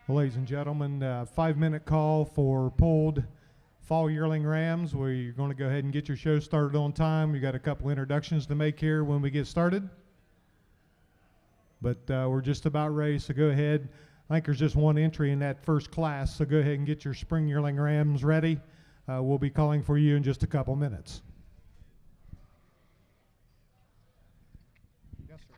Well, ladies and gentlemen, 5-minute call for pulled fall yearling rams. We're going to go ahead and get your show started on time. We got a couple introductions to make here when we get started. But we're just about ready, so go ahead. I think there's just one entry in that first class, so go ahead and get your spring yearling rams ready. We'll be calling for you in just a couple minutes. Yes, sir.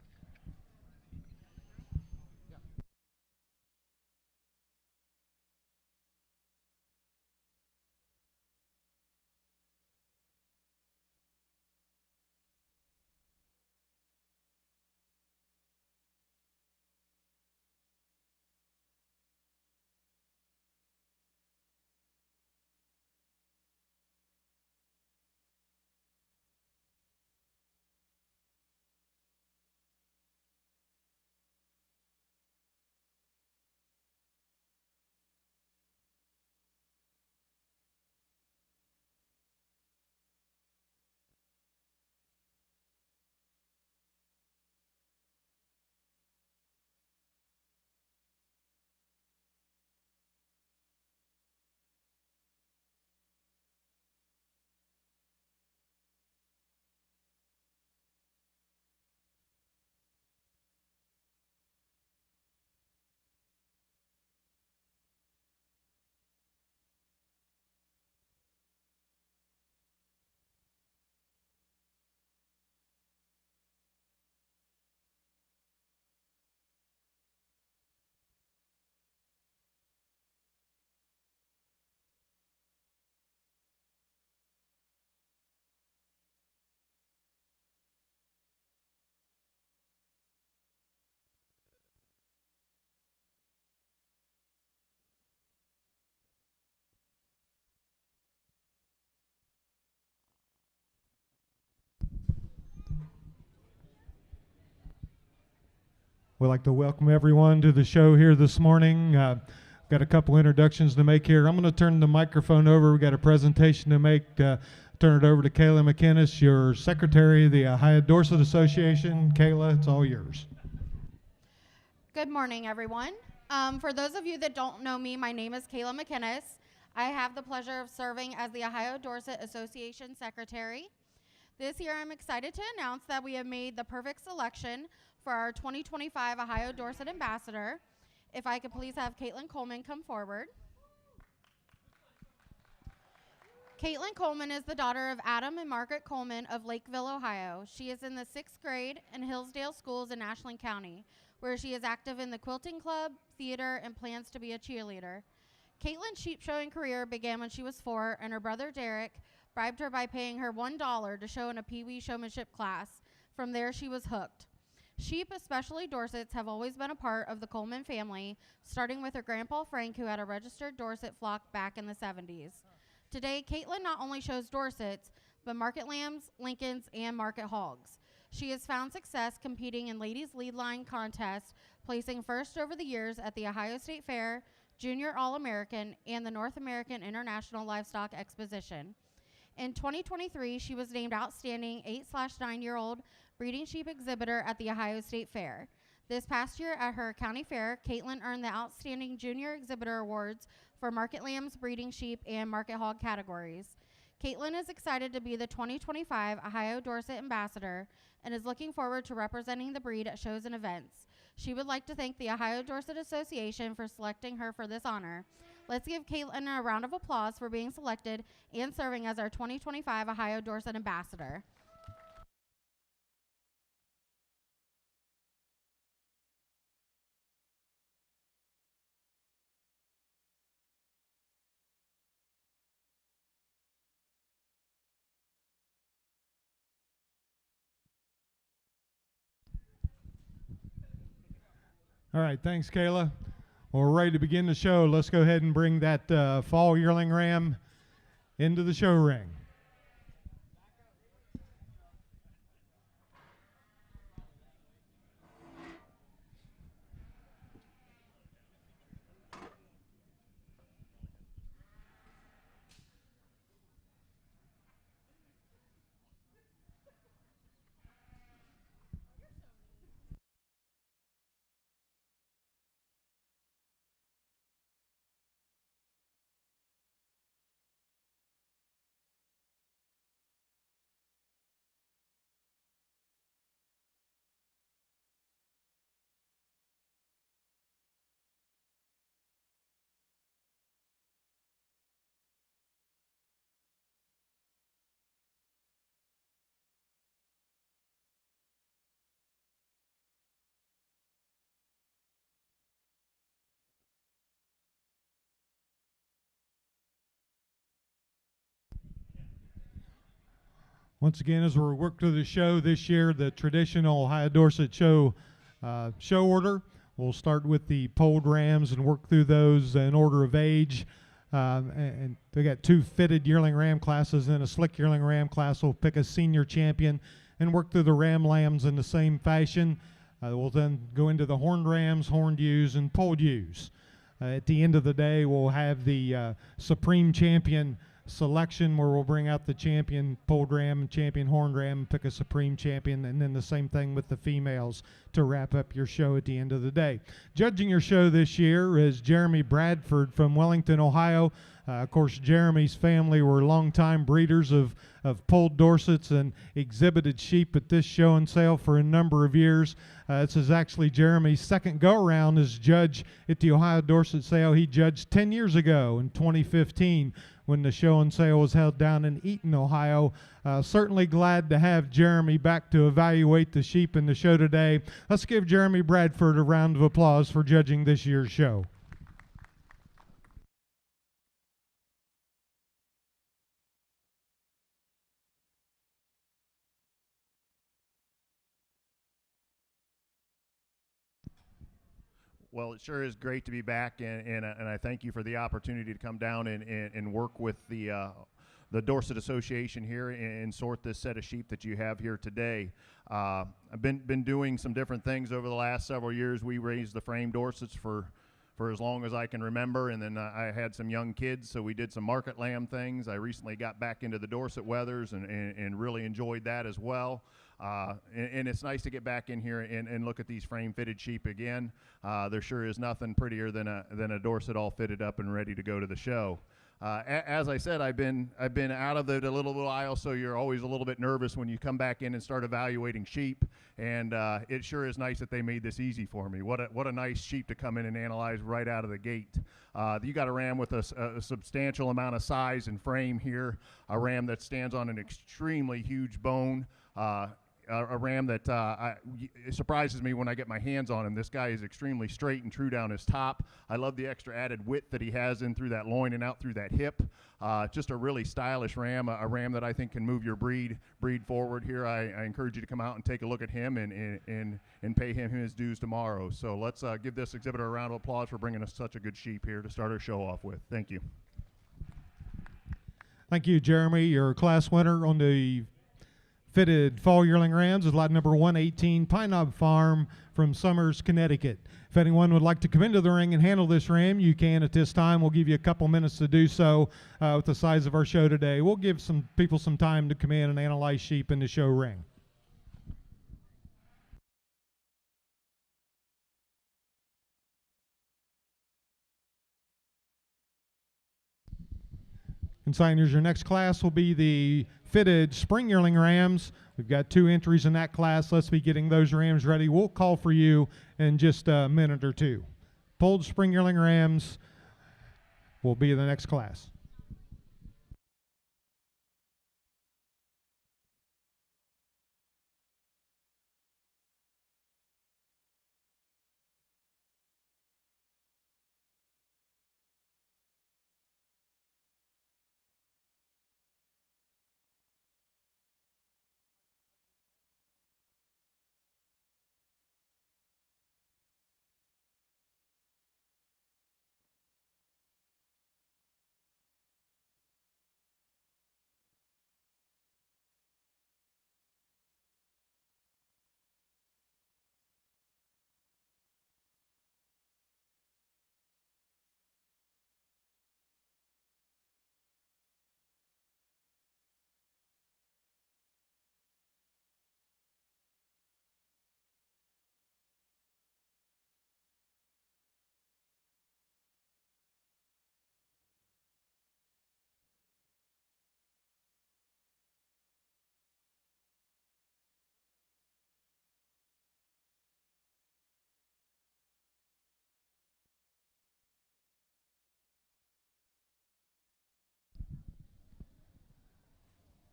We'd like to welcome everyone to the show here this morning. Got a couple introductions to make here. I'm going to turn the microphone over. We got a presentation to make. Turn it over to Kayla McInnes, your secretary of the Ohio Dorset Association. Kayla, it's all yours. Good morning, everyone. For those of you that don't know me, my name is Kayla McInnes. I have the pleasure of serving as the Ohio Dorset Association secretary. This year, I'm excited to announce that we have made the perfect selection for our 2025 Ohio Dorset Ambassador. If I could please have Caitlin Coleman come forward. Caitlin Coleman is the daughter of Adam and Margaret Coleman of Lakeville, Ohio. She is in the 6th grade in Hillsdale Schools in Ashland County, where she is active in the quilting club, theater, and plans to be a cheerleader. Caitlin's sheep showing career began when she was 4, and her brother Derek bribed her by paying her $1 to show in a Pee Wee showmanship class. From there, she was hooked. Sheep, especially Dorsets, have always been a part of the Coleman family, starting with her grandpa Frank, who had a registered Dorset flock back in the 70s. Today, Caitlin not only shows Dorsets, but market lambs, Lincolns, and market hogs. She has found success competing in ladies' lead line contests, placing first over the years at the Ohio State Fair, Junior All-American, and the North American International Livestock Exposition. In 2023, she was named Outstanding 8/9-year-old breeding sheep exhibitor at the Ohio State Fair. This past year at her county fair, Caitlin earned the Outstanding Junior Exhibitor Awards for market lambs, breeding sheep, and market hog categories. Caitlin is excited to be the 2025 Ohio Dorset Ambassador and is looking forward to representing the breed at shows and events. She would like to thank the Ohio Dorset Association for selecting her for this honor. Let's give Caitlin a round of applause for being selected and serving as our 2025 Ohio Dorset Ambassador. All right, thanks, Kayla. Well, we're ready to begin the show. Let's go ahead and bring that fall yearling ram into the show ring. Once again, as we work through the show this year, the traditional Ohio Dorset show order. We'll start with the polled rams and work through those in order of age. And we got 2 fitted yearling ram classes and a slick yearling ram class. We'll pick a senior champion and work through the ram lambs in the same fashion. We'll then go into the horned rams, horned ewes, and polled ewes. At the end of the day, we'll have the supreme champion selection where we'll bring out the champion polled ram and champion horned ram and pick a supreme champion, and then the same thing with the females to wrap up your show at the end of the day. Judging your show this year is Jeremy Bradford from Wellington, Ohio. Of course, Jeremy's family were longtime breeders of polled Dorsets and exhibited sheep at this show and sale for a number of years. This is actually Jeremy's second go-around as judge at the Ohio Dorset sale. He judged 10 years ago in 2015 when the show and sale was held down in Eaton, Ohio. Certainly glad to have Jeremy back to evaluate the sheep in the show today. Let's give Jeremy Bradford a round of applause for judging this year's show. Well, it sure is great to be back, and I thank you for the opportunity to come down and work with the Dorset Association here and sort this set of sheep that you have here today. I've been doing some different things over the last several years. We raised the frame Dorsets for as long as I can remember, and then I had some young kids, so we did some market lamb things. I recently got back into the Dorset Weathers and really enjoyed that as well. And it's nice to get back in here and look at these frame-fitted sheep again. There sure is nothing prettier than a Dorset all fitted up and ready to go to the show. As I said, I've been out of the little aisle, so you're always a little bit nervous when you come back in and start evaluating sheep. And it sure is nice that they made this easy for me. What a nice sheep to come in and analyze right out of the gate. You got a ram with a substantial amount of size and frame here. A ram that stands on an extremely huge bone. A ram that it surprises me when I get my hands on him. This guy is extremely straight and true down his top. I love the extra added width that he has in through that loin and out through that hip. Just a really stylish ram, a ram that I think can move your breed forward here. I encourage you to come out and take a look at him and pay him his dues tomorrow. So let's give this exhibitor a round of applause for bringing us such a good sheep here to start our show off with. Thank you. Thank you, Jeremy. Your class winner on the fitted fall yearling rams is lot number 118, Pine Knob Farm from Somers, Connecticut. If anyone would like to come into the ring and handle this ram, you can at this time. We'll give you a couple minutes to do so with the size of our show today. We'll give some people some time to come in and analyze sheep in the show ring. Consigners, your next class will be the fitted spring yearling rams. We've got 2 entries in that class. Let's be getting those rams ready. We'll call for you in just a minute or two. Polled spring yearling rams will be the next class.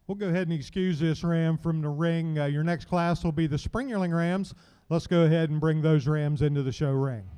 We'll go ahead and excuse this ram from the ring. Your next class will be the spring yearling rams. Let's go ahead and bring those rams into the show ring.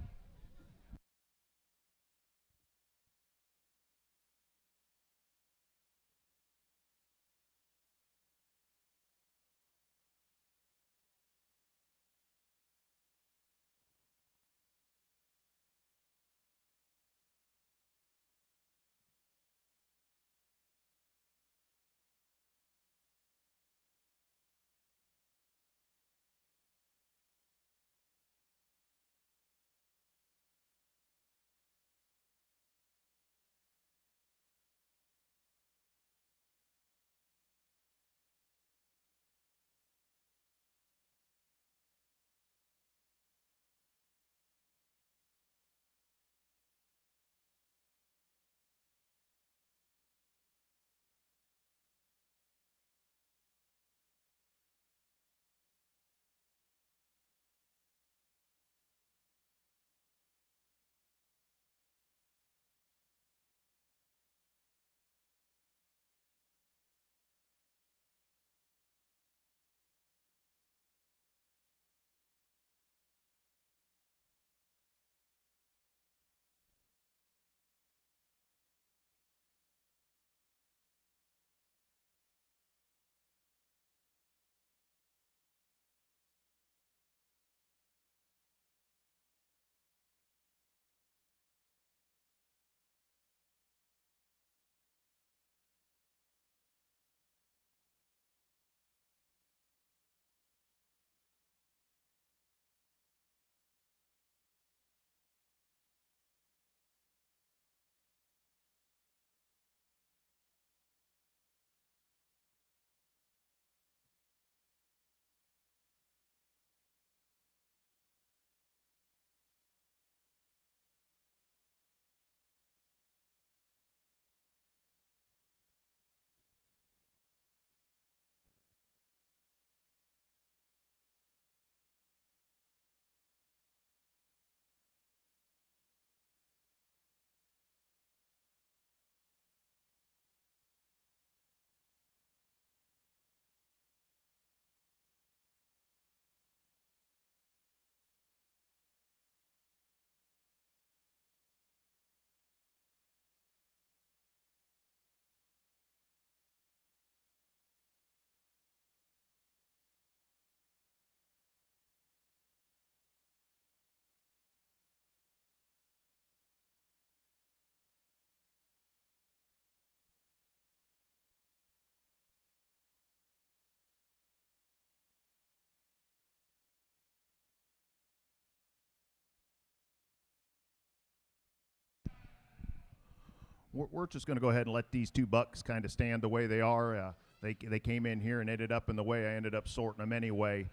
we're just going to go ahead and let these two bucks kind of stand the way they are. They came in here and ended up in the way I ended up sorting them anyway.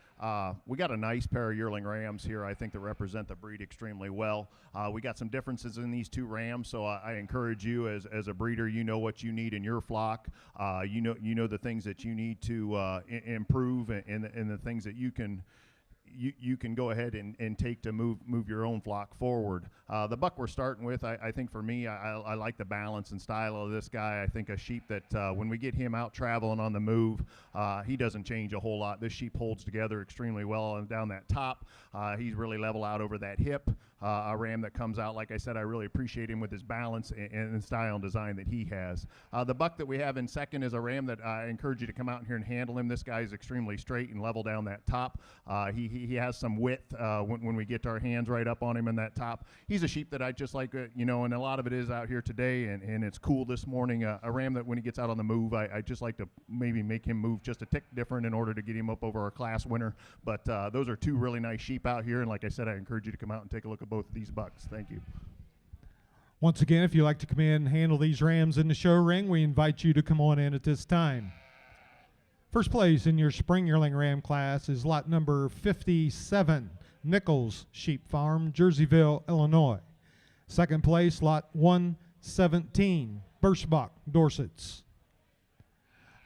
We got a nice pair of yearling rams here, I think, that represent the breed extremely well. We got some differences in these two rams, so I encourage you as a breeder, you know what you need in your flock. You know the things that you need to improve and the things that you can go ahead and take to move your own flock forward. The buck we're starting with, I think for me, I like the balance and style of this guy. I think a sheep that when we get him out traveling on the move, he doesn't change a whole lot. This sheep holds together extremely well and down that top. He's really level out over that hip. A ram that comes out, like I said, I really appreciate him with his balance and style and design that he has. The buck that we have in second is a ram that I encourage you to come out in here and handle him. This guy is extremely straight and level down that top. He has some width when we get our hands right up on him in that top. He's a sheep that I just like, and a lot of it is out here today, and it's cool this morning. A ram that when he gets out on the move, I just like to maybe make him move just a tick different in order to get him up over our class winner. But those are two really nice sheep out here, and like I said, I encourage you to come out and take a look at both of these bucks. Thank you. Once again, if you'd like to come in and handle these rams in the show ring, we invite you to come on in at this time. First place in your spring yearling ram class is lot number 57, Nichols Sheep Farm, Jerseyville, Illinois. Second place, lot 117, Birschbach, Dorsets.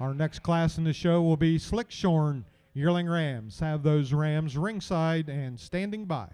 Our next class in the show will be Slickshorn yearling rams. Have those rams ringside and standing by.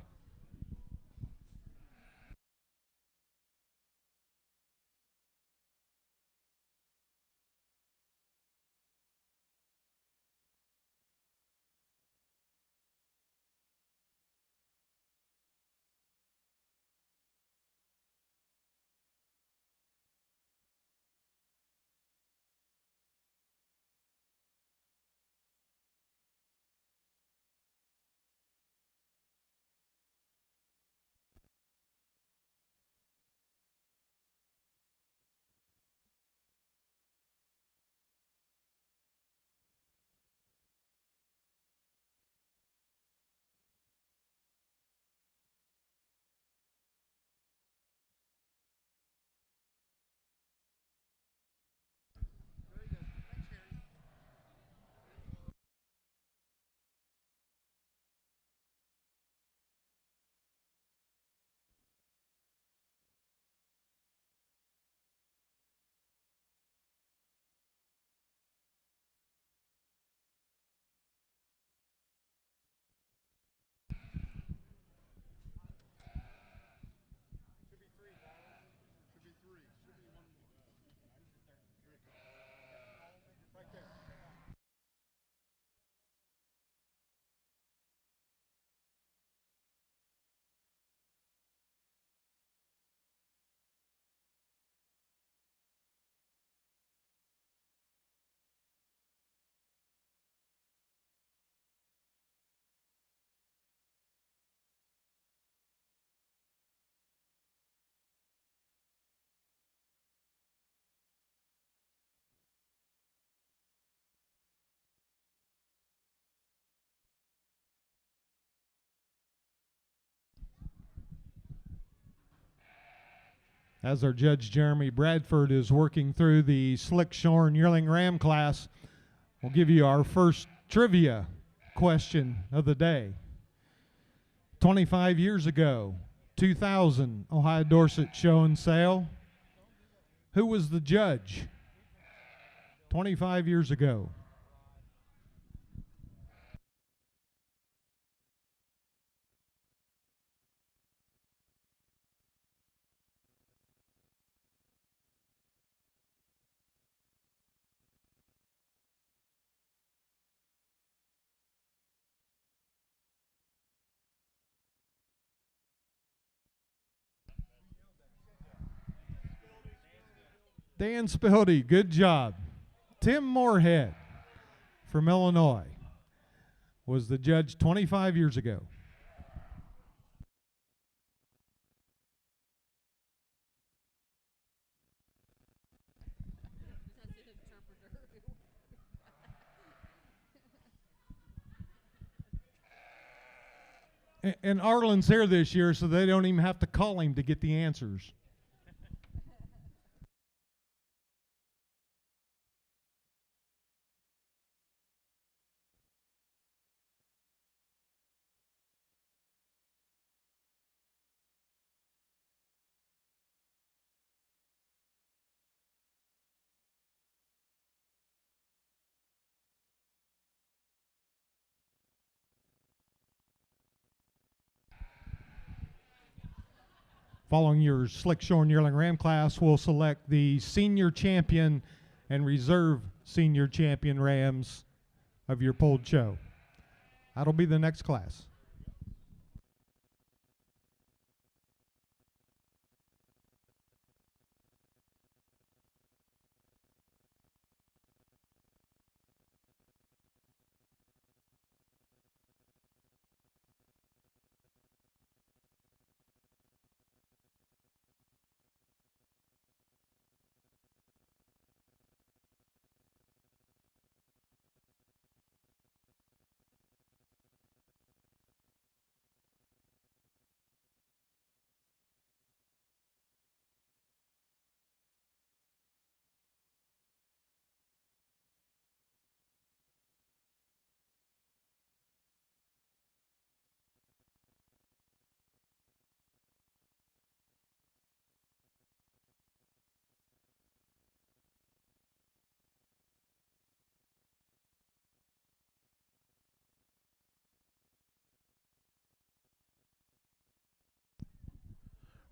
As our judge Jeremy Bradford is working through the Slickshorn yearling ram class, we'll give you our first trivia question of the day. 25 years ago, 2000 Ohio Dorset Show and Sale. Who was the judge? 25 years ago. Dan Spildy, good job. Tim Moorhead from Illinois was the judge 25 years ago. And Arlen's here this year, so they don't even have to call him to get the answers. Following your Slick Shorn Yearling Ram class, we'll select the senior champion and reserve senior champion rams of your polled show. That'll be the next class.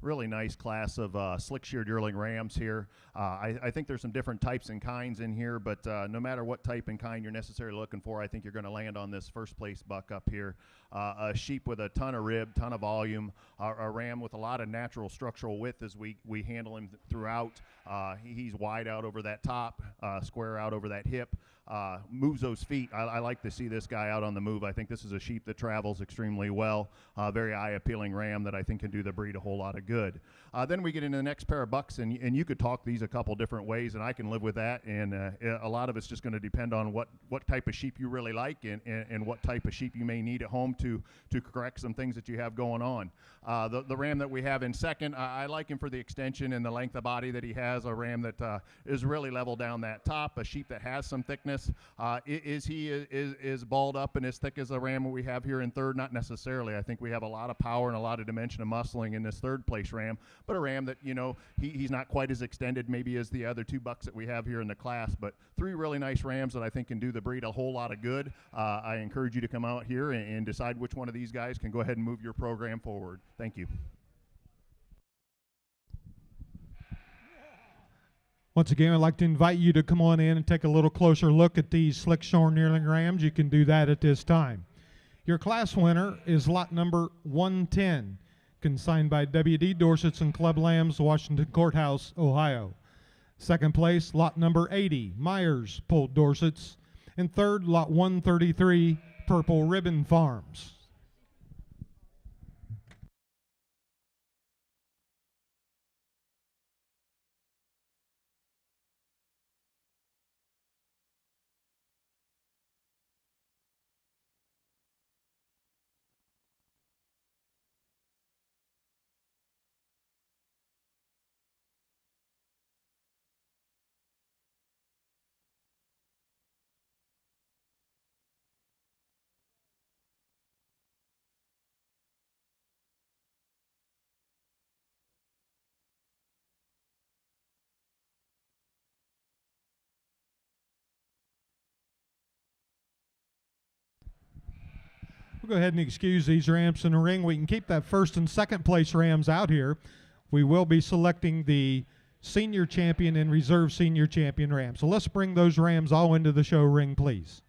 Really nice class of slick-sheared yearling rams here. I think there's some different types and kinds in here, but no matter what type and kind you're necessarily looking for, I think you're going to land on this first place buck up here. A sheep with a ton of rib, ton of volume, a ram with a lot of natural structural width as we handle him throughout. He's wide out over that top, square out over that hip. Moves those feet. I like to see this guy out on the move. I think this is a sheep that travels extremely well. Very eye-appealing ram that I think can do the breed a whole lot of good. Then we get into the next pair of bucks, and you could talk these a couple different ways, and I can live with that. And a lot of it's just going to depend on what type of sheep you really like and what type of sheep you may need at home to correct some things that you have going on. The ram that we have in second, I like him for the extension and the length of body that he has. A ram that is really level down that top. A sheep that has some thickness. Is he balled up and as thick as the ram we have here in third? Not necessarily. I think we have a lot of power and a lot of dimension of muscling in this third place ram, but a ram that, he's not quite as extended maybe as the other two bucks that we have here in the class, but three really nice rams that I think can do the breed a whole lot of good. I encourage you to come out here and decide which one of these guys can go ahead and move your program forward. Thank you. Once again, I'd like to invite you to come on in and take a little closer look at these Slick Shorn Yearling Rams. You can do that at this time. Your class winner is lot number 110, consigned by W.D. Dorsets and Club Lambs, Washington Courthouse, Ohio. Second place, lot number 80, Myers Polled Dorsets. And third, lot 133, Purple Ribbon Farms. We'll go ahead and excuse these rams in the ring. We can keep that first and second place rams out here. We will be selecting the senior champion and reserve senior champion rams. So let's bring those rams all into the show ring, please.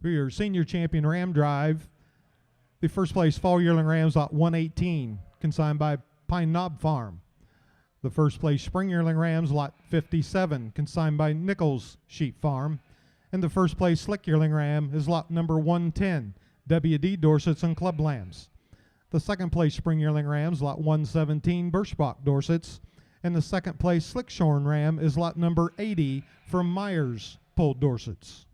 For your senior champion ram drive, the first place fall yearling rams, lot 118, consigned by Pine Knob Farm. The first place spring yearling rams, lot 57, consigned by Nichols Sheep Farm. And the first place slick yearling ram is lot number 110, W.D. Dorsets and Club Lambs. The second place spring yearling rams, lot 117, Birchbach Dorsets. And the second place slick shorn ram is lot number 80 from Myers Polled Dorsets.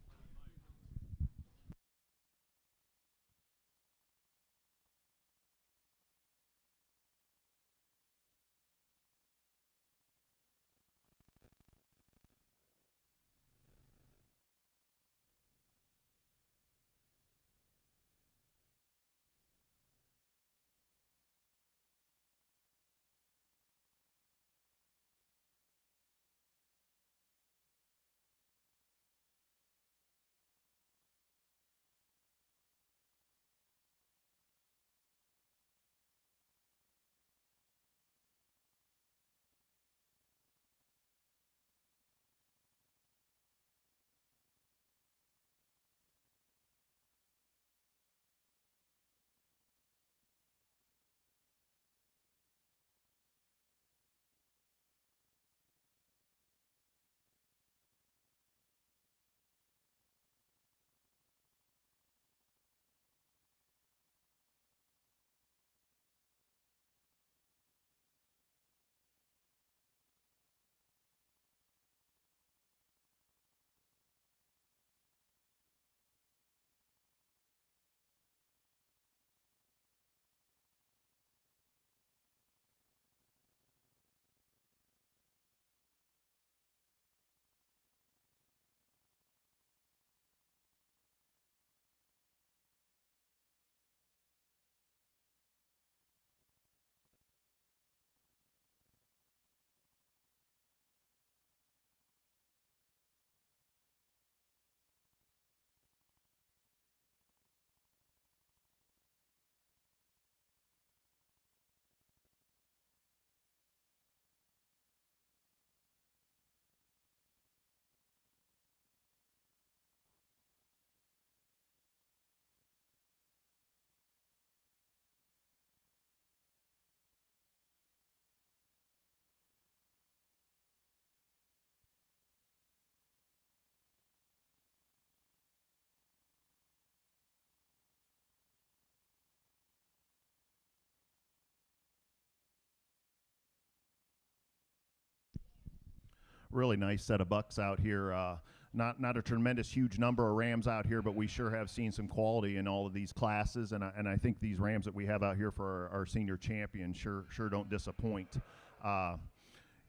really nice set of bucks out here. Not a tremendous huge number of rams out here, but we sure have seen some quality in all of these classes, and I think these rams that we have out here for our senior champion sure don't disappoint.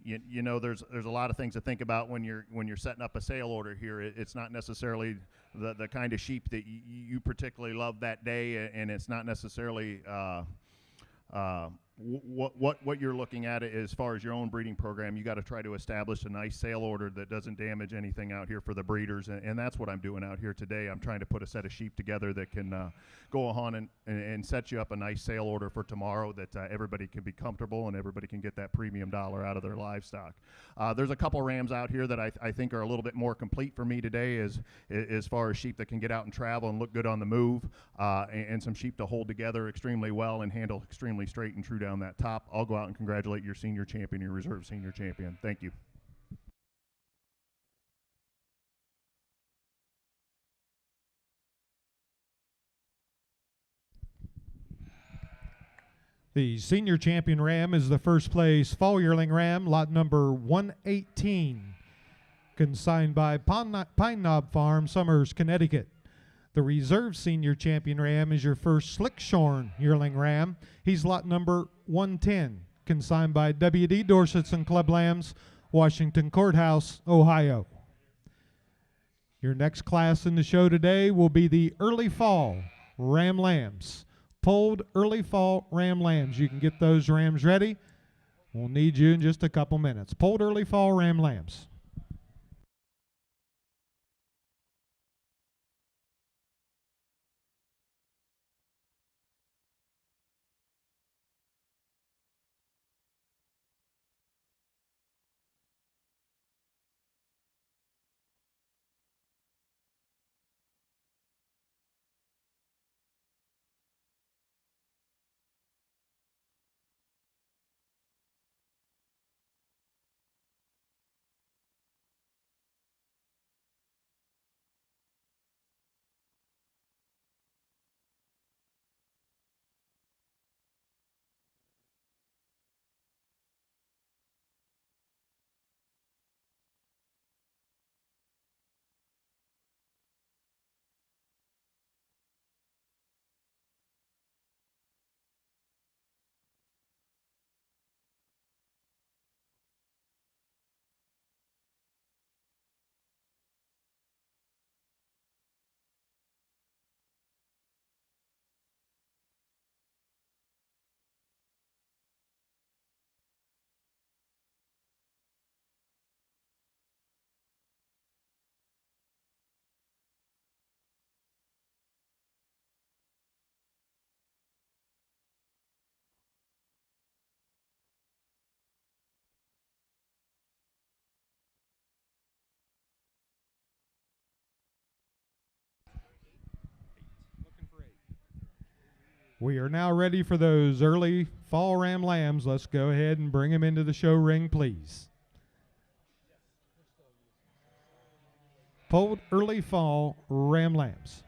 You know, there's a lot of things to think about when you're setting up a sale order here. It's not necessarily the kind of sheep that you particularly love that day, and it's not necessarily what you're looking at as far as your own breeding program. You got to try to establish a nice sale order that doesn't damage anything out here for the breeders, and that's what I'm doing out here today. I'm trying to put a set of sheep together that can go on and set you up a nice sale order for tomorrow that everybody can be comfortable and everybody can get that premium dollar out of their livestock. There's a couple rams out here that I think are a little bit more complete for me today as far as sheep that can get out and travel and look good on the move, and some sheep to hold together extremely well and handle extremely straight and true down that top. I'll go out and congratulate your senior champion, your reserve senior champion. Thank you. The senior champion ram is the first place fall yearling ram, lot number 118, consigned by Pine Knob Farm, Somers, Connecticut. The reserve senior champion ram is your first slick-shorn yearling ram. He's lot number 110, consigned by W.D. Dorsets and Club Lambs, Washington Courthouse, Ohio. Your next class in the show today will be the early fall ram lambs. Polled early fall ram lambs. You can get those rams ready. We'll need you in just a couple minutes. Polled early fall ram lambs. We are now ready for those early fall ram lambs. Let's go ahead and bring them into the show ring, please. Polled early fall ram lambs.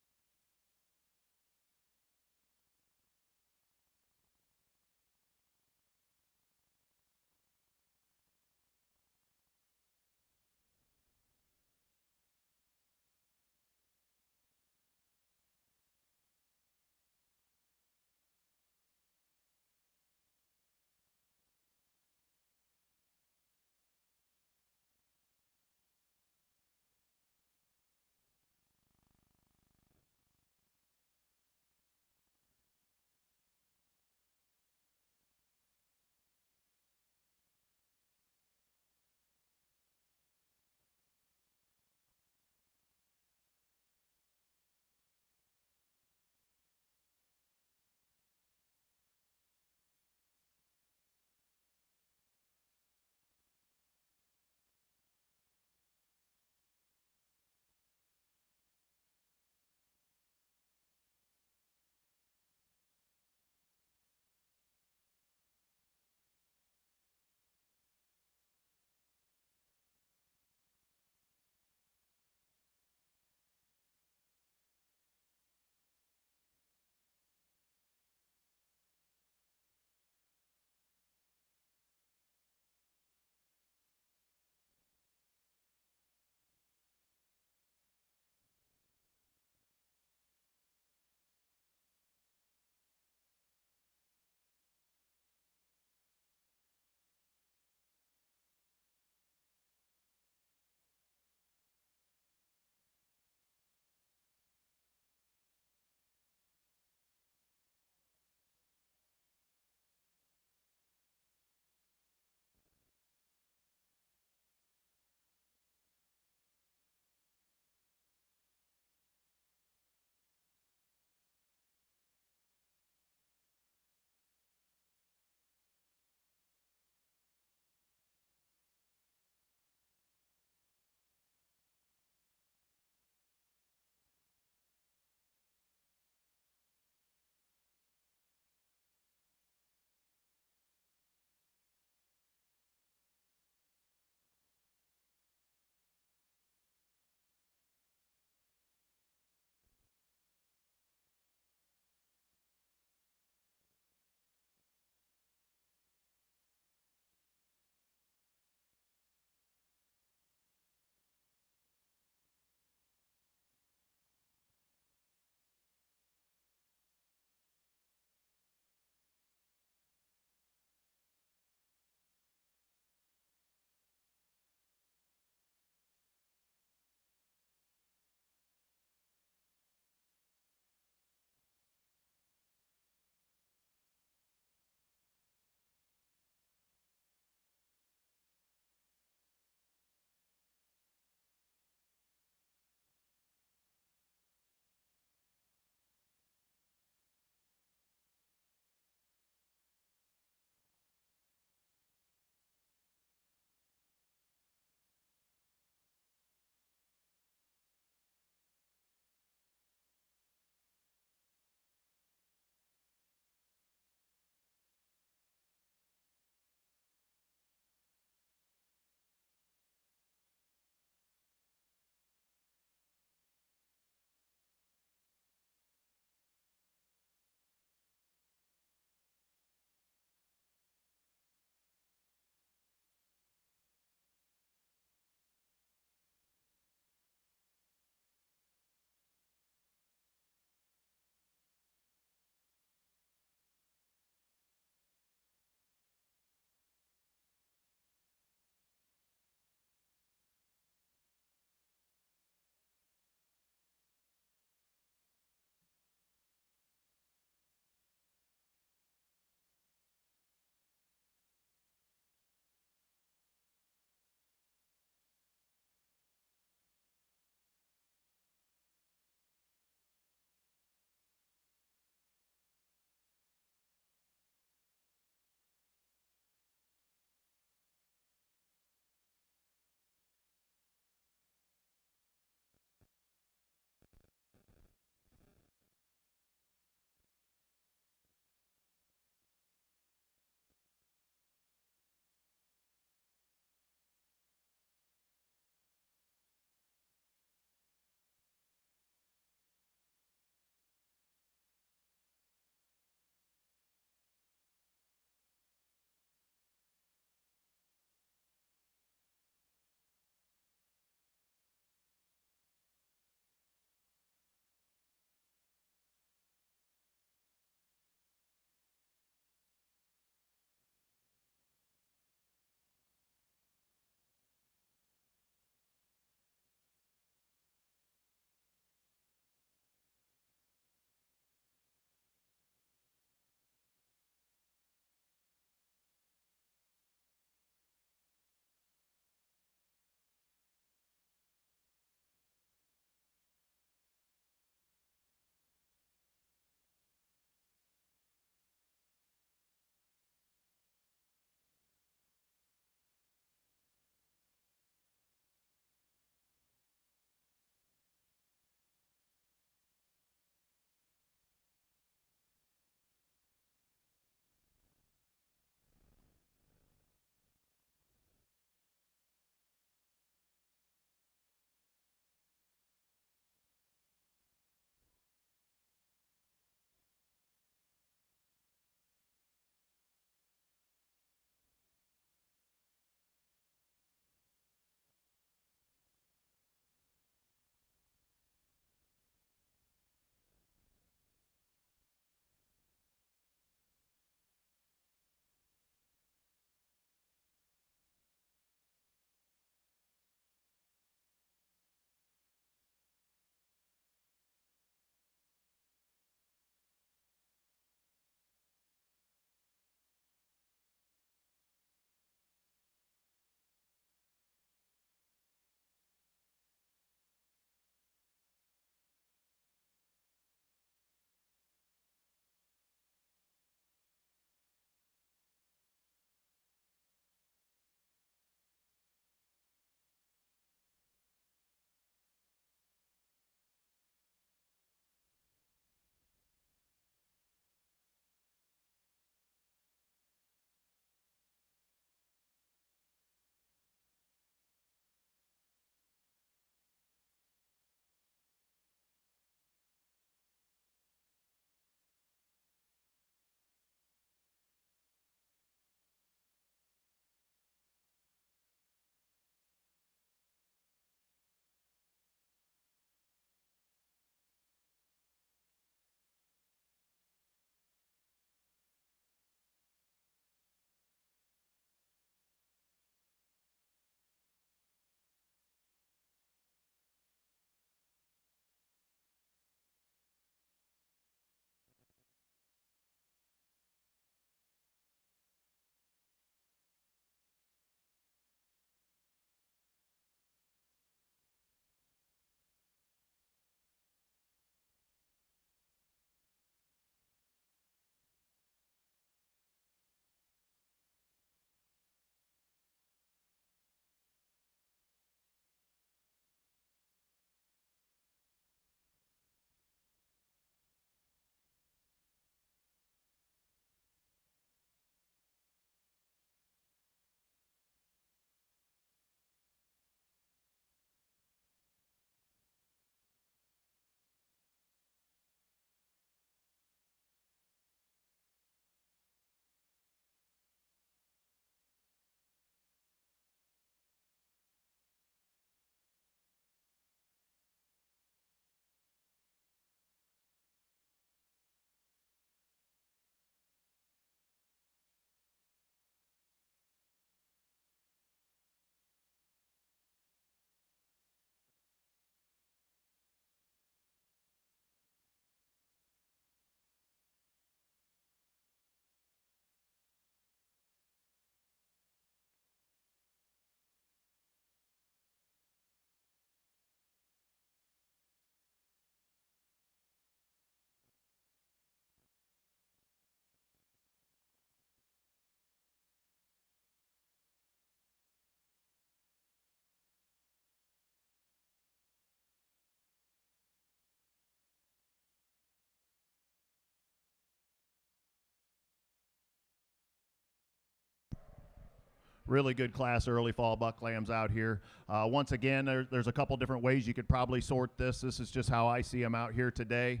really good class early fall buck lambs out here. Once again, there's a couple different ways you could probably sort this. This is just how I see them out here today.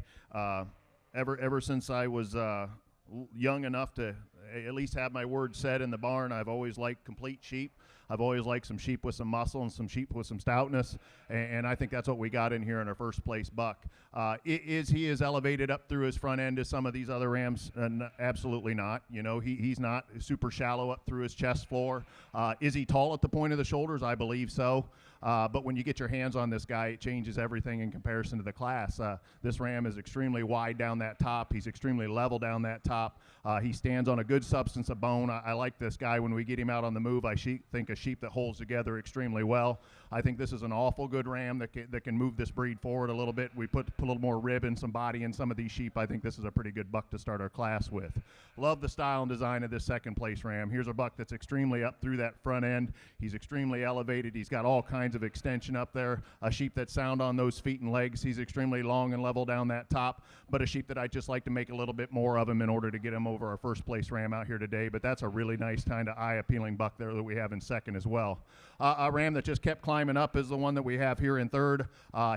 Ever since I was young enough to at least have my word said in the barn, I've always liked complete sheep. I've always liked some sheep with some muscle and some sheep with some stoutness, and I think that's what we got in here in our first place buck. Is he as elevated up through his front end as some of these other rams? Absolutely not. You know, he's not super shallow up through his chest floor. Is he tall at the point of the shoulders? I believe so. But when you get your hands on this guy, it changes everything in comparison to the class. This ram is extremely wide down that top. He's extremely level down that top. He stands on a good substance of bone. I like this guy. When we get him out on the move, I think a sheep that holds together extremely well. I think this is an awful good ram that can move this breed forward a little bit. We put a little more rib and some body in some of these sheep. I think this is a pretty good buck to start our class with. Love the style and design of this second place ram. Here's a buck that's extremely up through that front end. He's extremely elevated. He's got all kinds of extension up there. A sheep that's sound on those feet and legs. He's extremely long and level down that top, but a sheep that I just like to make a little bit more of him in order to get him over our first place ram out here today. But that's a really nice kind of eye appealing buck there that we have in second as well. A ram that just kept climbing up is the one that we have here in third.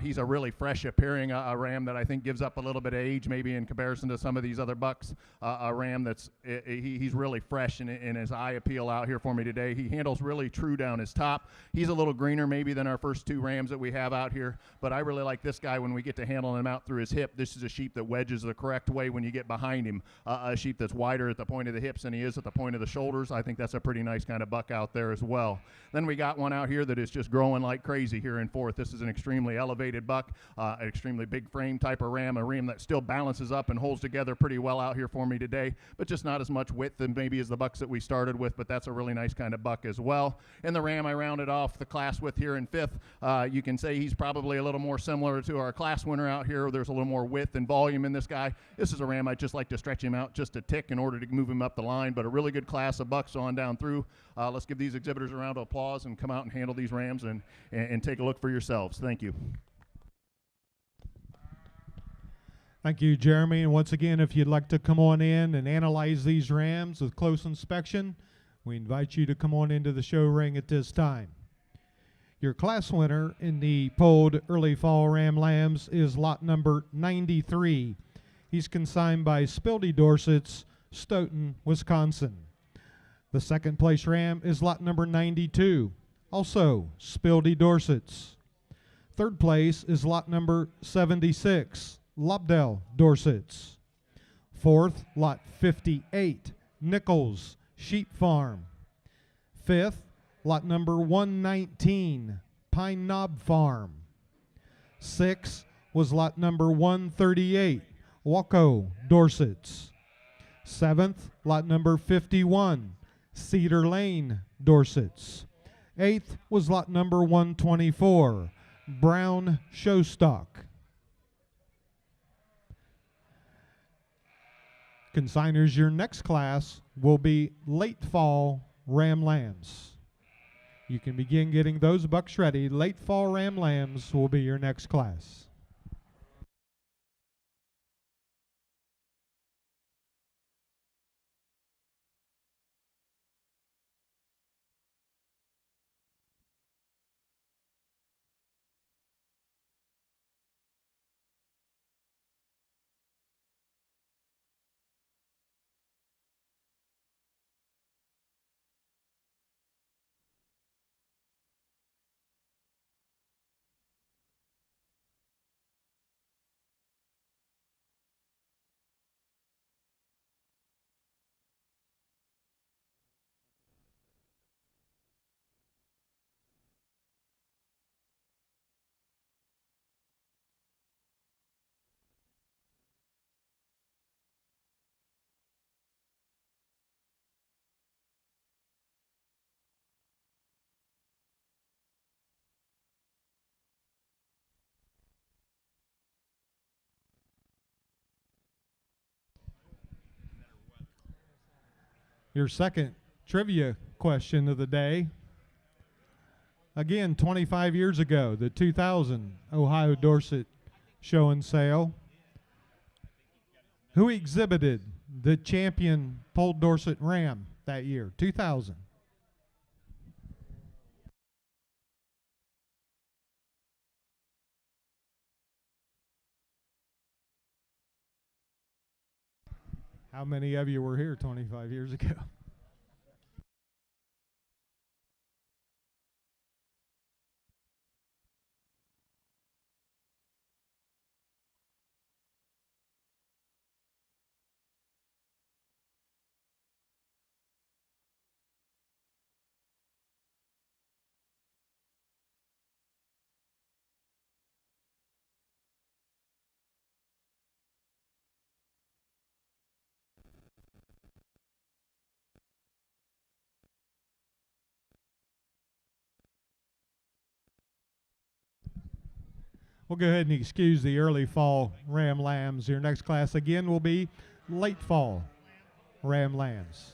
He's a really fresh appearing a ram that I think gives up a little bit of age maybe in comparison to some of these other bucks. A ram that's he's really fresh in his eye appeal out here for me today. He handles really true down his top. He's a little greener maybe than our first two rams that we have out here, but I really like this guy when we get to handling him out through his hip. This is a sheep that wedges the correct way when you get behind him. A sheep that's wider at the point of the hips than he is at the point of the shoulders. I think that's a pretty nice kind of buck out there as well. Then we got one out here that is just growing like crazy here in fourth. This is an extremely elevated buck, an extremely big frame type of ram, a ram that still balances up and holds together pretty well out here for me today, but just not as much width than maybe as the bucks that we started with, but that's a really nice kind of buck as well. And the ram I rounded off the class with here in fifth, you can say he's probably a little more similar to our class winner out here. There's a little more width and volume in this guy. This is a ram I just like to stretch him out just a tick in order to move him up the line, but a really good class of bucks on down through. Let's give these exhibitors a round of applause and come out and handle these rams and take a look for yourselves. Thank you. Thank you, Jeremy. And once again, if you'd like to come on in and analyze these rams with close inspection, we invite you to come on into the show ring at this time. Your class winner in the polled early fall ram lambs is lot number 93. He's consigned by Spildy Dorsets, Stoughton, Wisconsin. The second place ram is lot number 92, also Spildy Dorsets. Third place is lot number 76, Lobdell Dorsets. Fourth, lot 58, Nichols Sheep Farm. Fifth, lot number 119, Pine Knob Farm. Sixth was lot number 138, Waco Dorsets. Seventh, lot number 51, Cedar Lane Dorsets. Eighth was lot number 124, Brown Showstock. Consigners, your next class will be late fall ram lambs. You can begin getting those bucks ready. Late fall ram lambs will be your next class. Your second trivia question of the day. Again, 25 years ago, the 2000 Ohio Dorset Show and Sale. Who exhibited the champion Polled Dorset Ram that year, 2000? How many of you were here 25 years ago? We'll go ahead and excuse the early fall Ram Lambs. Your next class again will be late fall Ram Lambs.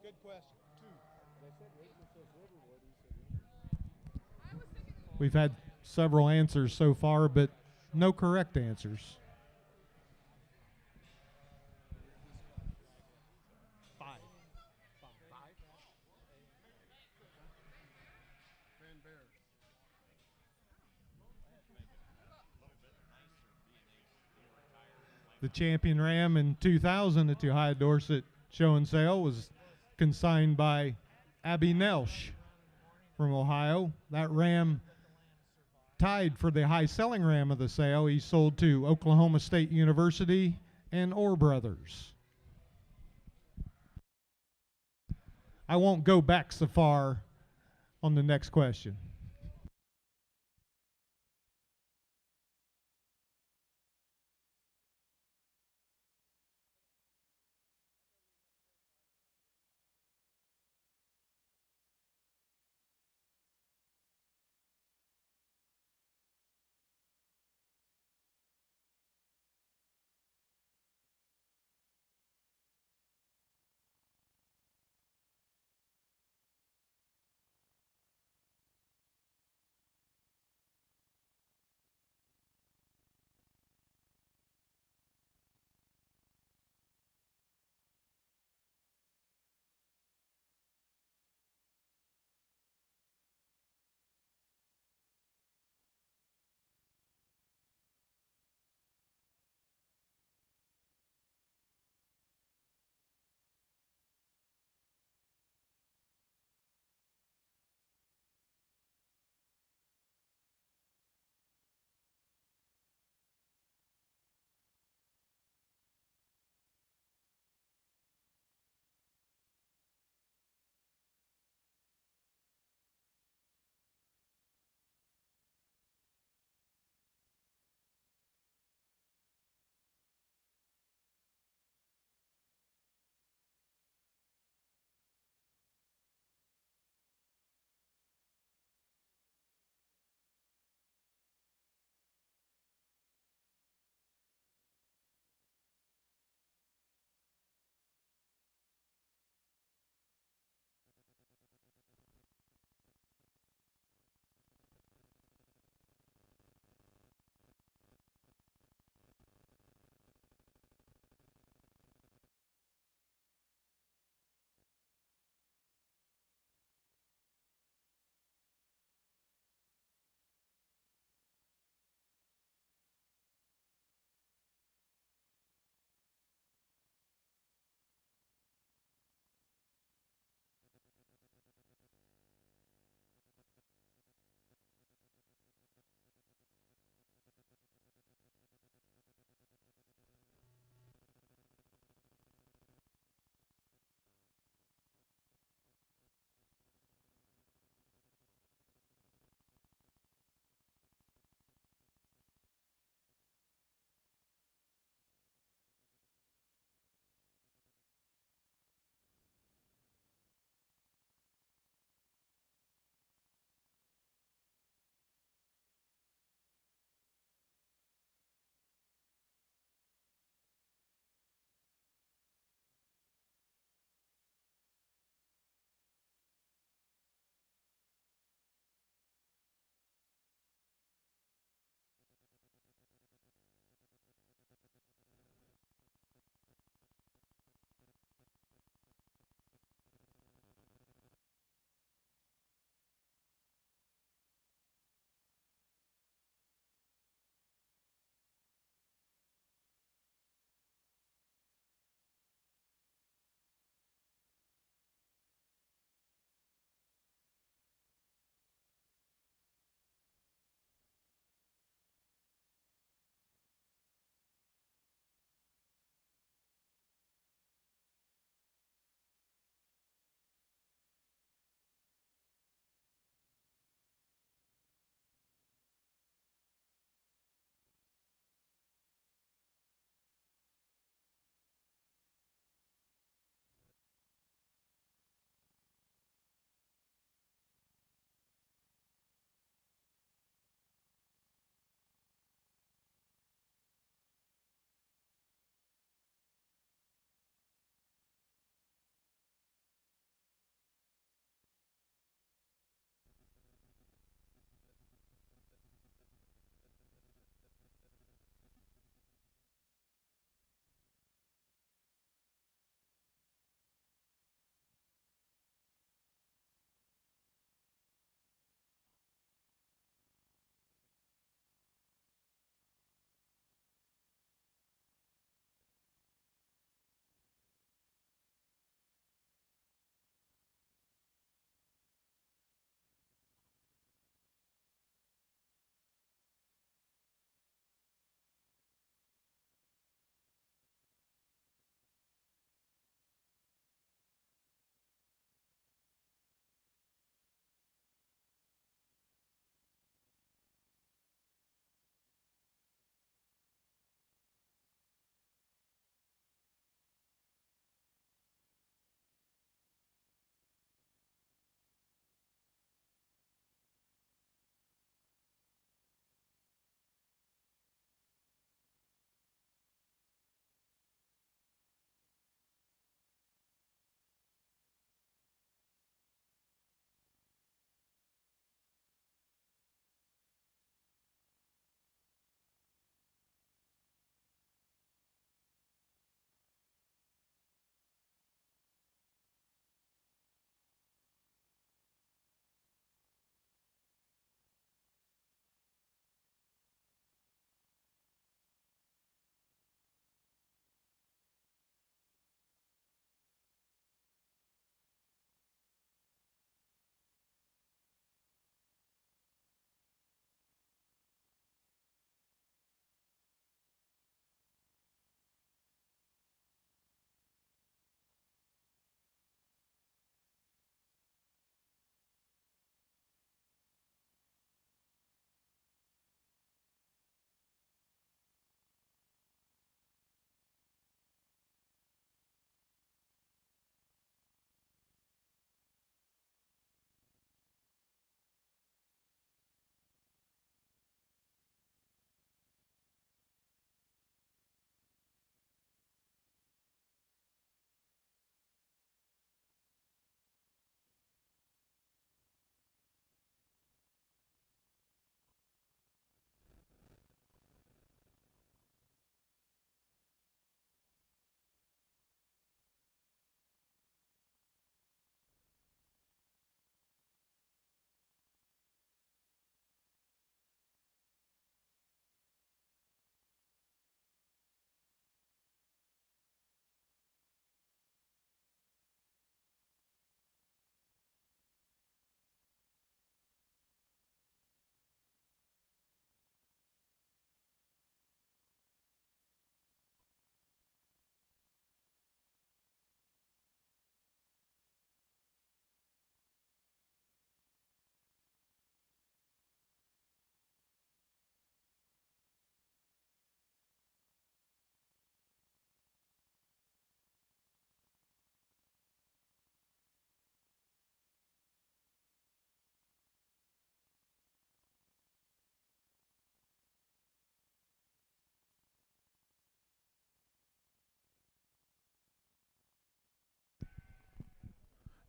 Good question. We've had several answers so far, but no correct answers. The champion ram in 2000 at the Ohio Dorset Show and Sale was consigned by Abby Nelsh from Ohio. That ram tied for the high selling ram of the sale. He sold to Oklahoma State University and Orr Brothers. I won't go back so far on the next question.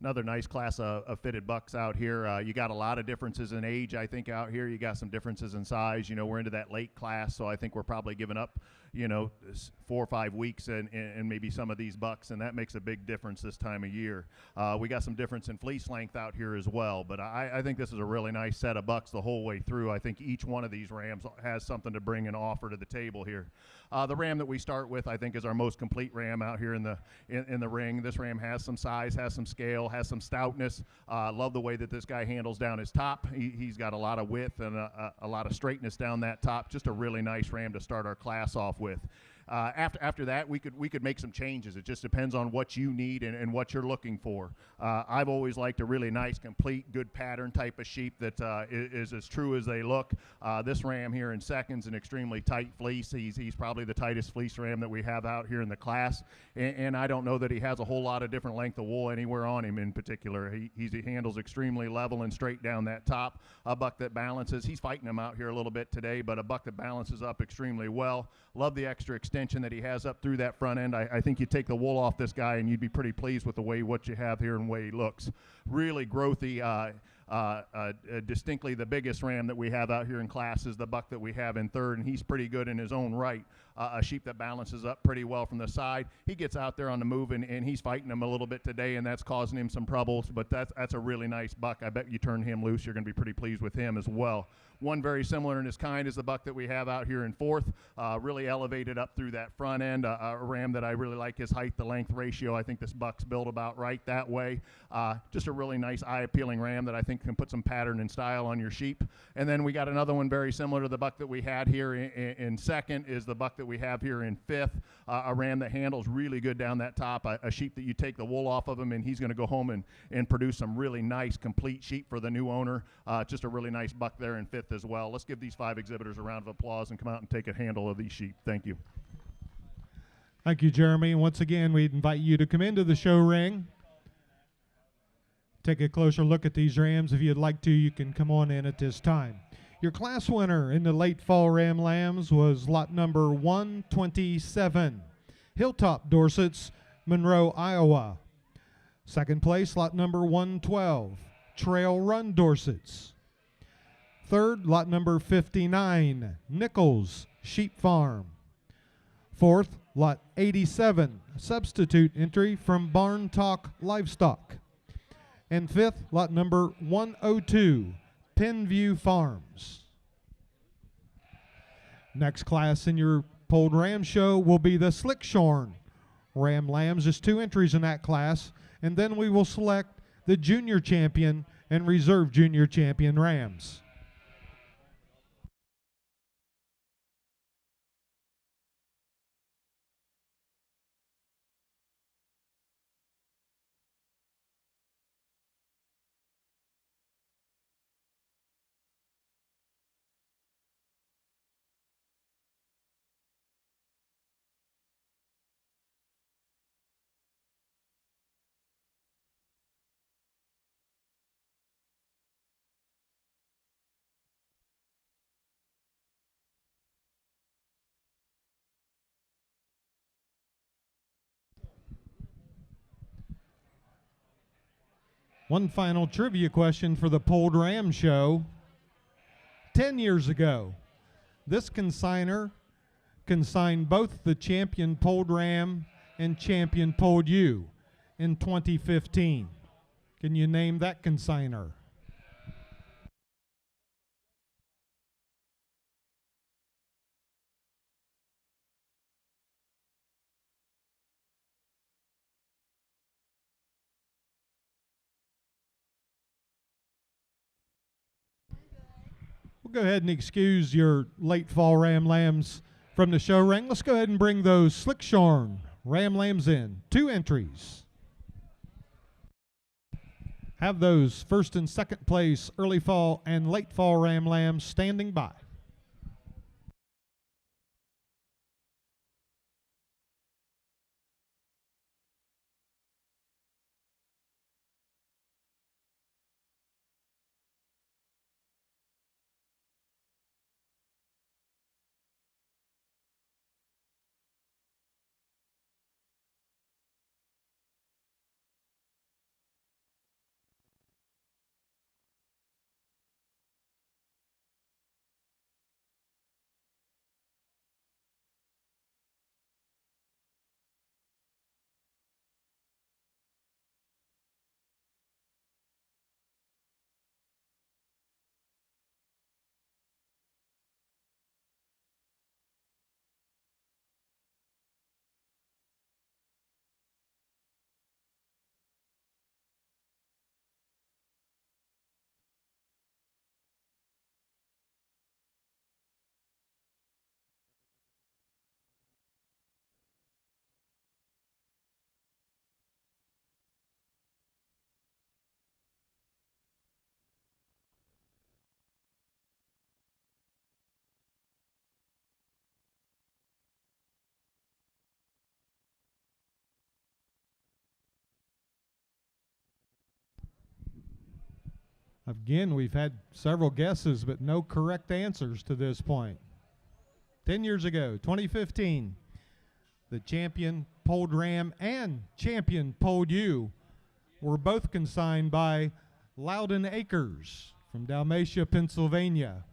Another nice class of fitted bucks out here. You got a lot of differences in age, I think, out here. You got some differences in size. You know, we're into that late class, so I think we're probably giving up, 4 or 5 weeks and maybe some of these bucks, and that makes a big difference this time of year. We got some difference in fleece length out here as well, but I think this is a really nice set of bucks the whole way through. I think each one of these rams has something to bring and offer to the table here. The ram that we start with, I think, is our most complete ram out here in the ring. This ram has some size, has some scale, has some stoutness. Love the way that this guy handles down his top. He's got a lot of width and a lot of straightness down that top. Just a really nice ram to start our class off with. After that, we could make some changes. It just depends on what you need and what you're looking for. I've always liked a really nice, complete, good pattern type of sheep that is as true as they look. This ram here in second's an extremely tight fleece. He's probably the tightest fleece ram that we have out here in the class, and I don't know that he has a whole lot of different length of wool anywhere on him in particular. He handles extremely level and straight down that top. A buck that balances. He's fighting him out here a little bit today, but a buck that balances up extremely well. Love the extra extension that he has up through that front end. I think you take the wool off this guy and you'd be pretty pleased with the way what you have here and the way he looks. Really growthy. Distinctly the biggest ram that we have out here in class is the buck that we have in third, and he's pretty good in his own right. A sheep that balances up pretty well from the side. He gets out there on the move, and he's fighting him a little bit today, and that's causing him some troubles, but that's a really nice buck. I bet you turn him loose, you're going to be pretty pleased with him as well. One very similar in his kind is the buck that we have out here in fourth, really elevated up through that front end, a ram that I really like his height to length ratio. I think this buck's built about right that way. Just a really nice eye-appealing ram that I think can put some pattern and style on your sheep. And then we got another one very similar to the buck that we had here in second is the buck that we have here in fifth, a ram that handles really good down that top, a sheep that you take the wool off of him and he's going to go home and produce some really nice complete sheep for the new owner. Just a really nice buck there in fifth as well. Let's give these 5 exhibitors a round of applause and come out and take a handle of these sheep. Thank you. Thank you, Jeremy. And once again, we invite you to come into the show ring. Take a closer look at these rams. If you'd like to, you can come on in at this time. Your class winner in the late fall Ram Lambs was lot number 127, Hilltop Dorsets, Monroe, Iowa. Second place, lot number 112, Trail Run Dorsets. Third, lot number 59, Nichols Sheep Farm. Fourth, lot 87, substitute entry from Barn Talk Livestock. And fifth, lot number 102, Penview Farms. Next class in your Polled Ram show will be the Slickshorn Ram Lambs. There's 2 entries in that class, and then we will select the junior champion and reserve junior champion rams. One final trivia question for the Polled Ram show. 10 years ago, this consigner consigned both the champion Polled Ram and champion Polled Ewe in 2015. Can you name that consigner? We'll go ahead and excuse your late fall Ram Lambs from the show ring. Let's go ahead and bring those Slickshorn Ram Lambs in. 2 entries. Have those first and second place early fall and late fall Ram Lambs standing by. Again, we've had several guesses, but no correct answers to this point. 10 years ago, 2015, the champion polled ram and champion polled ewe were both consigned by Loudon Acres from Dalmatia, Pennsylvania.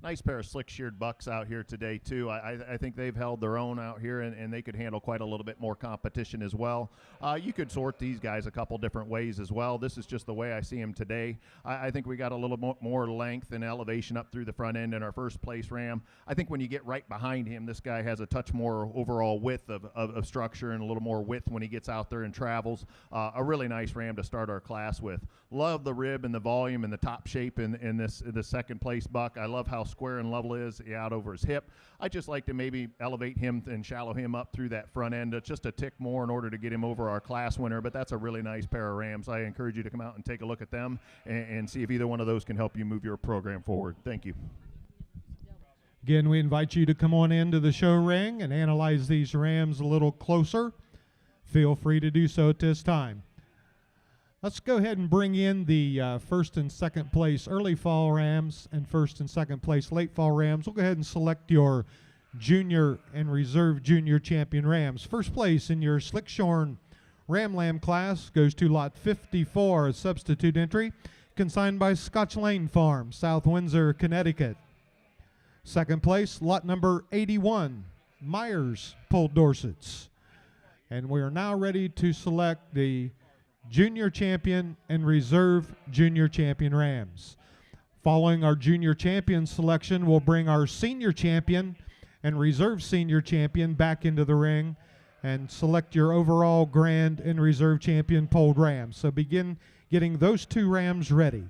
Nice pair of slick-sheared bucks out here today, too. I think they've held their own out here, and they could handle quite a little bit more competition as well. You could sort these guys a couple different ways as well. This is just the way I see them today. I think we got a little more length and elevation up through the front end in our first place ram. I think when you get right behind him, this guy has a touch more overall width of structure and a little more width when he gets out there and travels. A really nice ram to start our class with. Love the rib and the volume and the top shape in this second place buck. I love how square and level is out over his hip. I just like to maybe elevate him and shallow him up through that front end just a tick more in order to get him over our class winner, but that's a really nice pair of rams. I encourage you to come out and take a look at them and see if either one of those can help you move your program forward. Thank you. Again, we invite you to come on into the show ring and analyze these rams a little closer. Feel free to do so at this time. Let's go ahead and bring in the first and second place early fall rams and first and second place late fall rams. We'll go ahead and select your junior and reserve junior champion rams. First place in your Slickshorn Ram Lamb class goes to lot 54, a substitute entry, consigned by Scotch Lane Farm, South Windsor, Connecticut. Second place, lot number 81, Myers Polled Dorsets. And we are now ready to select the junior champion and reserve junior champion rams. Following our junior champion selection, we'll bring our senior champion and reserve senior champion back into the ring and select your overall grand and reserve champion polled rams. So begin getting those two rams ready.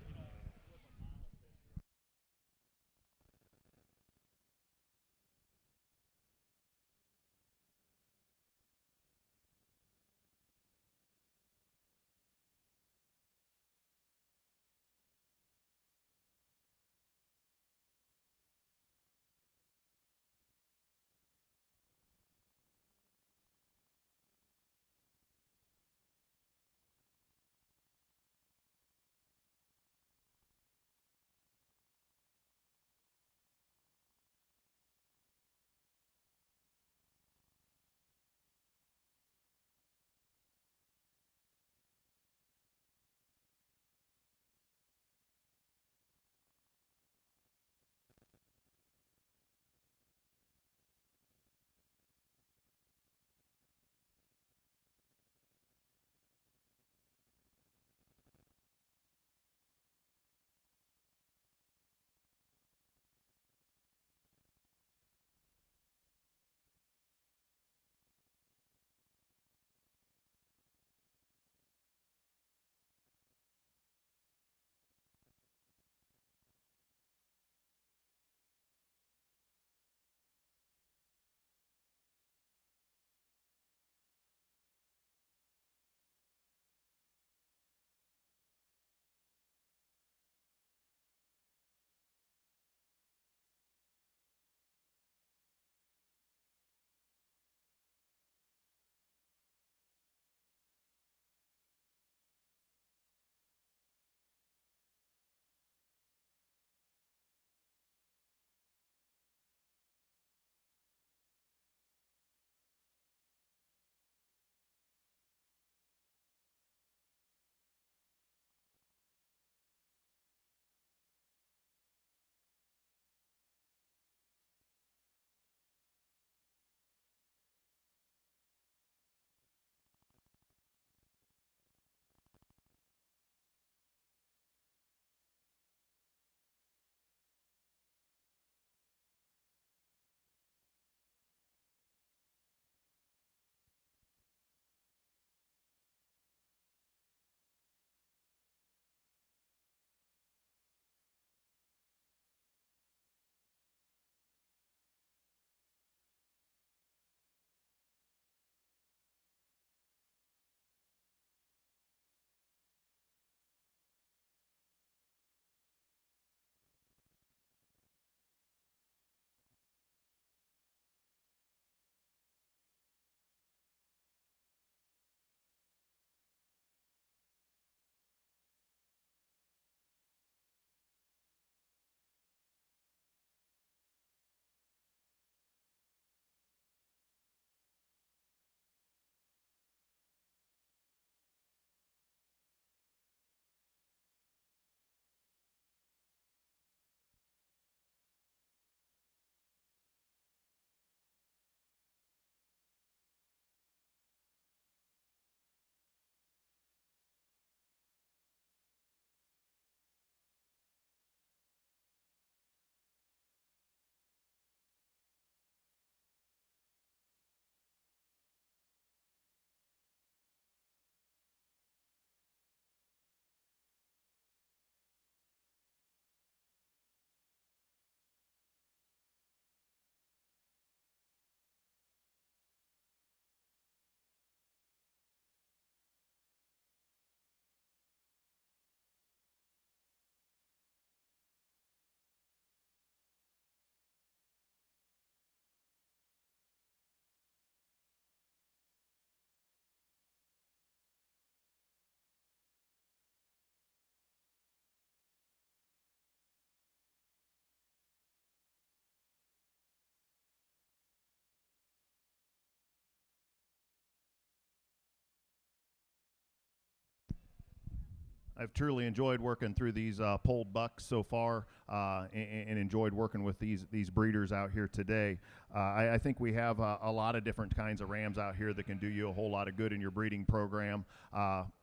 I've truly enjoyed working through these polled bucks so far, and enjoyed working with these breeders out here today. I think we have a lot of different kinds of rams out here that can do you a whole lot of good in your breeding program.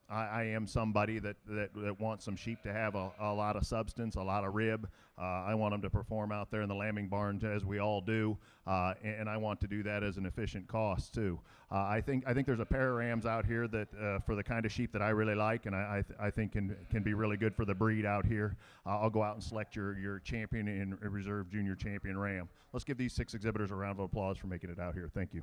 I am somebody that wants some sheep to have a lot of substance, a lot of rib. I want them to perform out there in the lambing barn as we all do, and I want to do that as an efficient cost too. I think there's a pair of rams out here that for the kind of sheep that I really like, and I think can be really good for the breed out here. I'll go out and select your champion and reserve junior champion ram. Let's give these 6 exhibitors a round of applause for making it out here. Thank you.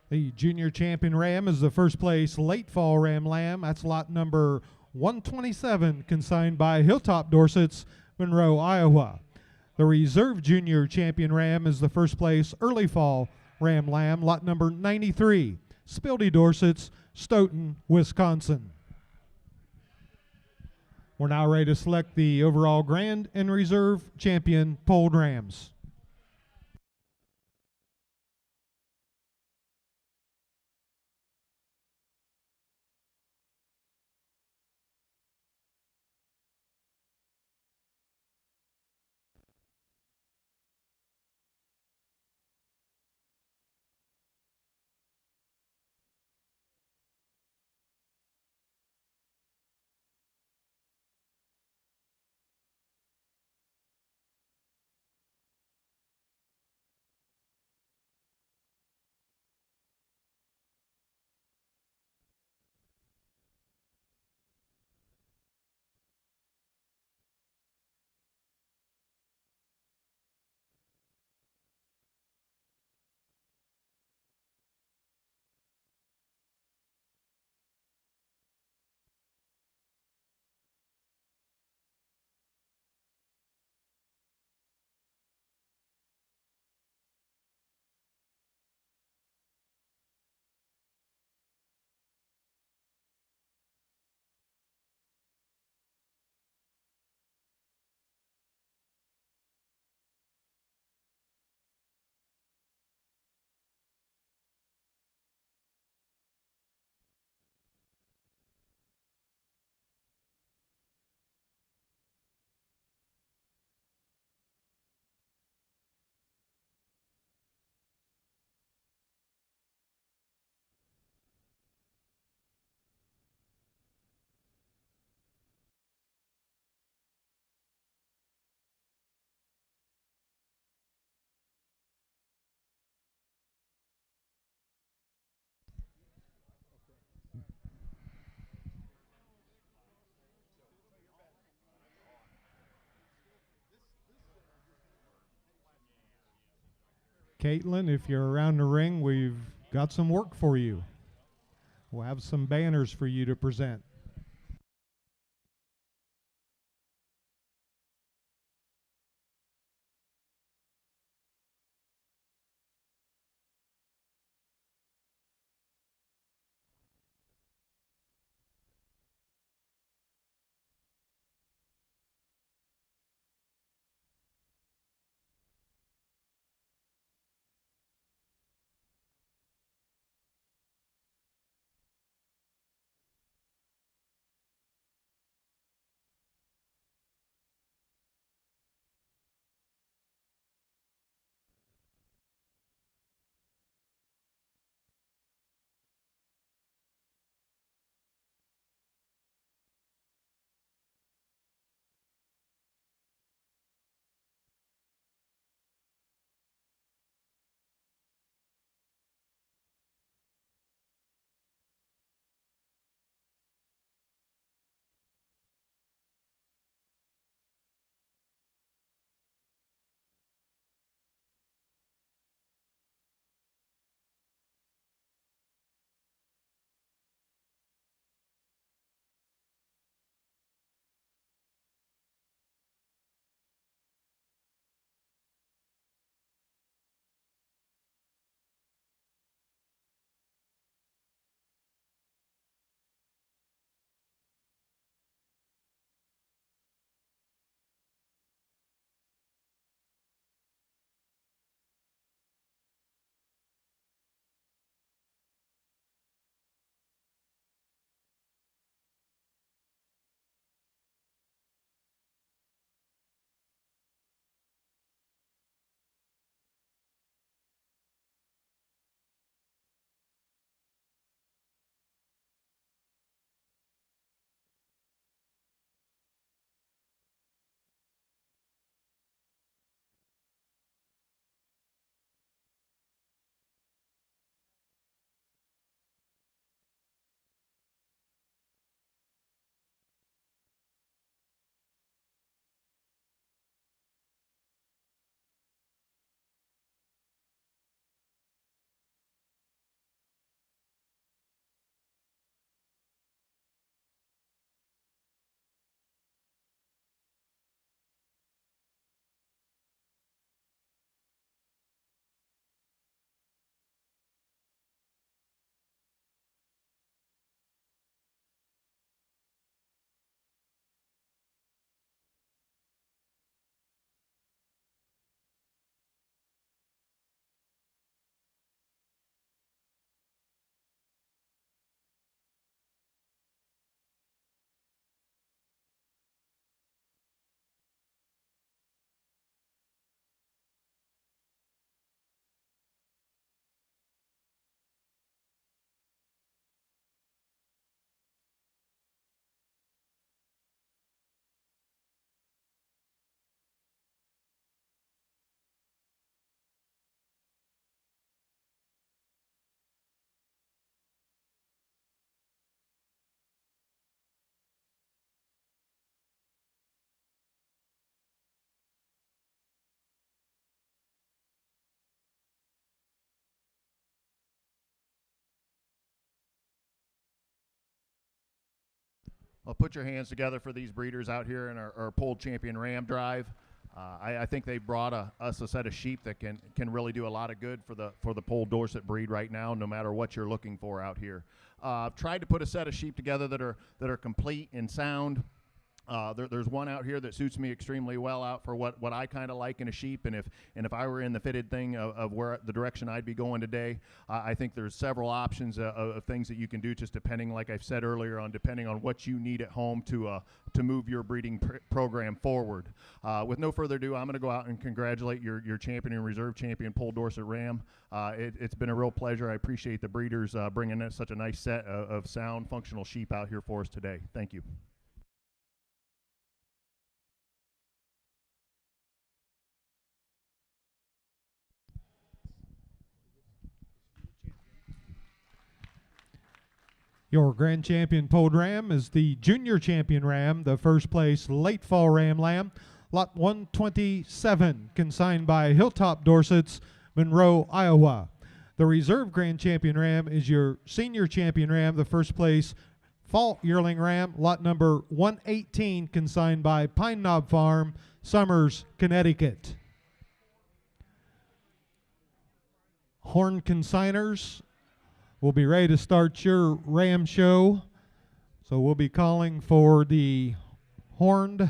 The junior champion ram is the first place late fall ram lamb. That's lot number 127, consigned by Hilltop Dorsets, Monroe, Iowa. The reserve junior champion ram is the first place early fall ram lamb, lot number 93, Spildy Dorsets, Stoughton, Wisconsin. We're now ready to select the overall grand and reserve champion polled rams. Caitlin, if you're around the ring, we've got some work for you. We'll have some banners for you to present. Well, put your hands together for these breeders out here in our Polled Champion Ram Drive. I think they brought us a set of sheep that can really do a lot of good for the Polled Dorset breed right now, no matter what you're looking for out here. I've tried to put a set of sheep together that are complete and sound. There's one out here that suits me extremely well out for what I kind of like in a sheep, and if I were in the fitted thing of where the direction I'd be going today, I think there's several options of things that you can do, just depending, like I've said earlier, on depending on what you need at home to move your breeding program forward. With no further ado, I'm going to go out and congratulate your champion and reserve champion, Polled Dorset Ram. It's been a real pleasure. I appreciate the breeders bringing in such a nice set of sound, functional sheep out here for us today. Thank you. Your grand champion Polled Ram is the junior champion ram, the first place late fall ram lamb, lot 127, consigned by Hilltop Dorsets, Monroe, Iowa. The reserve grand champion ram is your senior champion ram, the first place fall yearling ram, lot number 118, consigned by Pine Knob Farm, Somers, Connecticut. Horn consigners will be ready to start your ram show. So we'll be calling for the horned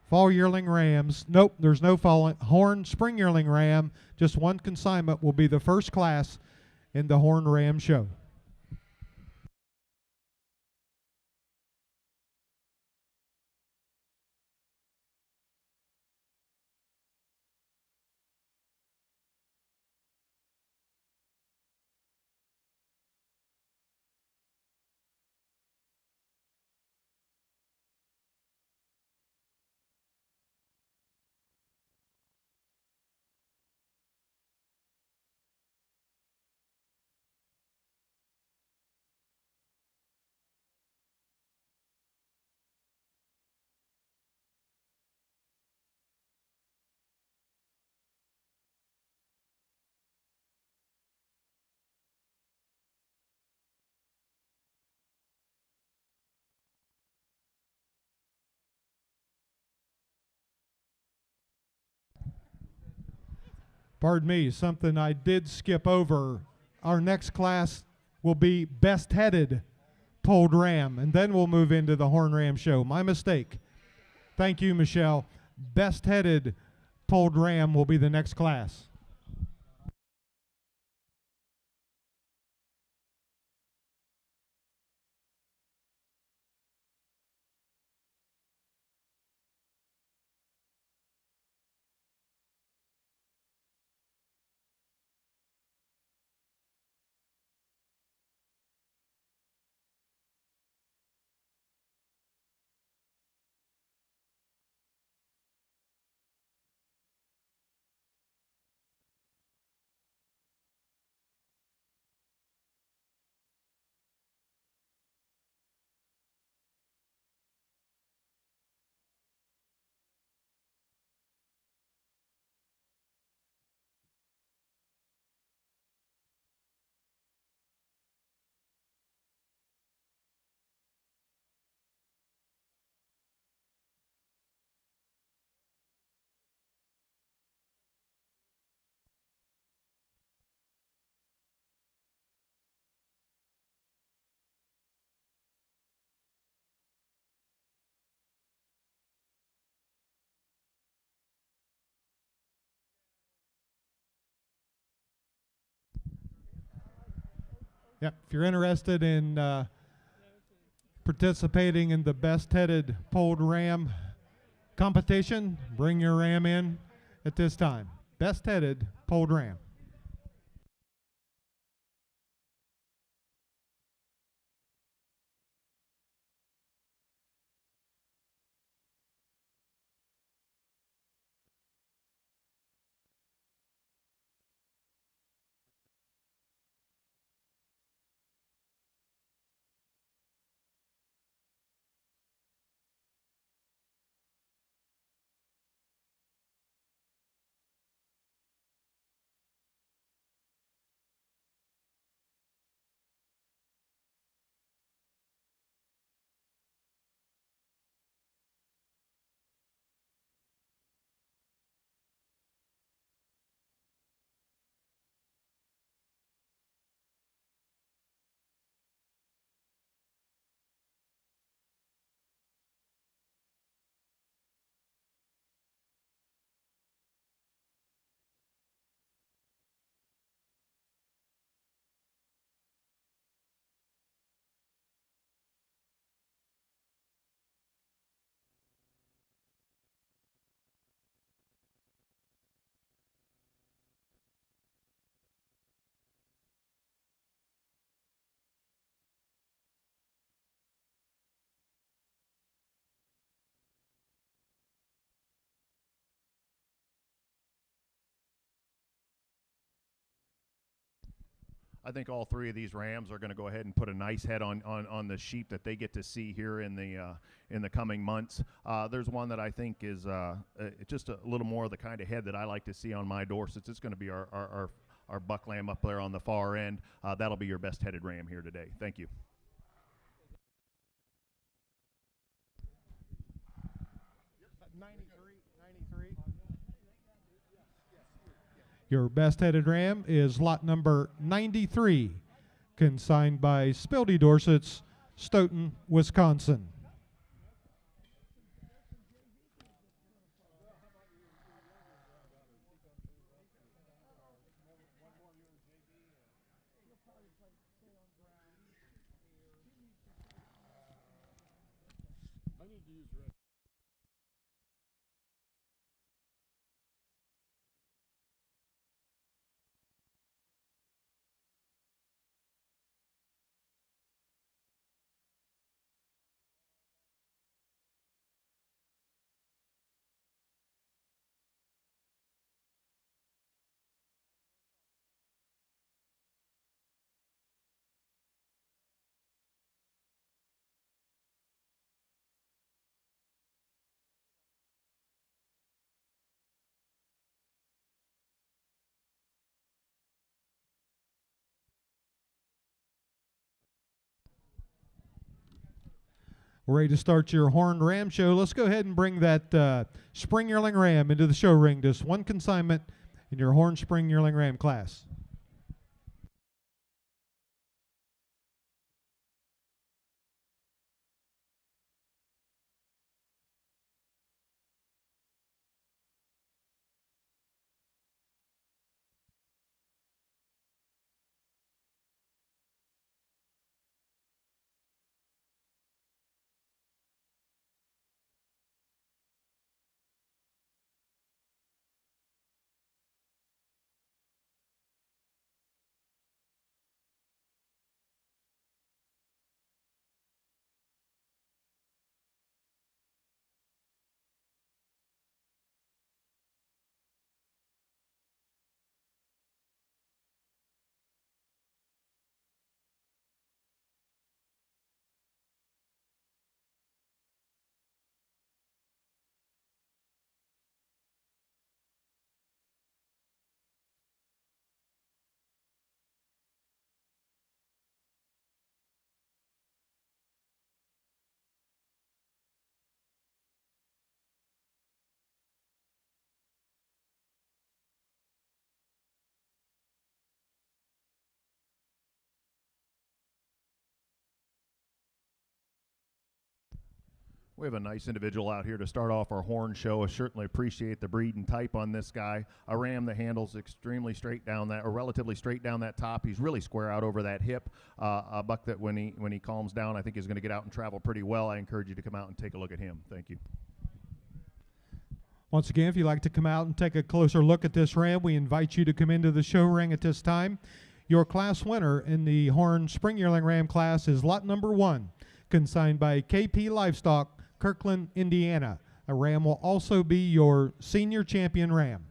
fall yearling rams. Nope, there's no horned spring yearling ram. Just one consignment will be the first class in the horned ram show. Pardon me, something I did skip over. Our next class will be best headed Polled Ram, and then we'll move into the Horn Ram show. My mistake. Thank you, Michelle. Best headed Polled Ram will be the next class. Yep, if you're interested in participating in the best headed Polled Ram competition, bring your ram in at this time. Best headed Polled Ram. I think all three of these rams are going to go ahead and put a nice head on the sheep that they get to see here in the coming months. There's one that I think is just a little more of the kind of head that I like to see on my Dorsets. It's going to be our buck lamb up there on the far end. That'll be your best headed ram here today. Thank you. Your best headed ram is lot number 93, consigned by Spildy Dorsets, Stoughton, Wisconsin. We're ready to start your horned ram show. Let's go ahead and bring that spring yearling ram into the show ring. Just one consignment in your horned spring yearling ram class. We have a nice individual out here to start off our horn show. I certainly appreciate the breed and type on this guy. A ram that handles extremely straight down that, or relatively straight down that top. He's really square out over that hip. A buck that when he calms down, I think is going to get out and travel pretty well. I encourage you to come out and take a look at him. Thank you. Once again, if you'd like to come out and take a closer look at this ram, we invite you to come into the show ring at this time. Your class winner in the horned spring yearling ram class is lot number 1, consigned by KP Livestock, Kirkland, Indiana. A ram will also be your senior champion ram.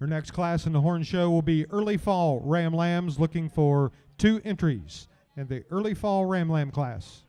Our next class in the horn show will be early fall ram lambs, looking for 2 entries in the early fall ram lamb class.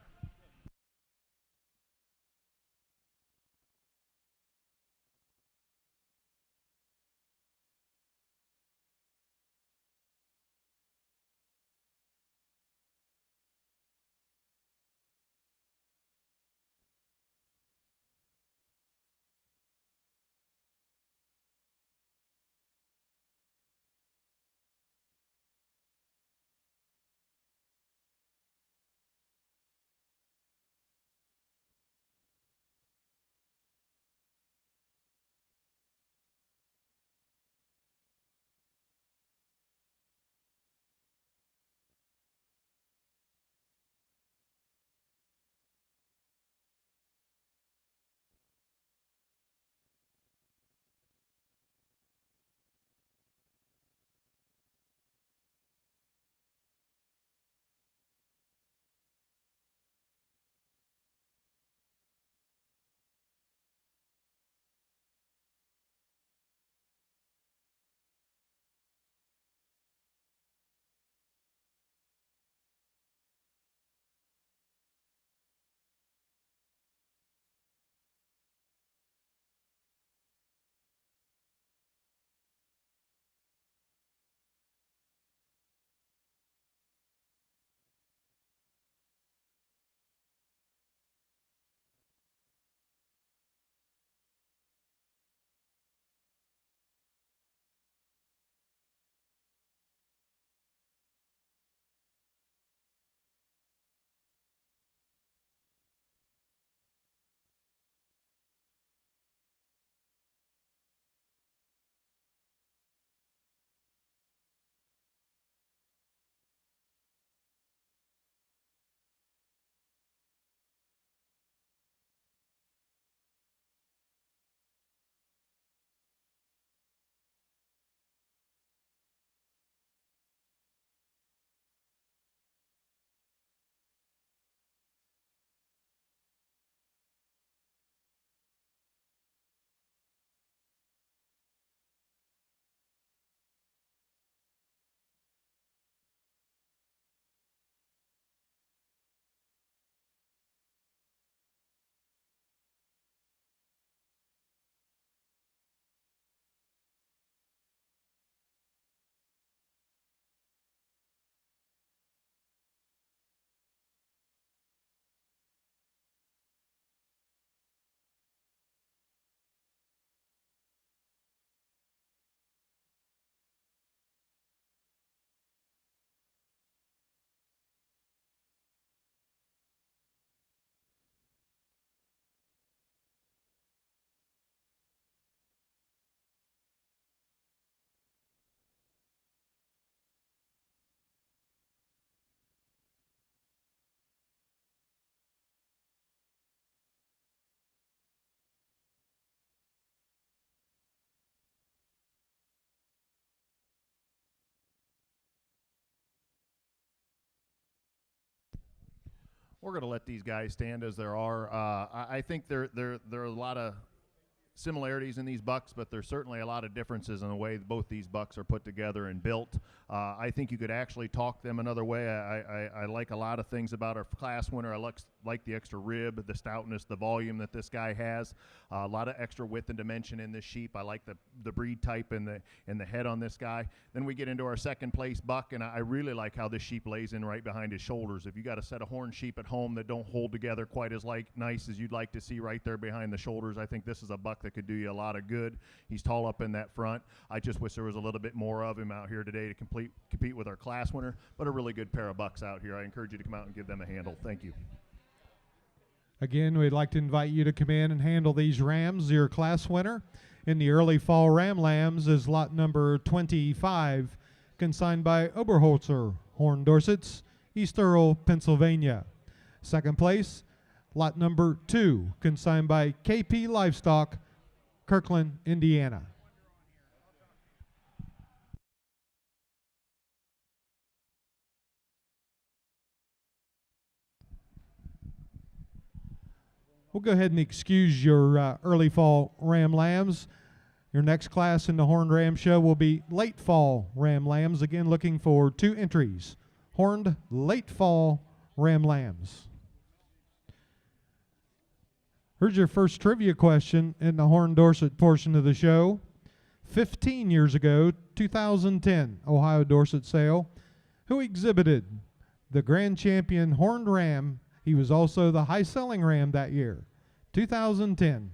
We're going to let these guys stand as there are. I think there are a lot of similarities in these bucks, but there's certainly a lot of differences in the way both these bucks are put together and built. I think you could actually talk them another way. I like a lot of things about our class winner. I like the extra rib, the stoutness, the volume that this guy has. A lot of extra width and dimension in this sheep. I like the breed type and the head on this guy. Then we get into our second place buck, and I really like how this sheep lays in right behind his shoulders. If you got a set of horn sheep at home that don't hold together quite as nice as you'd like to see right there behind the shoulders, I think this is a buck that could do you a lot of good. He's tall up in that front. I just wish there was a little bit more of him out here today to compete with our class winner, but a really good pair of bucks out here. I encourage you to come out and give them a handle. Thank you. Again, we'd like to invite you to come in and handle these rams. Your class winner in the early fall ram lambs is lot number 25, consigned by Oberholzer, Horn Dorsets, East Earl, Pennsylvania. Second place, lot number 2, consigned by KP Livestock, Kirkland, Indiana. We'll go ahead and excuse your early fall ram lambs. Your next class in the Horned Ram Show will be late fall ram lambs. Again, looking for 2 entries. Horned late fall ram lambs. Here's your first trivia question in the Horn Dorset portion of the show. 15 years ago, 2010 Ohio Dorset sale, who exhibited the grand champion horned ram? He was also the high-selling ram that year, 2010.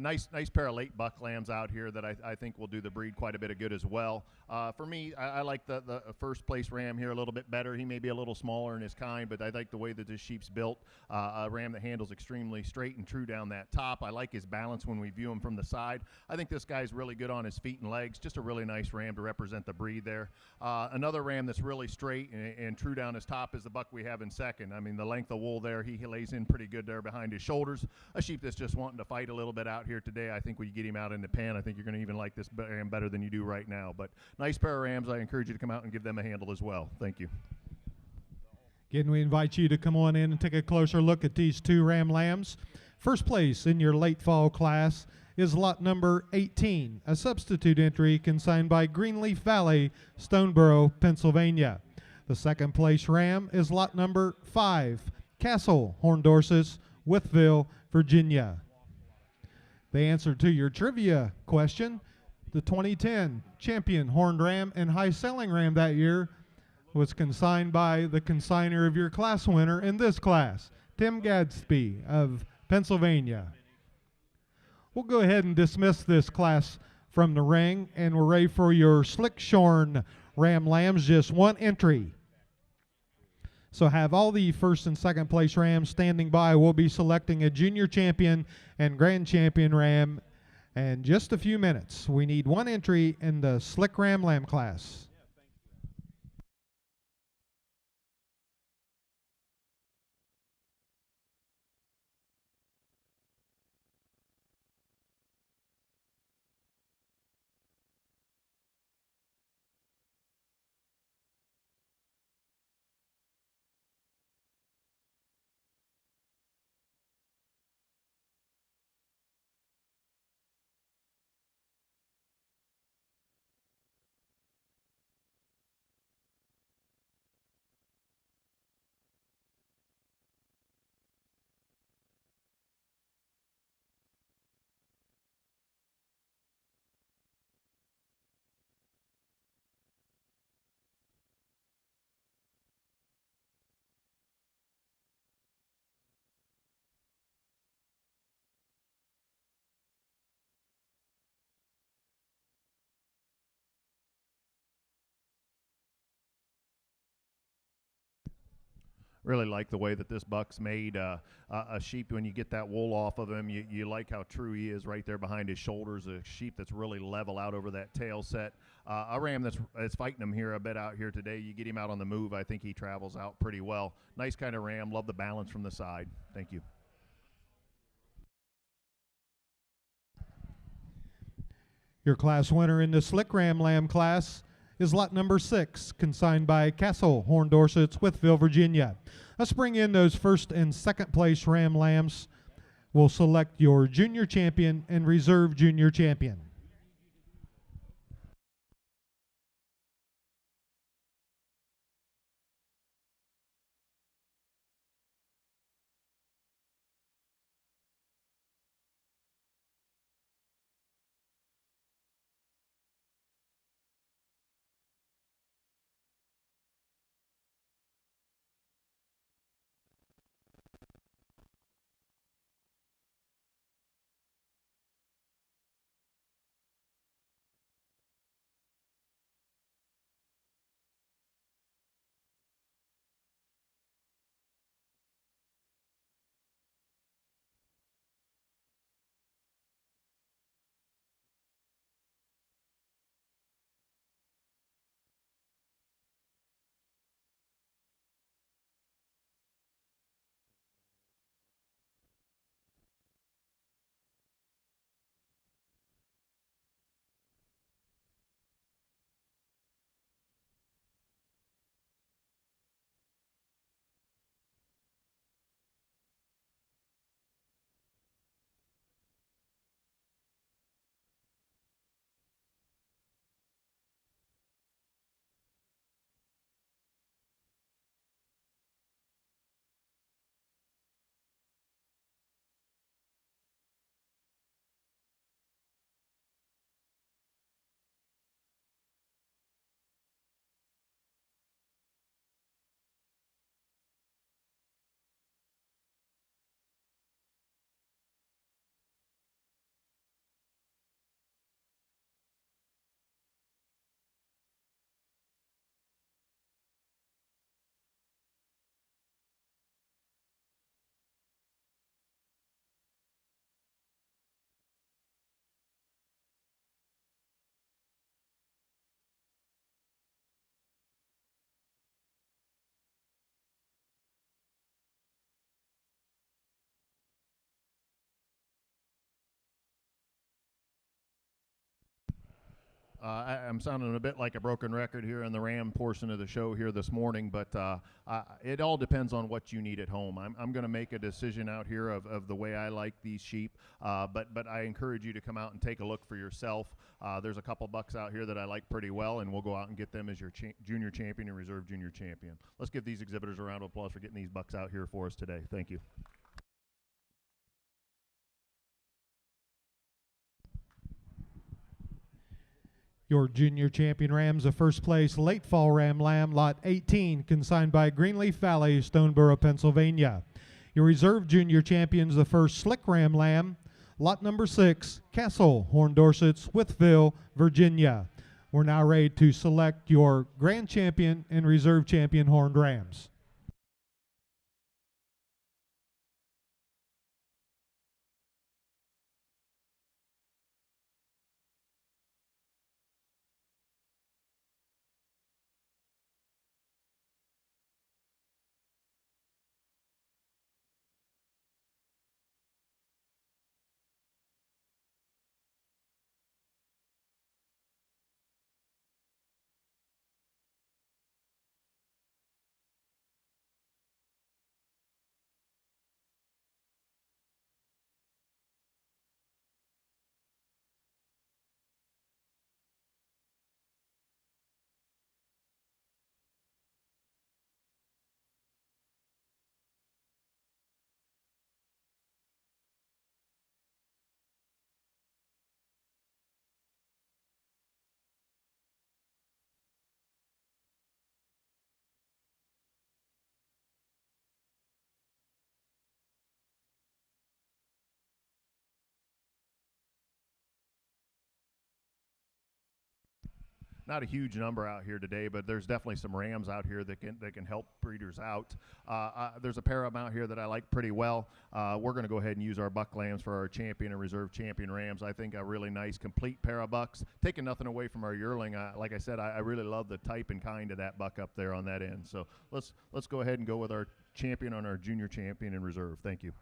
Nice pair of late buck lambs out here that I think will do the breed quite a bit of good as well. For me, I like the first place ram here a little bit better. He may be a little smaller in his kind, but I like the way that this sheep's built. A ram that handles extremely straight and true down that top. I like his balance when we view him from the side. I think this guy's really good on his feet and legs. Just a really nice ram to represent the breed there. Another ram that's really straight and true down his top is the buck we have in second. I mean, the length of wool there, he lays in pretty good there behind his shoulders. A sheep that's just wanting to fight a little bit out here today. I think when you get him out in the pen, I think you're going to even like this ram better than you do right now. But nice pair of rams. I encourage you to come out and give them a handle as well. Thank you. Again, we invite you to come on in and take a closer look at these 2 ram lambs. First place in your late fall class is lot number 18, a substitute entry consigned by Greenleaf Valley, Stoneboro, Pennsylvania. The second place ram is lot number 5, Castle Horn Dorset, Wytheville, Virginia. The answer to your trivia question, the 2010 champion horned ram and high selling ram that year was consigned by the consigner of your class winner in this class, Tim Gadsby of Pennsylvania. We'll go ahead and dismiss this class from the ring, and we're ready for your slick shorn ram lambs, just one entry. So have all the first and second place rams standing by. We'll be selecting a junior champion and grand champion ram in just a few minutes. We need one entry in the slick ram lamb class. Really like the way that this buck's made. A sheep, when you get that wool off of him, you like how true he is right there behind his shoulders. A sheep that's really level out over that tail set. A ram that's fighting him here a bit out here today. You get him out on the move, I think he travels out pretty well. Nice kind of ram. Love the balance from the side. Thank you. Your class winner in the slick ram lamb class is lot number 6, consigned by Castle Horn Dorset, Wytheville, Virginia. Let's bring in those first and second place ram lambs. We'll select your junior champion and reserve junior champion. I'm sounding a bit like a broken record here in the Ram portion of the show here this morning, but it all depends on what you need at home. I'm going to make a decision out here of the way I like these sheep, but I encourage you to come out and take a look for yourself. There's a couple bucks out here that I like pretty well, and we'll go out and get them as your junior champion and reserve junior champion. Let's give these exhibitors a round of applause for getting these bucks out here for us today. Thank you. Your junior champion rams, a first place late fall ram lamb, lot 18, consigned by Greenleaf Valley, Stoneboro, Pennsylvania. Your reserve junior champions, the first slick ram lamb, lot number 6, Castle, Horn Dorsets, Wytheville, Virginia. We're now ready to select your grand champion and reserve champion horned rams. Not a huge number out here today, but there's definitely some rams out here that can help breeders out. There's a pair of them out here that I like pretty well. We're going to go ahead and use our buck lambs for our champion and reserve champion rams. I think a really nice complete pair of bucks. Taking nothing away from our yearling. Like I said, I really love the type and kind of that buck up there on that end. So let's go ahead and go with our champion on our junior champion and reserve. Thank you.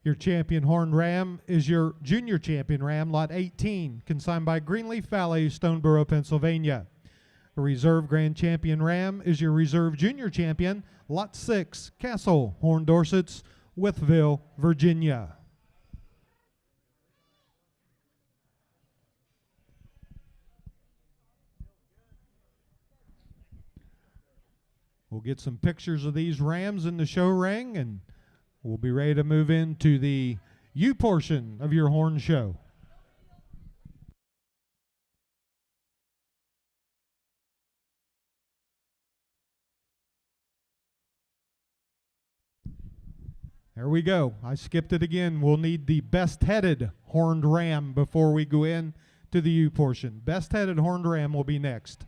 Your champion horned ram is your junior champion ram, lot 18, consigned by Greenleaf Valley, Stoneboro, Pennsylvania. A reserve grand champion ram is your reserve junior champion, lot 6, Castle, Horn Dorsets, Wytheville, Virginia. We'll get some pictures of these rams in the show ring, and we'll be ready to move into the U portion of your horn show. There we go. I skipped it again. We'll need the best-headed horned ram before we go in to the U portion. Best-headed horned ram will be next.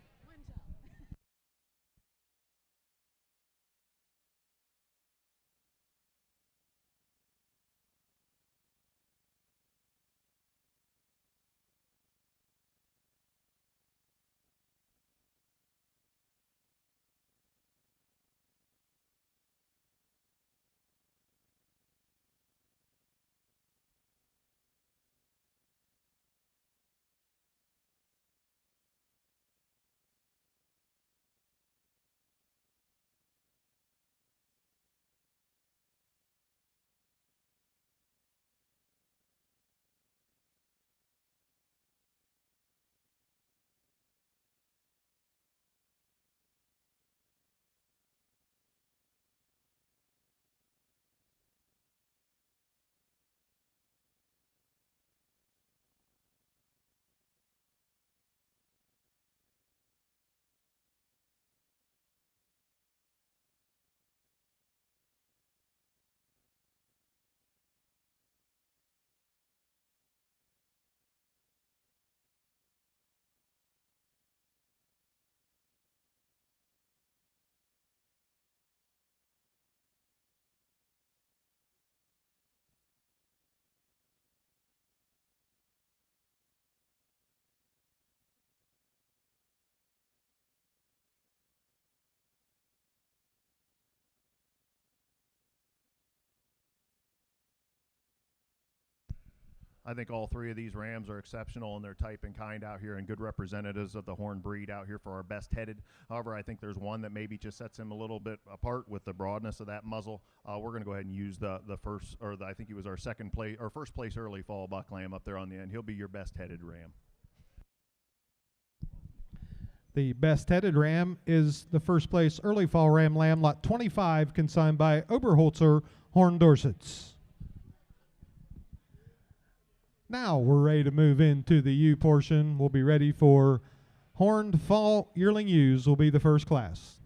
I think all three of these rams are exceptional in their type and kind out here and good representatives of the horn breed out here for our best headed. However, I think there's one that maybe just sets him a little bit apart with the broadness of that muzzle. We're going to go ahead and use the first, or I think he was our second place or first place early fall buck lamb up there on the end. He'll be your best headed ram. The best headed ram is the first place early fall ram lamb, lot 25, consigned by Oberholzer Horn Dorsets. Now we're ready to move into the ewe portion. We'll be ready for horned fall yearling ewes will be the first class.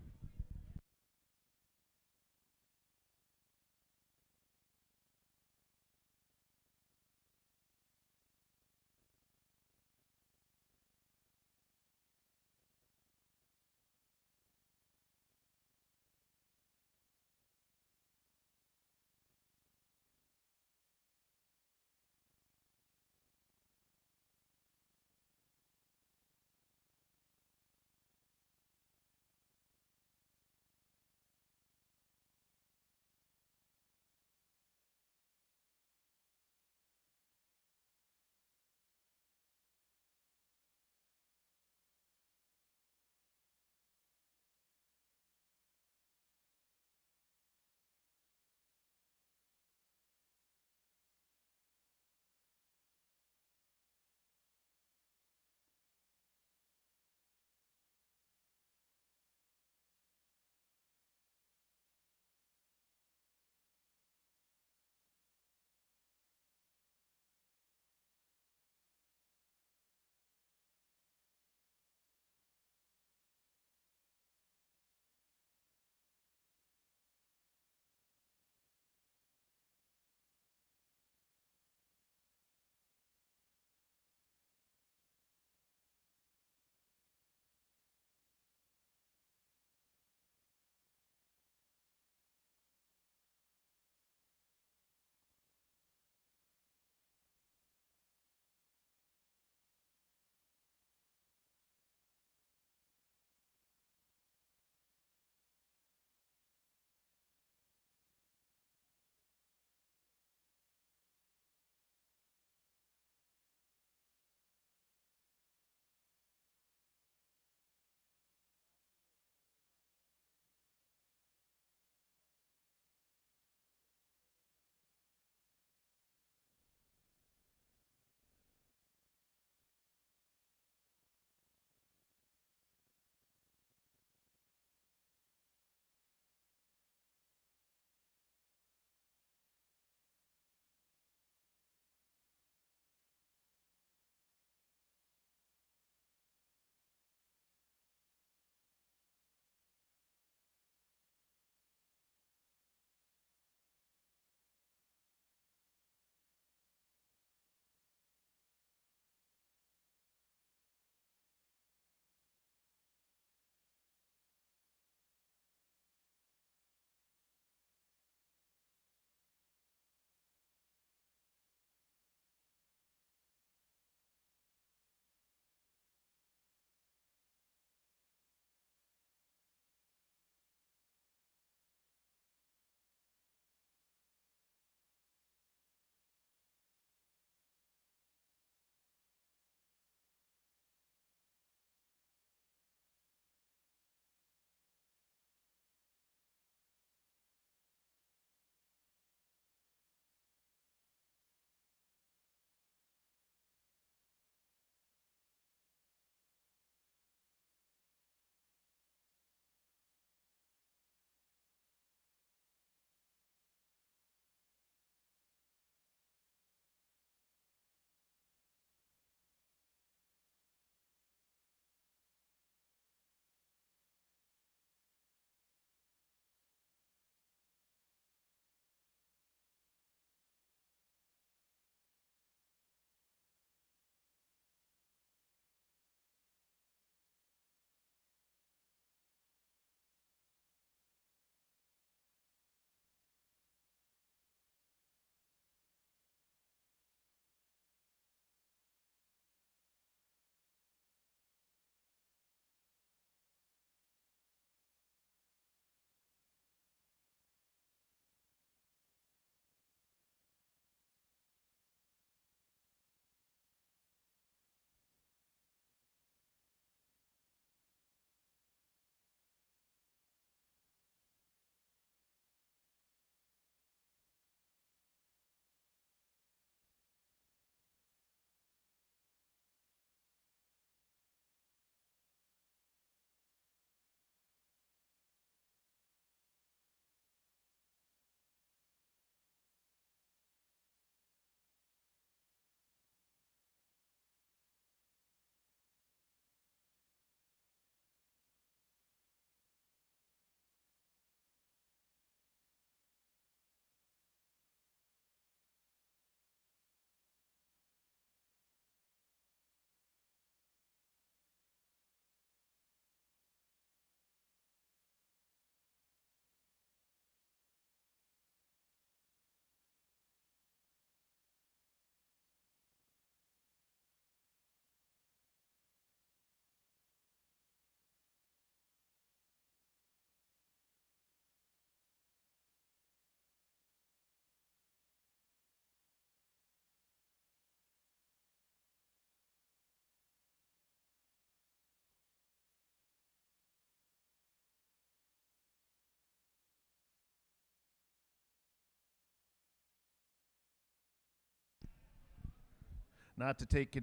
not to take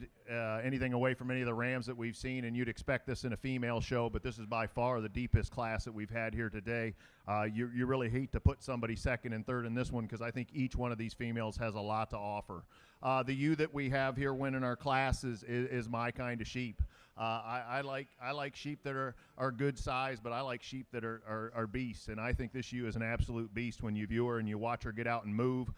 anything away from any of the rams that we've seen, and you'd expect this in a female show, but this is by far the deepest class that we've had here today. You really hate to put somebody second and third in this one because I think each one of these females has a lot to offer. The ewe that we have here winning our class is my kind of sheep. I like sheep that are good size, but I like sheep that are beasts, and I think this ewe is an absolute beast when you view her and you watch her get out and move.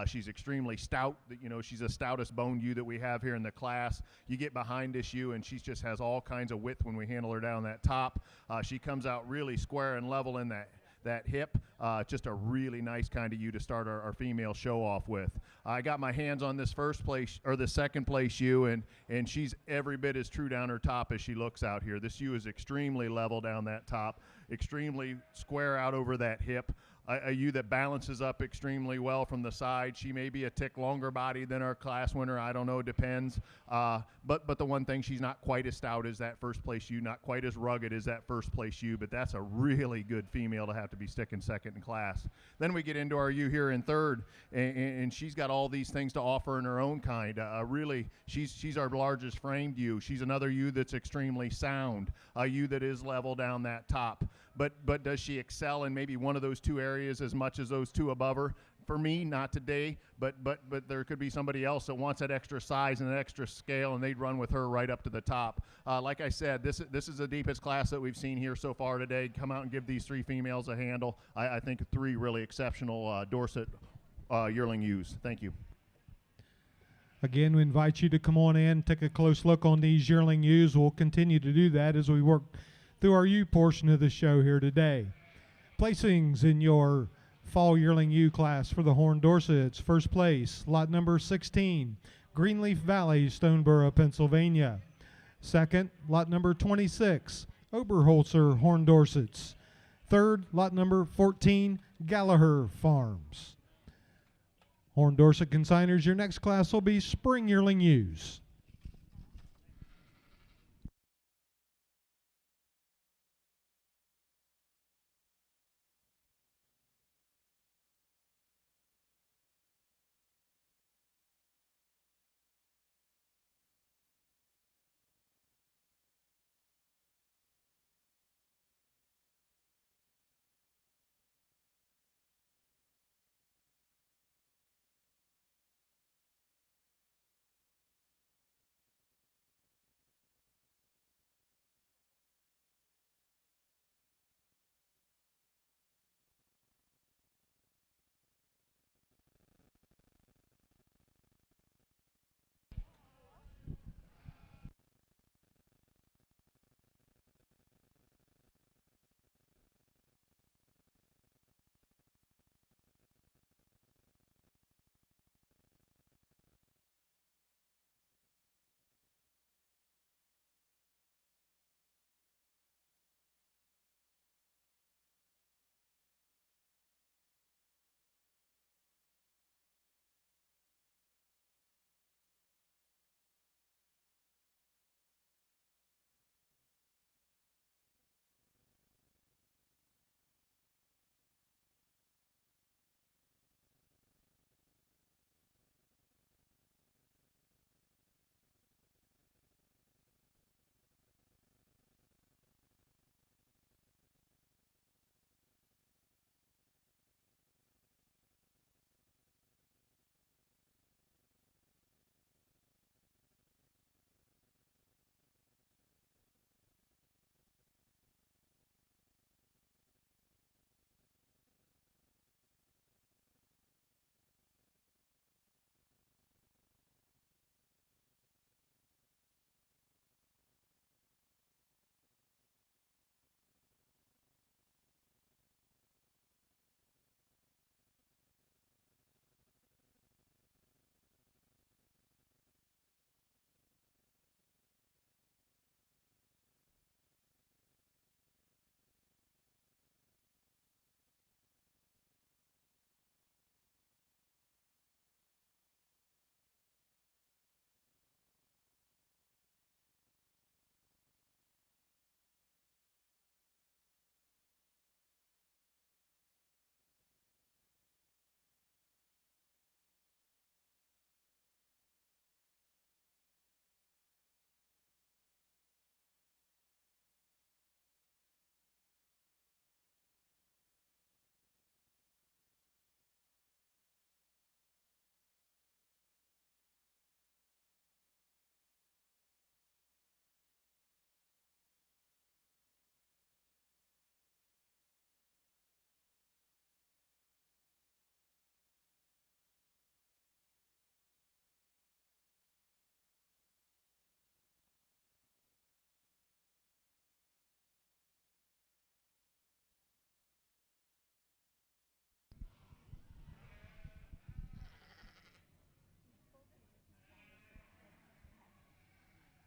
She's extremely stout. You know, she's the stoutest boned ewe that we have here in the class. You get behind this ewe, and she just has all kinds of width when we handle her down that top. She comes out really square and level in that hip. Just a really nice kind of ewe to start our female show off with. I got my hands on this the second place ewe, and she's every bit as true down her top as she looks out here. This ewe is extremely level down that top, extremely square out over that hip. A ewe that balances up extremely well from the side. She may be a tick longer body than our class winner. I don't know, it depends. But the one thing, she's not quite as stout as that first place ewe, not quite as rugged as that first place ewe, but that's a really good female to have to be sticking second in class. Then we get into our ewe here in third, and she's got all these things to offer in her own kind. Really, she's our largest framed ewe. She's another ewe that's extremely sound, a ewe that is level down that top. But does she excel in maybe one of those two areas as much as those two above her? For me, not today, but there could be somebody else that wants that extra size and that extra scale, and they'd run with her right up to the top. Like I said, this is the deepest class that we've seen here so far today. Come out and give these three females a handle. I think three really exceptional Dorset yearling ewes. Thank you. Again, we invite you to come on in, take a close look on these yearling ewes. We'll continue to do that as we work through our ewe portion of the show here today. Placings in your fall yearling ewe class for the Horned Dorsets. First place, lot number 16, Greenleaf Valley, Stoneboro, Pennsylvania. Second, lot number 26, Oberholzer Horned Dorsets. Third, lot number 14, Gallagher Farms. Horned Dorset consigners, your next class will be spring yearling ewes.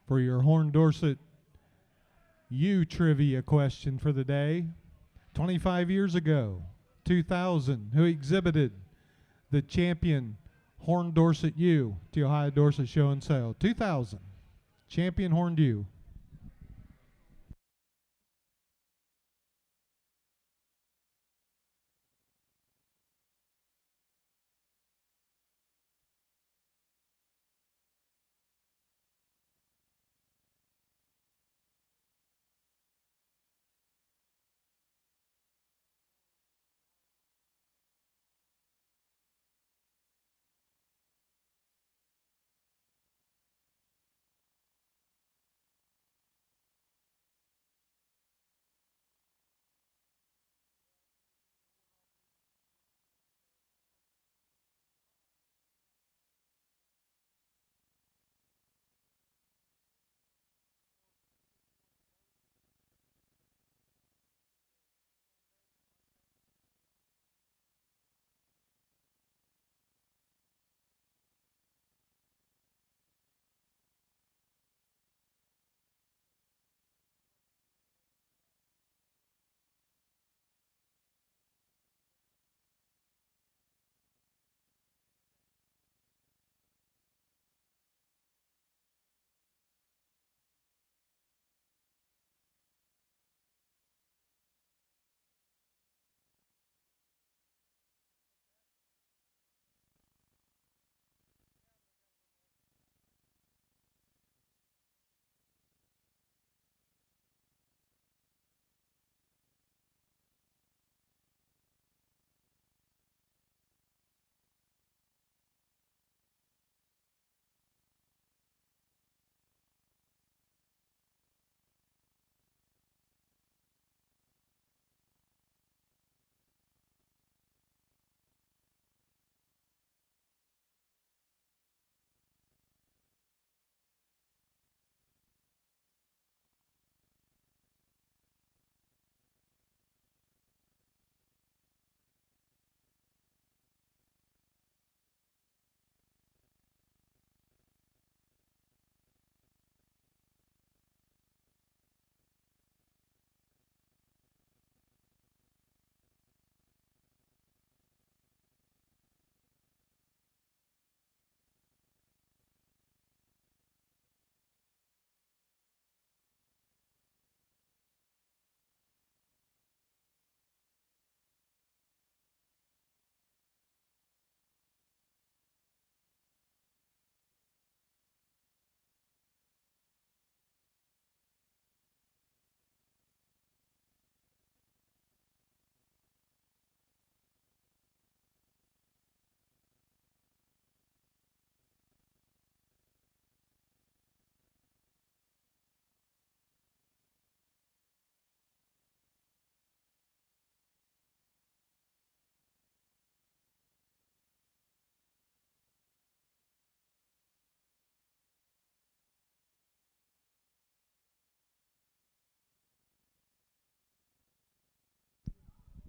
for your Horn Dorset U trivia question for the day. 25 years ago, 2000, who exhibited the champion Horn Dorset U at the Ohio Dorset Show and Sale? 2000, champion horned U.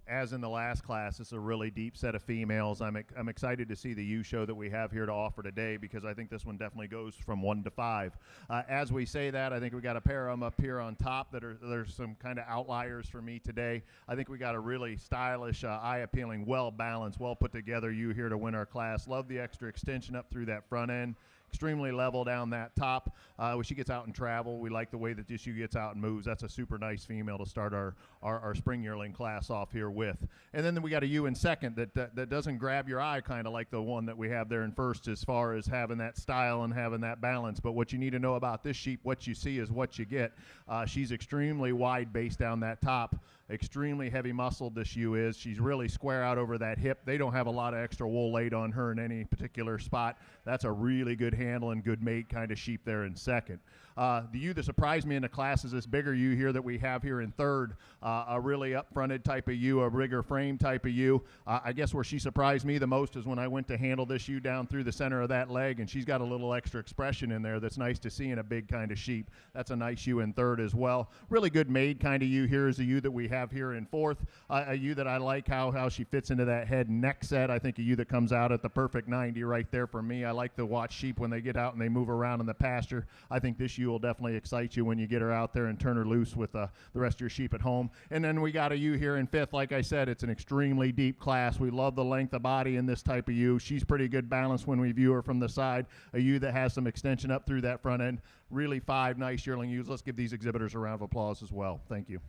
As in the last class, it's a really deep set of females. I'm excited to see the U show that we have here to offer today, because I think this one definitely goes from 1 to 5. As we say that, I think we got a pair of them up here on top that there's some kind of outliers for me today. I think we got a really stylish, eye-appealing, well-balanced, well-put-together U here to win our class. Love the extra extension up through that front end. Extremely level down that top. When she gets out and travel, we like the way that this U gets out and moves. That's a super nice female to start our spring yearling class off here with. And then we got a U in second that doesn't grab your eye, kind of like the one that we have there in first, as far as having that style and having that balance. But what you need to know about this sheep, what you see is what you get. She's extremely wide base down that top. Extremely heavy muscled this ewe is. She's really square out over that hip. They don't have a lot of extra wool laid on her in any particular spot. That's a really good handle and good mate kind of sheep there in second. The ewe that surprised me in the class is this bigger ewe here that we have here in third. A really up-fronted type of ewe, a rigger frame type of ewe. I guess where she surprised me the most is when I went to handle this ewe down through the center of that leg, and she's got a little extra expression in there that's nice to see in a big kind of sheep. That's a nice ewe in third as well. Really good made kind of ewe here is the ewe that we have here in fourth. A ewe that I like how she fits into that head and neck set. I think a ewe that comes out at the perfect 90 right there for me. I like to watch sheep when they get out and they move around in the pasture. I think this ewe will definitely excite you when you get her out there and turn her loose with the rest of your sheep at home. And then we got a ewe here in fifth. Like I said, it's an extremely deep class. We love the length of body in this type of ewe. She's pretty good balance when we view her from the side. A ewe that has some extension up through that front end. Really 5 nice yearling ewes. Let's give these exhibitors a round of applause as well. Thank you.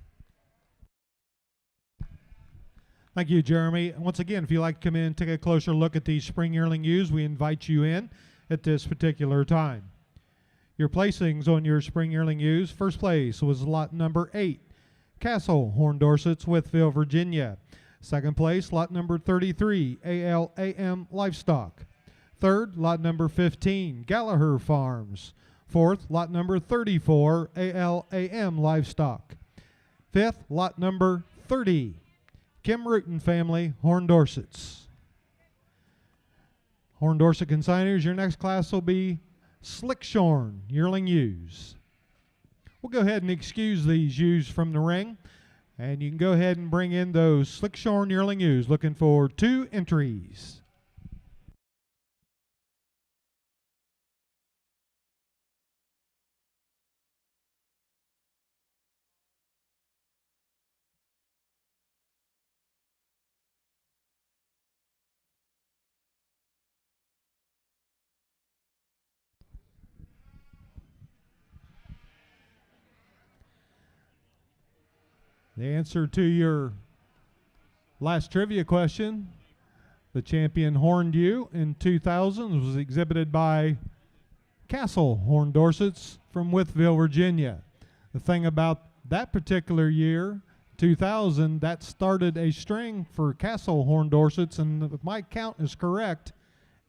Thank you, Jeremy. Once again, if you'd like to come in and take a closer look at these spring yearling ewes, we invite you in at this particular time. Your placings on your spring yearling ewes. First place was lot number 8, Castle Horn Dorsets, Wytheville, Virginia. Second place, lot number 33, ALAM Livestock. Third, lot number 15, Gallagher Farms. Fourth, lot number 34, ALAM Livestock. Fifth, lot number 30, Kim Rutan Family Horn Dorsets. Horn Dorset consigners, your next class will be Slickshorn yearling ewes. We'll go ahead and excuse these ewes from the ring, and you can go ahead and bring in those Slickshorn yearling ewes. Looking for 2 entries. The answer to your last trivia question, the champion horned ewe in 2000 was exhibited by Castle Horn Dorsets from Wytheville, Virginia. The thing about that particular year, 2000, that started a string for Castle Horn Dorsets, and if my count is correct,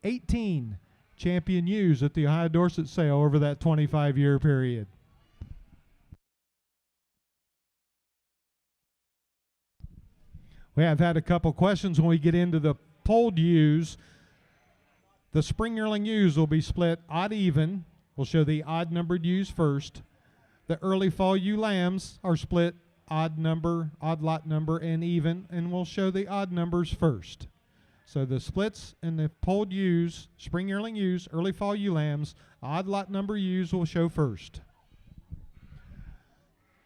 18 champion ewes at the Ohio Dorset sale over that 25-year period. We have had a couple questions when we get into the polled ewes. The spring yearling ewes will be split odd even. We'll show the odd numbered ewes first. The early fall ewe lambs are split odd lot number, and even, and we'll show the odd numbers first. So the splits and the polled ewes, spring yearling ewes, early fall ewe lambs, odd lot number ewes will show first.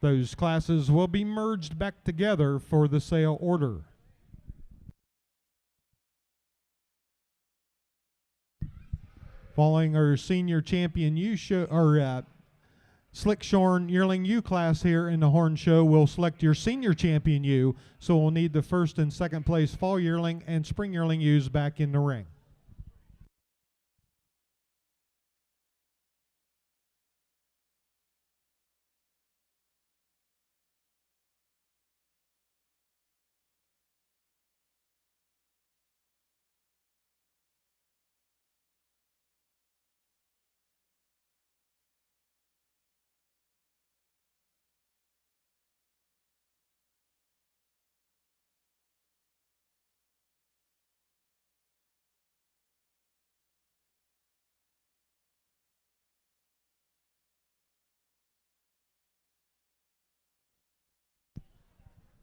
Those classes will be merged back together for the sale order. Following our senior champion ewe show, or Slickshorn yearling ewe class here in the horn show, we'll select your senior champion ewe, so we'll need the first and second place fall yearling and spring yearling ewes back in the ring.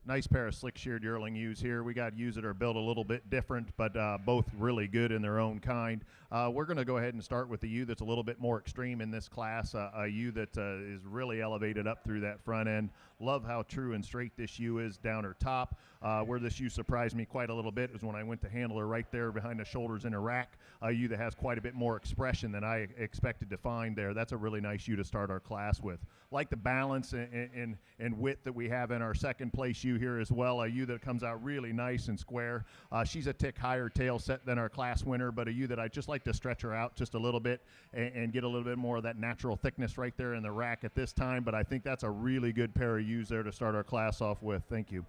Nice pair of slick-sheared yearling ewes here. We got ewes that are built a little bit different, but both really good in their own kind. We're going to go ahead and start with the ewe that's a little bit more extreme in this class, a ewe that is really elevated up through that front end. Love how true and straight this ewe is down her top. Where this ewe surprised me quite a little bit was when I went to handle her right there behind the shoulders in her rack. A ewe that has quite a bit more expression than I expected to find there. That's a really nice ewe to start our class with. Like the balance and width that we have in our second place ewe here as well. A ewe that comes out really nice and square. She's a tick higher tail set than our class winner, but a ewe that I just like to stretch her out just a little bit and get a little bit more of that natural thickness right there in the rack at this time. But I think that's a really good pair of ewes there to start our class off with. Thank you.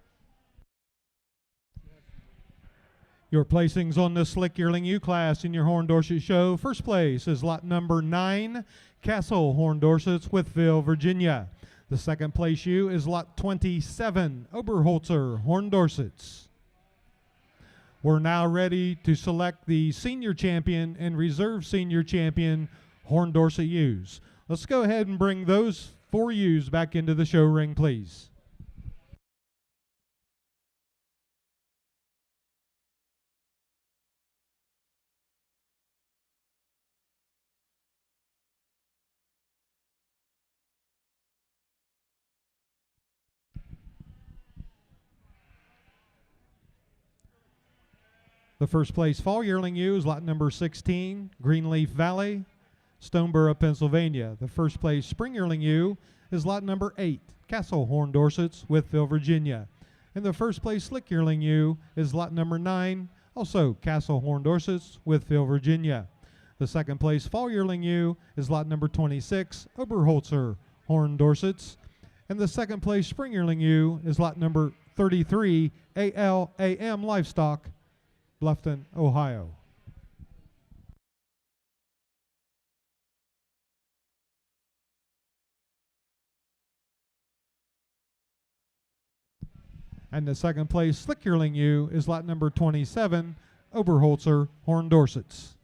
Your placings on the Slick Yearling ewe class in your Horn Dorset show. First place is lot number 9, Castle Horn Dorsets, Wytheville, Virginia. The second place ewe is lot 27, Oberholzer Horn Dorsets. We're now ready to select the senior champion and reserve senior champion Horn Dorset ewes. Let's go ahead and bring those 4 ewes back into the show ring, please. The first place fall yearling ewe is lot number 16, Greenleaf Valley, Stoneboro, Pennsylvania. The first place spring yearling ewe is lot number 8, Castle Horn Dorsets, Wytheville, Virginia. And the first place slick yearling ewe is lot number 9, also Castle Horn Dorsets, Wytheville, Virginia. The second place fall yearling ewe is lot number 26, Oberholzer Horn Dorsets. And the second place spring yearling ewe is lot number 33, ALAM Livestock, Bluffton, Ohio. And the second place slick yearling ewe is lot number 27, Oberholzer Horn Dorsets.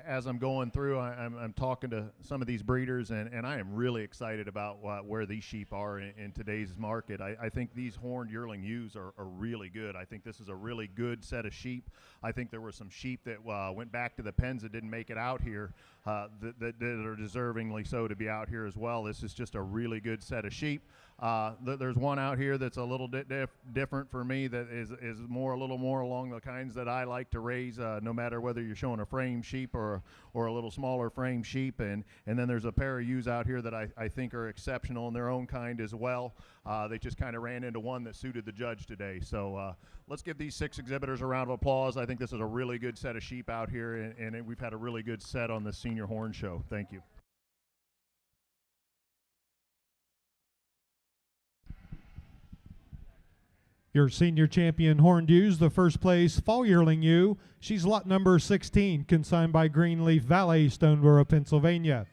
As I'm going through, I'm talking to some of these breeders, and I am really excited about where these sheep are in today's market. I think these horned yearling ewes are really good. I think this is a really good set of sheep. I think there were some sheep that went back to the pens that didn't make it out here that are deservingly so to be out here as well. This is just a really good set of sheep. There's one out here that's a little different for me, that is a little more along the kinds that I like to raise, no matter whether you're showing a frame sheep or a little smaller frame sheep. And then there's a pair of ewes out here that I think are exceptional in their own kind as well. They just kind of ran into one that suited the judge today. So let's give these 6 exhibitors a round of applause. I think this is a really good set of sheep out here, and we've had a really good set on the Senior Horn Show. Thank you. Your senior champion horned ewes, the first place fall yearling ewe. She's lot number 16, consigned by Greenleaf Valley, Stoneboro, Pennsylvania.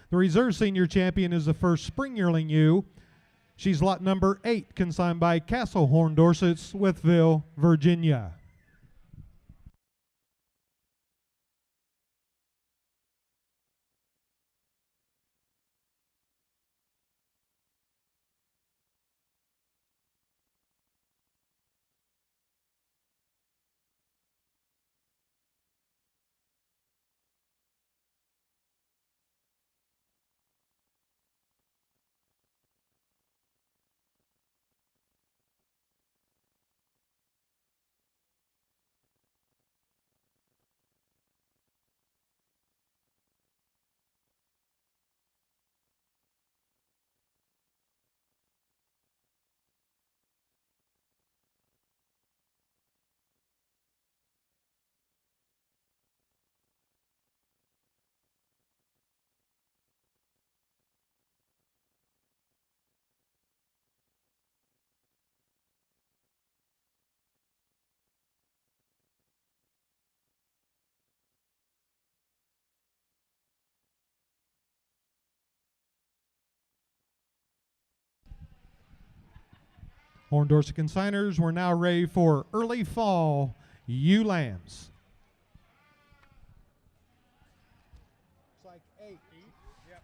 The reserve senior champion is the first spring yearling ewe. She's lot number 8, consigned by Castle Horn Dorsets, Wytheville, Virginia. Horn Dorset consigners, we're now ready for early fall ewe lambs. It's like 8. Yep.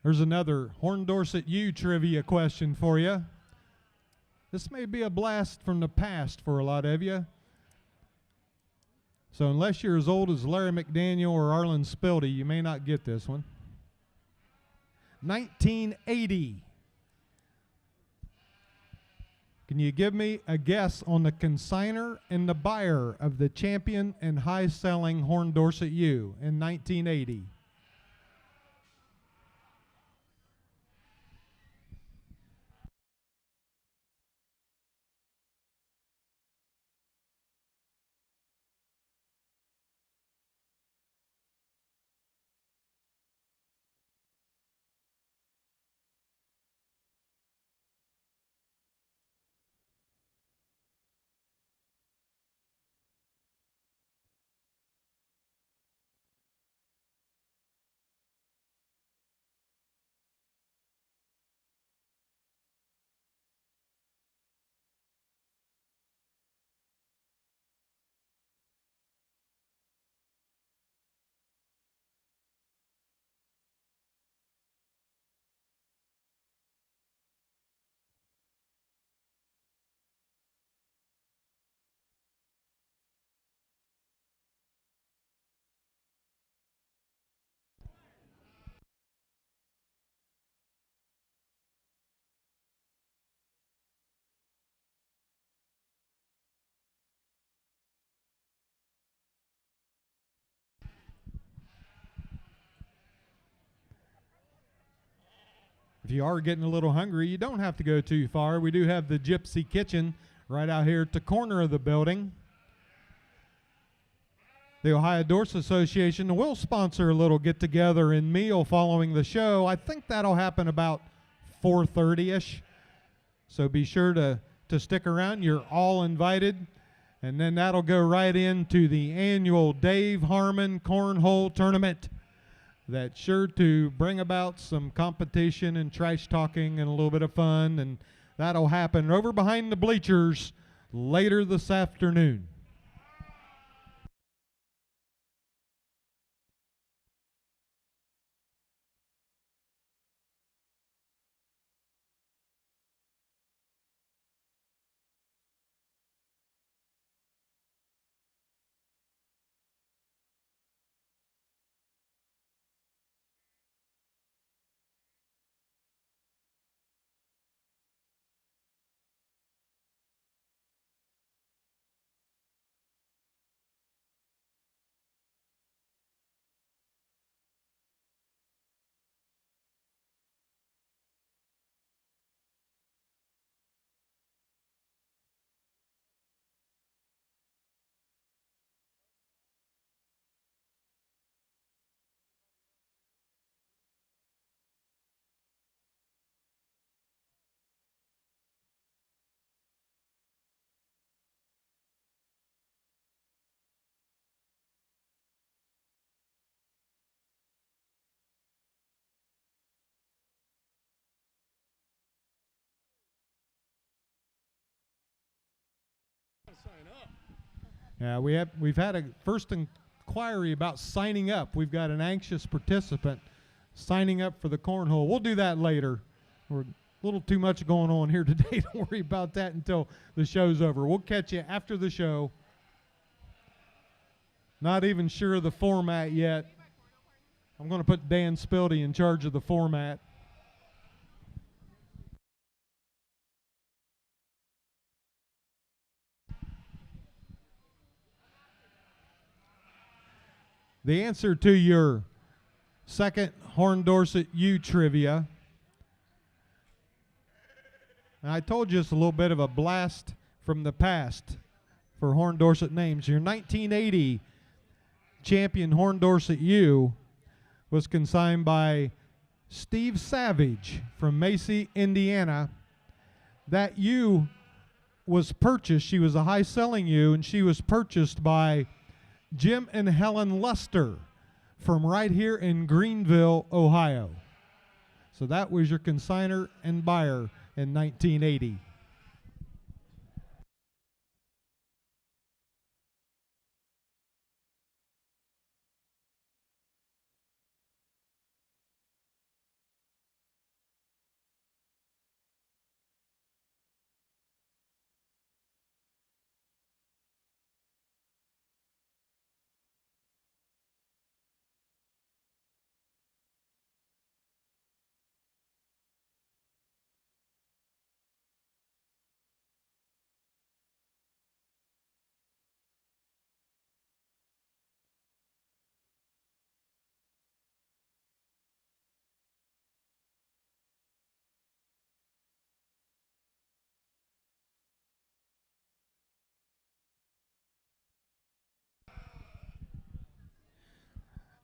There's another Horn Dorset ewe trivia question for you. This may be a blast from the past for a lot of you. So unless you're as old as Larry McDaniel or Arlen Spildy, you may not get this one. 1980. Can you give me a guess on the consigner and the buyer of the champion and high-selling Horn Dorset ewe in 1980? If you are getting a little hungry, you don't have to go too far. We do have the Gypsy Kitchen right out here at the corner of the building. The Ohio Dorset Association will sponsor a little get-together and meal following the show. I think that'll happen about 4:30-ish. So be sure to stick around. You're all invited. And then that'll go right into the annual Dave Harmon Cornhole Tournament. That's sure to bring about some competition and trash talking and a little bit of fun, and that'll happen over behind the bleachers later this afternoon. Yeah, we've had a first inquiry about signing up. We've got an anxious participant signing up for the cornhole. We'll do that later. We're a little too much going on here today. Don't worry about that until the show's over. We'll catch you after the show. Not even sure of the format yet. I'm going to put Dan Spildy in charge of the format. The answer to your second Horn Dorset U trivia. And I told you it's a little bit of a blast from the past for Horn Dorset names. Your 1980 champion Horn Dorset U was consigned by Steve Savage from Macy, Indiana. That U was purchased. She was a high-selling U, and she was purchased by Jim and Helen Luster from right here in Greenville, Ohio. So that was your consigner and buyer in 1980.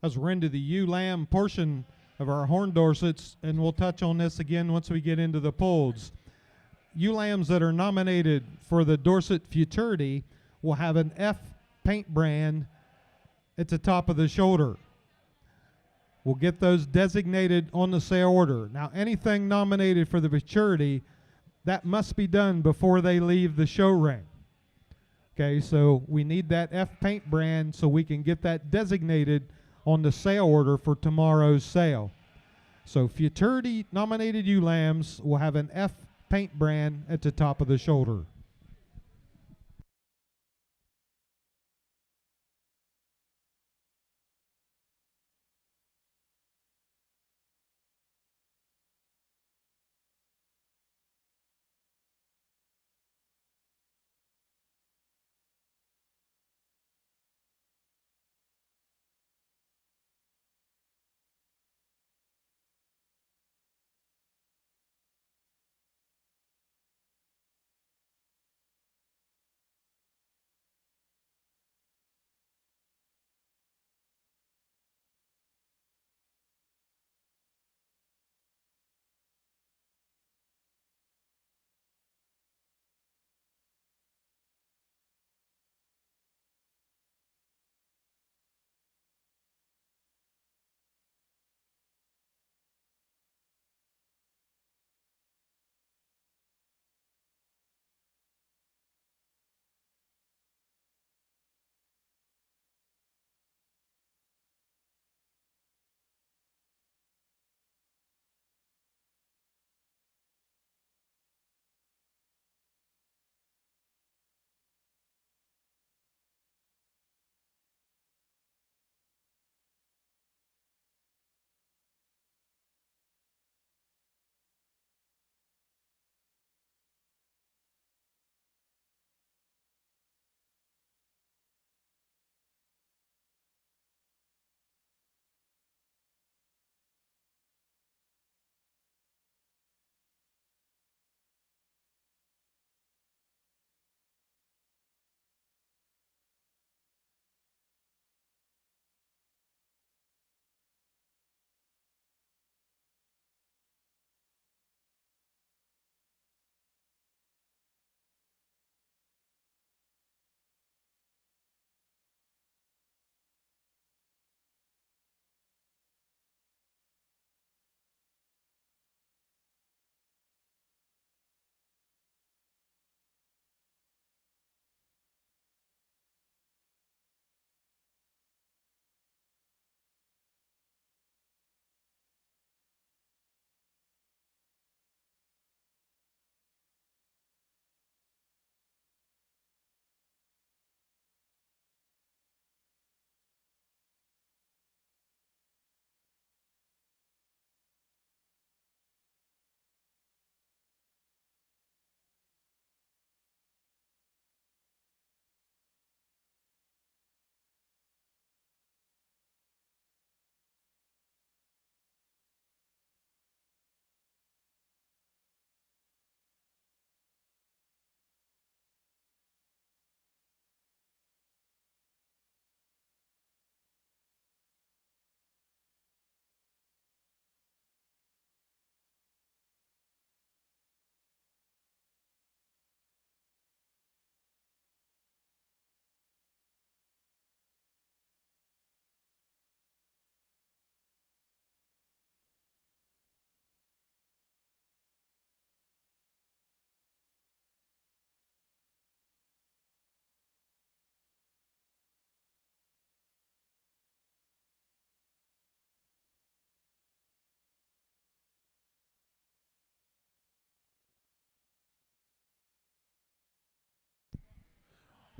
As we're into the ewe-lamb portion of our Horn Dorsets, and we'll touch on this again once we get into the polls. Ewe-lambs that are nominated for the Dorset Futurity will have an F paint brand at the top of the shoulder. We'll get those designated on the sale order. Now, anything nominated for the Futurity, that must be done before they leave the show ring. Okay, so we need that F paint brand so we can get that designated on the sale order for tomorrow's sale. So Futurity nominated ewe lambs will have an F paint brand at the top of the shoulder.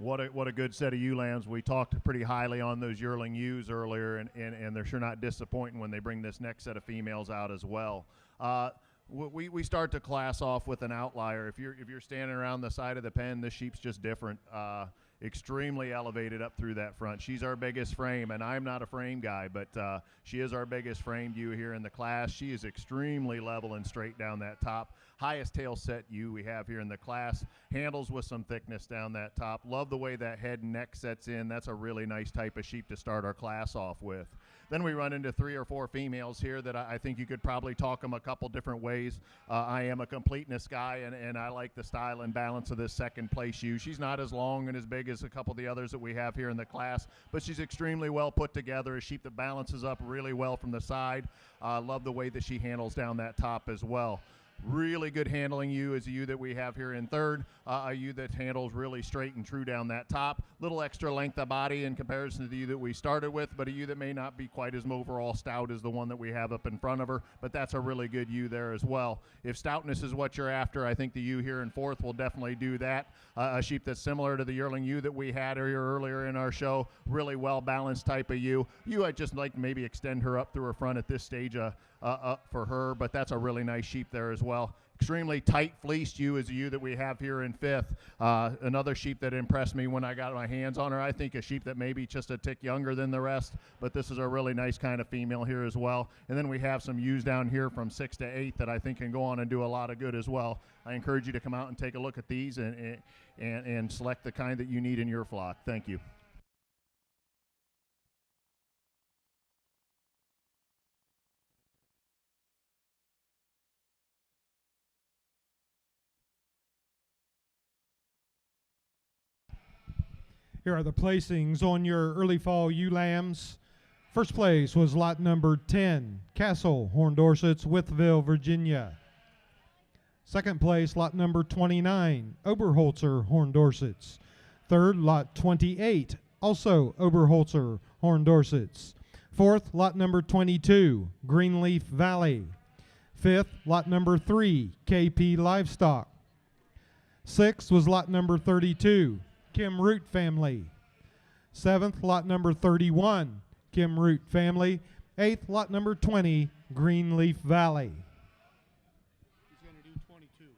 What a good set of ewe lambs. We talked pretty highly on those yearling ewes earlier, and they're sure not disappointing when they bring this next set of females out as well. We start the class off with an outlier. If you're standing around the side of the pen, this sheep's just different. Extremely elevated up through that front. She's our biggest frame, and I'm not a frame guy, but she is our biggest framed ewe here in the class. She is extremely level and straight down that top. Highest tail set ewe we have here in the class. Handles with some thickness down that top. Love the way that head and neck sets in. That's a really nice type of sheep to start our class off with. Then we run into 3 or 4 females here that I think you could probably talk them a couple different ways. I am a completeness guy, and I like the style and balance of this second place ewe. She's not as long and as big as a couple of the others that we have here in the class, but she's extremely well put together. A sheep that balances up really well from the side. Love the way that she handles down that top as well. Really good handling ewe is a ewe that we have here in third, a ewe that handles really straight and true down that top. Little extra length of body in comparison to the ewe that we started with, but a ewe that may not be quite as overall stout as the one that we have up in front of her, but that's a really good ewe there as well. If stoutness is what you're after, I think the ewe here in fourth will definitely do that. A sheep that's similar to the yearling ewe that we had here earlier in our show, really well-balanced type of ewe. I'd just like to maybe extend her up through her front at this stage up for her, but that's a really nice sheep there as well. Extremely tight fleeced ewe is a ewe that we have here in fifth. Another sheep that impressed me when I got my hands on her. I think a sheep that may be just a tick younger than the rest, but this is a really nice kind of female here as well. And then we have some ewes down here from 6 to 8 that I think can go on and do a lot of good as well. I encourage you to come out and take a look at these and select the kind that you need in your flock. Thank you. Here are the placings on your early fall ewe lambs. First place was lot number 10, Castle, Horn Dorsets, Wytheville, Virginia. Second place, lot number 29, Oberholzer, Horn Dorsets. Third, lot 28, also Oberholzer, Horn Dorsets. Fourth, lot number 22, Greenleaf Valley. Fifth, lot number 3, KP Livestock. Sixth was lot number 32, Kim Root Family. Seventh, lot number 31, Kim Root Family. Eighth, lot number 20, Greenleaf Valley. He's going to do 22.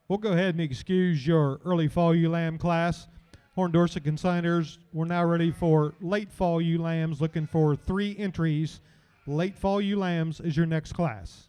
We'll go ahead and excuse your early fall ewe lamb class. Horn Dorset consigners, we're now ready for late fall ewe lambs, looking for 3 entries. Late fall ewe lambs is your next class.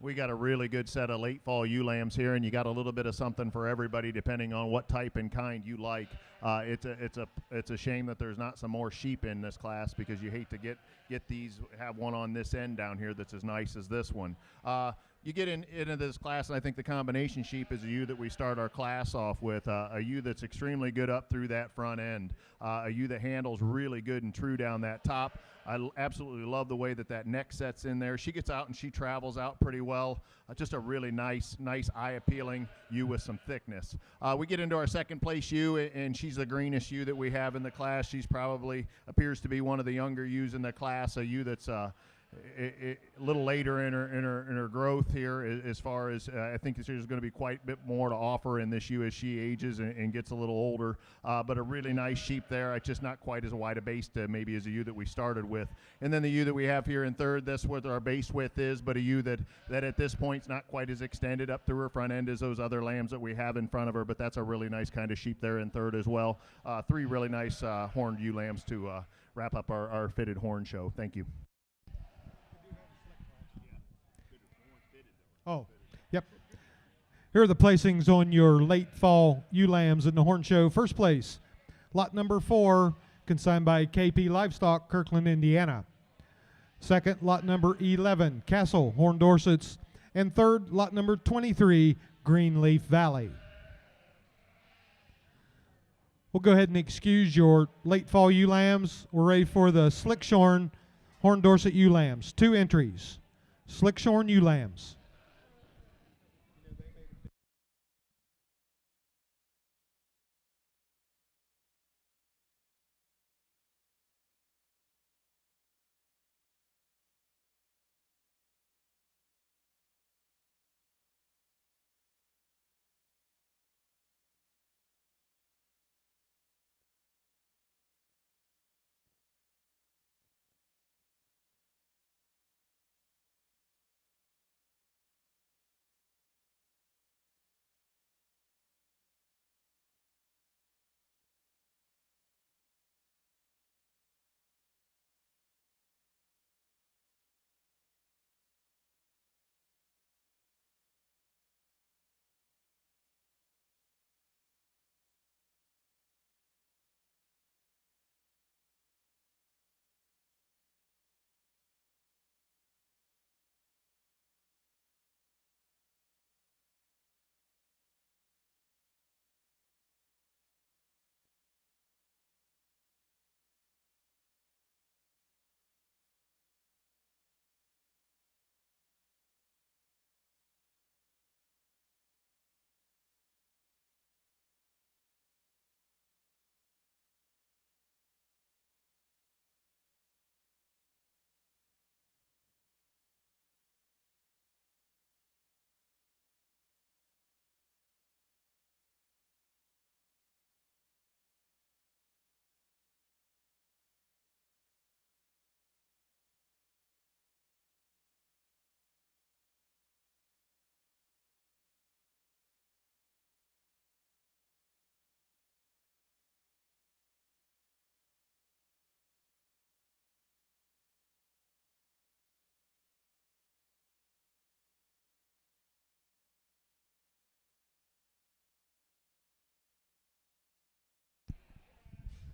We got a really good set of late fall ewe lambs here, and you got a little bit of something for everybody depending on what type and kind you like. It's a shame that there's not some more sheep in this class, because you hate to get these, have one on this end down here that's as nice as this one. You get into this class, and I think the combination sheep is a ewe that we start our class off with, a ewe that's extremely good up through that front end, a ewe that handles really good and true down that top. I absolutely love the way that neck sets in there. She gets out and she travels out pretty well. Just a really nice eye-appealing ewe with some thickness. We get into our second place ewe, and she's the greenest ewe that we have in the class. She's probably appears to be one of the younger ewes in the class, a ewe that's a little later in her growth here, as far as I think there's going to be quite a bit more to offer in this ewe as she ages and gets a little older. But a really nice sheep there. It's just not quite as wide a base to maybe as a ewe that we started with. And then the ewe that we have here in third, that's what our base width is, but a ewe that at this point is not quite as extended up through her front end as those other lambs that we have in front of her. But that's a really nice kind of sheep there in third as well. Three really nice horned ewe lambs to wrap up our fitted horn show. Thank you. Oh, yep. Here are the placings on your late fall ewe lambs in the horn show. First place, lot number 4, consigned by KP Livestock, Kirkland, Indiana. Second, lot number 11, Castle, Horn Dorsets. And third, lot number 23, Greenleaf Valley. We'll go ahead and excuse your late fall ewe lambs. We're ready for the Slickshorn Horn Dorset ewe lambs. 2 entries. Slickshorn ewe lambs.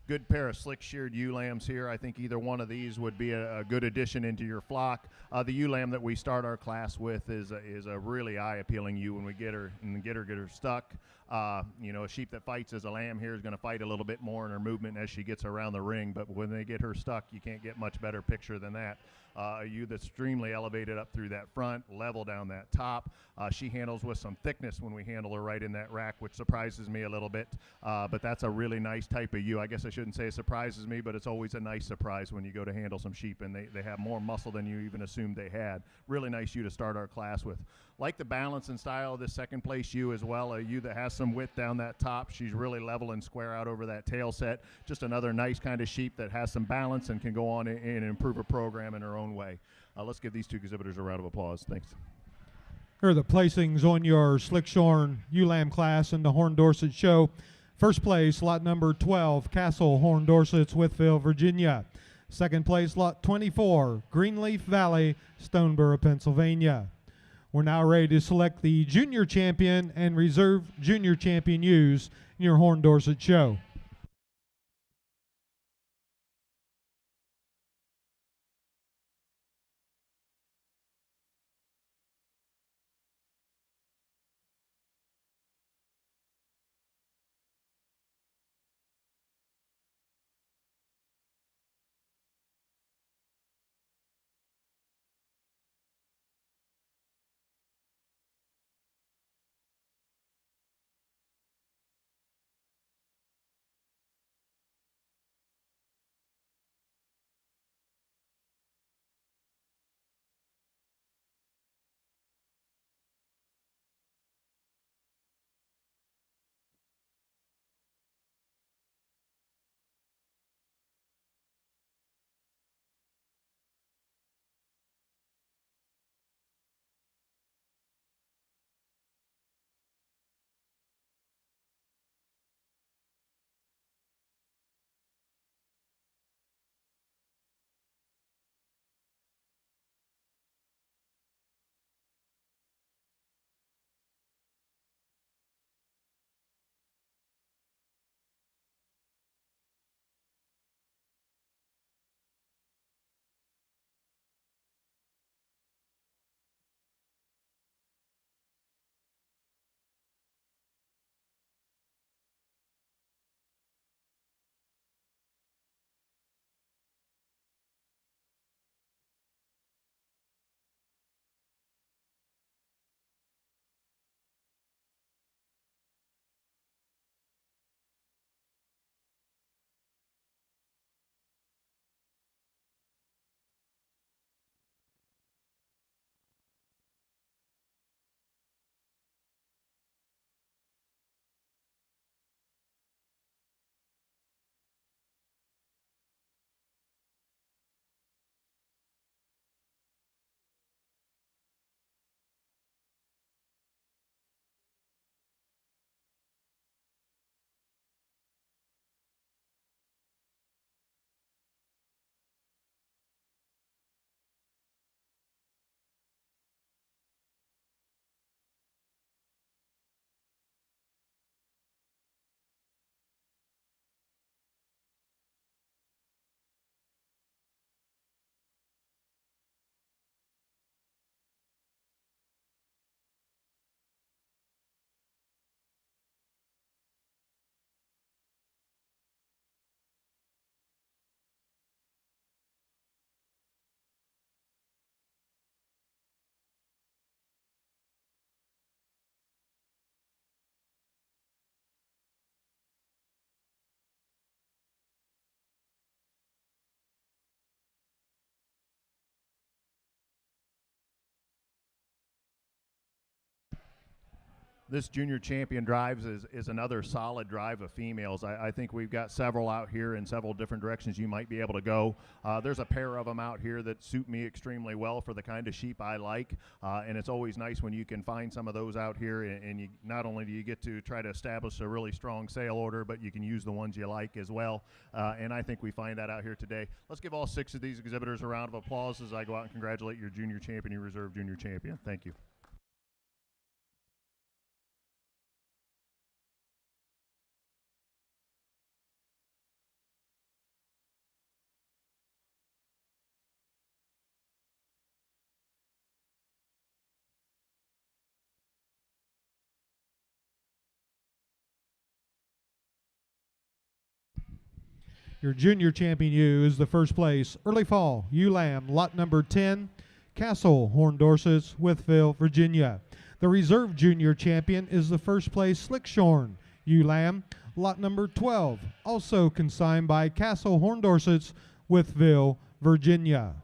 Good pair of slick sheared ewe lambs here. I think either one of these would be a good addition into your flock. The ewe lamb that we start our class with is a really eye appealing ewe when we get her stuck. A sheep that fights as a lamb here is going to fight a little bit more in her movement as she gets around the ring, but when they get her stuck, you can't get much better picture than that. A ewe that's extremely elevated up through that front, level down that top. She handles with some thickness when we handle her right in that rack, which surprises me a little bit, but that's a really nice type of ewe. I guess I shouldn't say it surprises me, but it's always a nice surprise when you go to handle some sheep and they have more muscle than you even assumed they had. Really nice ewe to start our class with. Like the balance and style of this second place ewe as well, a ewe that has some width down that top. She's really level and square out over that tail set. Just another nice kind of sheep that has some balance and can go on and improve her program in her own way. Let's give these two exhibitors a round of applause. Thanks. Here are the placings on your Slickshorn ewe lamb class in the Horn Dorset show. First place, lot number 12, Castle Horn Dorsets, Smithville, Virginia. Second place, lot 24, Greenleaf Valley, Stoneboro, Pennsylvania. We're now ready to select the junior champion and reserve junior champion ewes in your Horn Dorset show. This junior champion drives is another solid drive of females. I think we've got several out here in several different directions you might be able to go. There's a pair of them out here that suit me extremely well for the kind of sheep I like, and it's always nice when you can find some of those out here, and you not only do you get to try to establish a really strong sale order, but you can use the ones you like as well, and I think we find that out here today. Let's give all 6 of these exhibitors a round of applause as I go out and congratulate your junior champion, your reserve junior champion. Thank you. Your junior champion ewe is the first place Early Fall ewe lamb, lot number 10, Castle Horn Dorsets, Wytheville, Virginia. The reserve junior champion is the first place Slickshorn ewe lamb, lot number 12, also consigned by Castle Horn Dorsets, Wytheville, Virginia.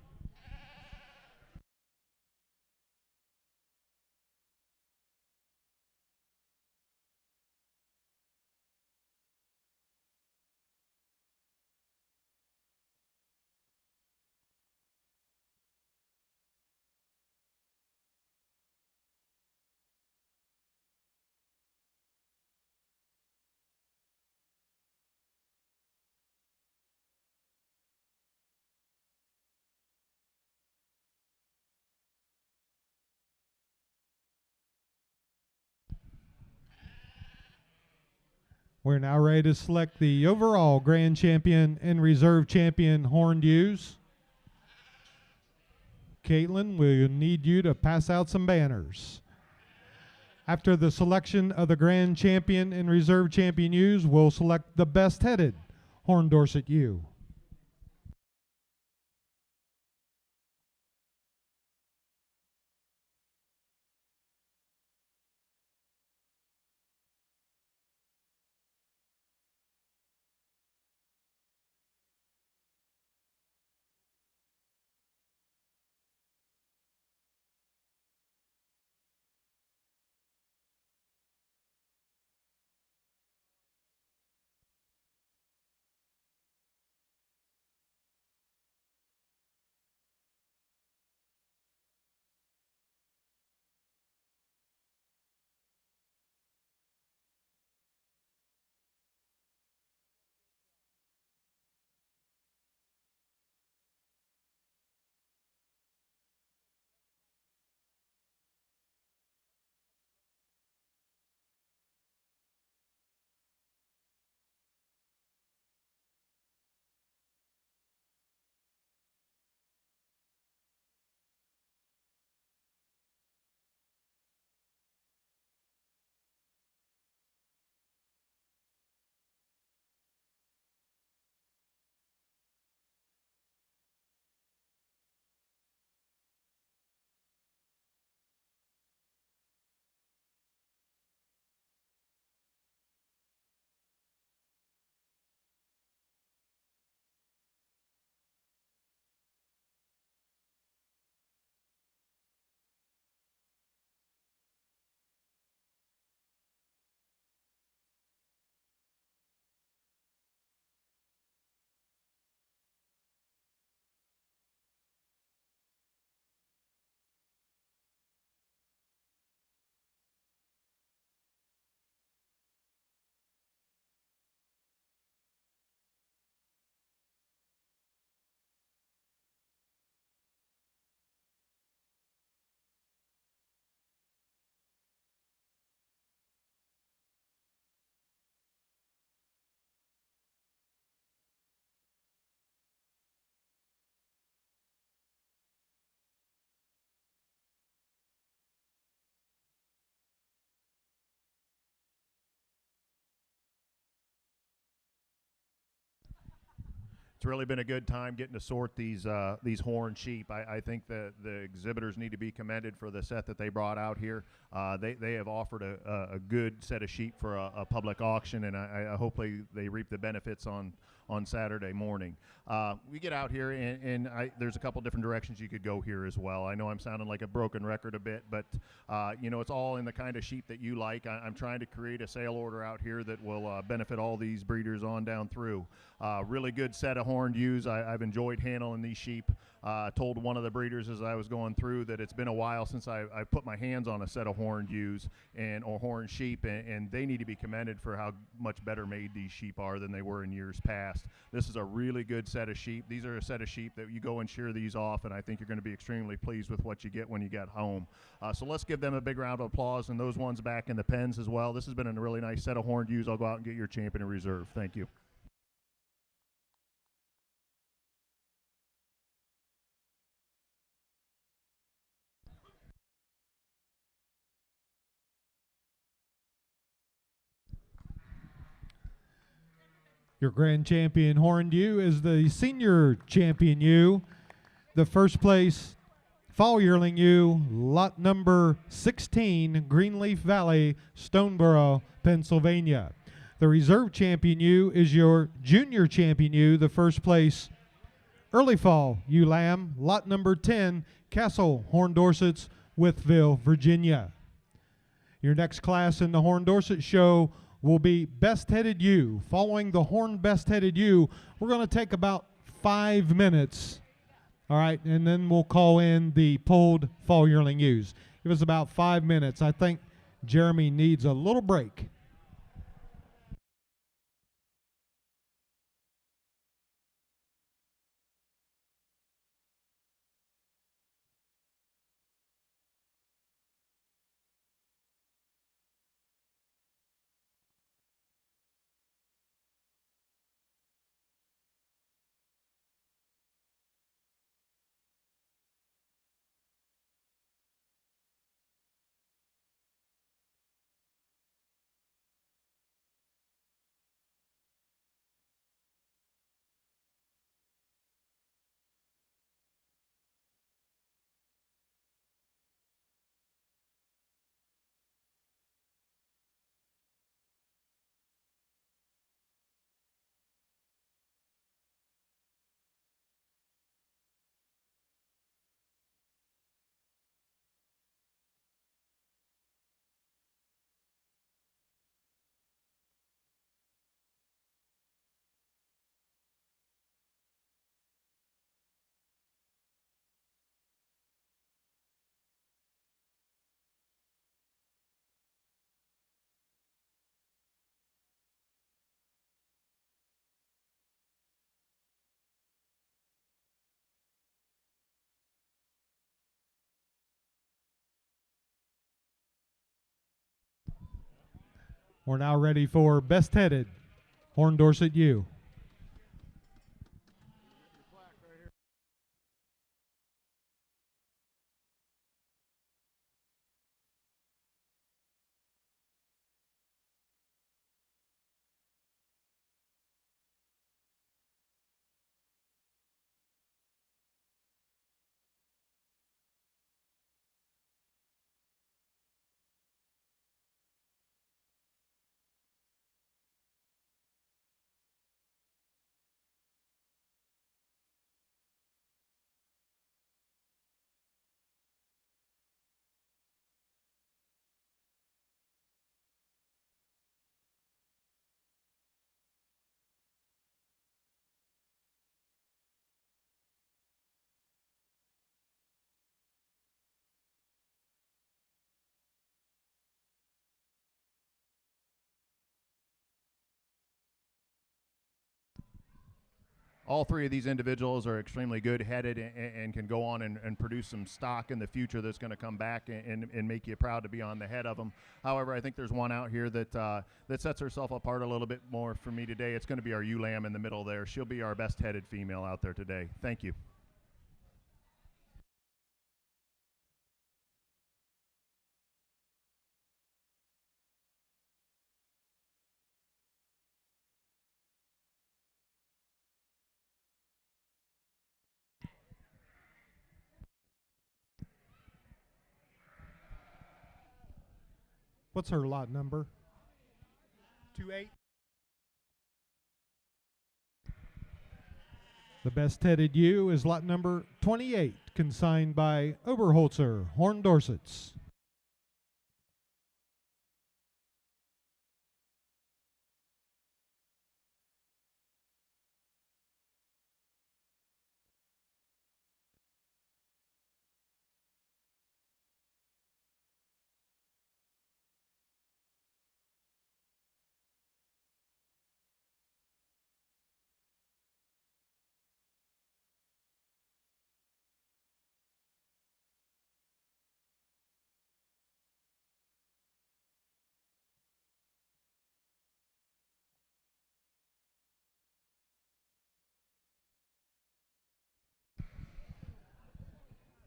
We're now ready to select the overall grand champion and reserve champion horned ewes. Caitlin, we'll need you to pass out some banners. After the selection of the grand champion and reserve champion ewes, we'll select the best headed Horned Dorset ewe. It's really been a good time getting to sort these horned sheep. I think the exhibitors need to be commended for the set that they brought out here. They have offered a good set of sheep for a public auction, and I hopefully they reap the benefits on Saturday morning. We get out here, and there's a couple different directions you could go here as well. I know I'm sounding like a broken record a bit, but it's all in the kind of sheep that you like. I'm trying to create a sale order out here that will benefit all these breeders on down through. Really good set of horned ewes. I've enjoyed handling these sheep. Told one of the breeders as I was going through that it's been a while since I put my hands on a set of horned ewes or horned sheep, and they need to be commended for how much better made these sheep are than they were in years past. This is a really good set of sheep. These are a set of sheep that you go and shear these off, and I think you're going to be extremely pleased with what you get when you get home. So let's give them a big round of applause, and those ones back in the pens as well. This has been a really nice set of horned ewes. I'll go out and get your champion in reserve. Thank you. Your grand champion horned ewe is the senior champion ewe. The first place fall yearling ewe, lot number 16, Greenleaf Valley, Stoneboro, Pennsylvania. The reserve champion ewe is your junior champion ewe, the first place early fall ewe lamb, lot number 10, Castle Horned Dorsets, Wytheville, Virginia. Your next class in the Horned Dorset show will be best headed ewe. Following the horned best headed ewe, we're going to take about 5 minutes. All right, and then we'll call in the pulled fall yearling ewes. Give us about 5 minutes. I think Jeremy needs a little break. We're now ready for Best Headed, Horn Dorset U. All three of these individuals are extremely good-headed and can go on and produce some stock in the future that's going to come back and make you proud to be on the head of them. However, I think there's one out here that that sets herself apart a little bit more for me today. It's going to be our ewe lamb in the middle there. She'll be our best-headed female out there today. Thank you. What's her lot number? 28. The Best Headed ewe is lot number 28, consigned by Oberholzer, Horn Dorsets.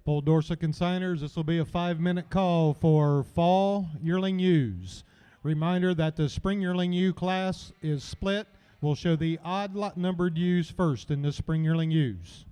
Full Dorset consigners, this will be a 5-minute call for fall yearling ewes. Reminder that the spring yearling ewe class is split. We'll show the odd lot numbered ewes first in the spring yearling ewes.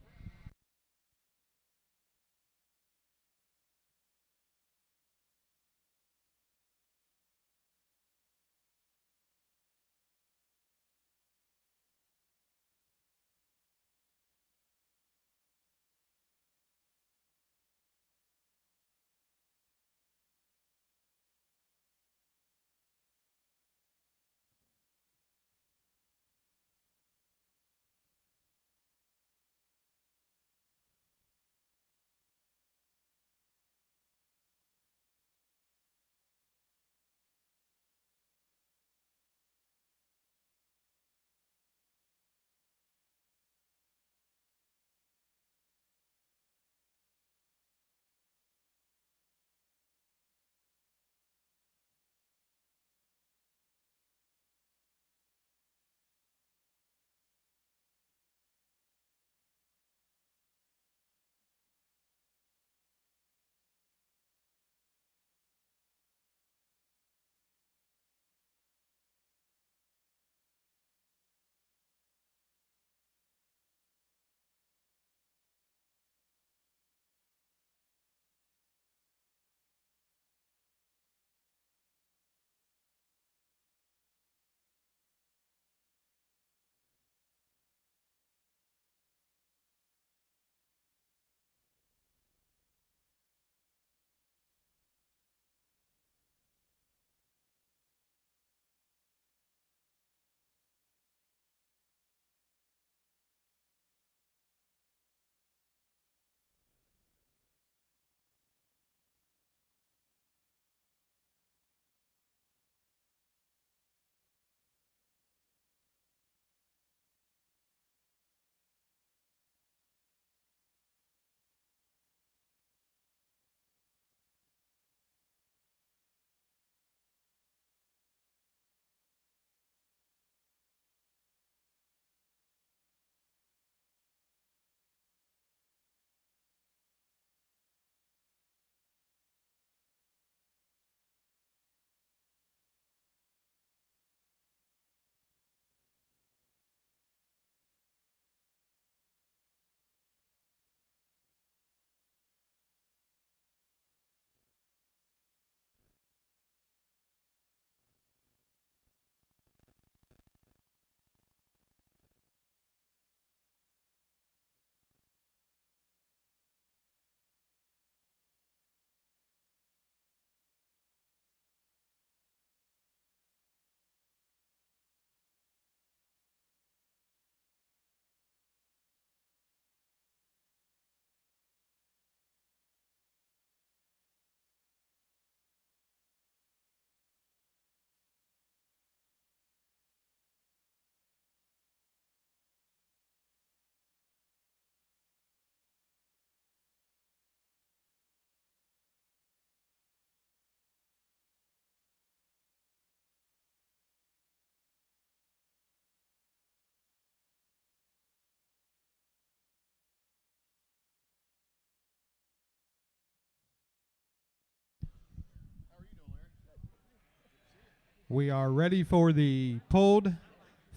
We are ready for the pulled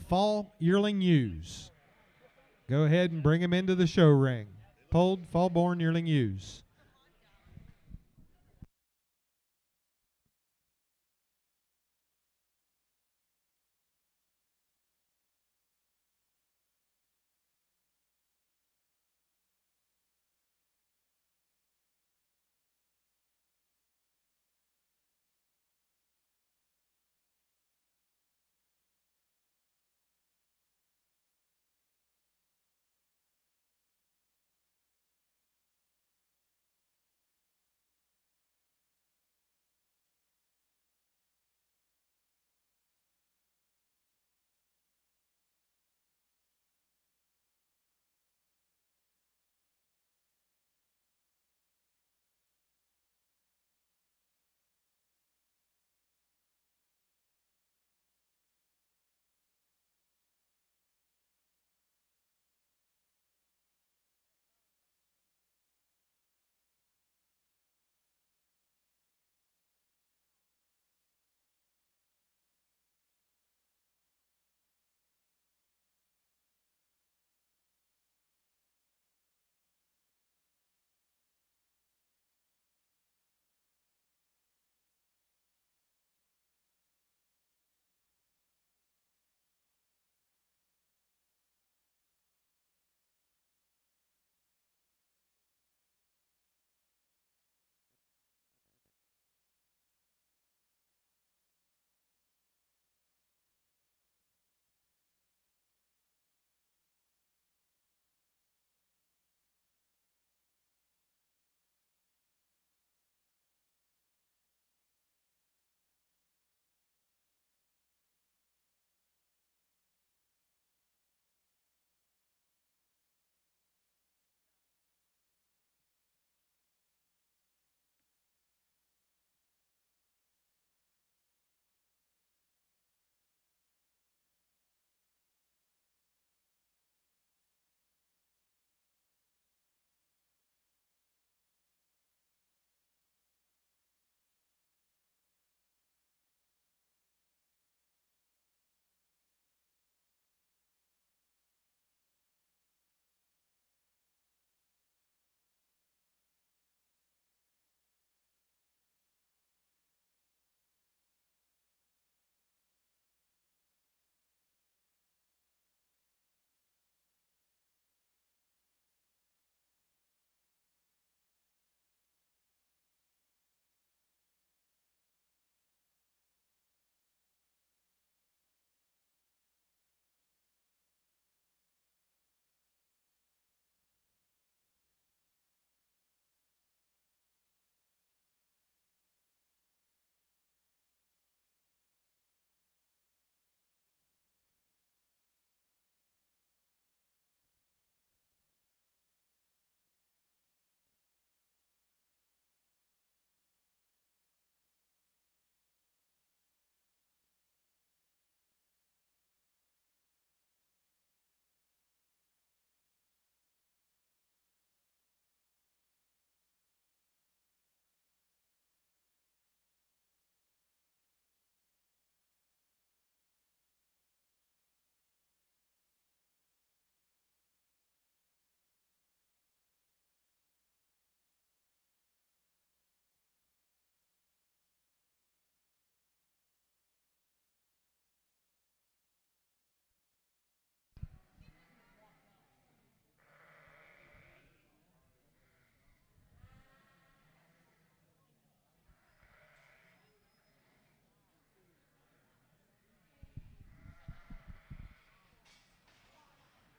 fall yearling ewes. Go ahead and bring them into the show ring. Pulled fall-born yearling ewes.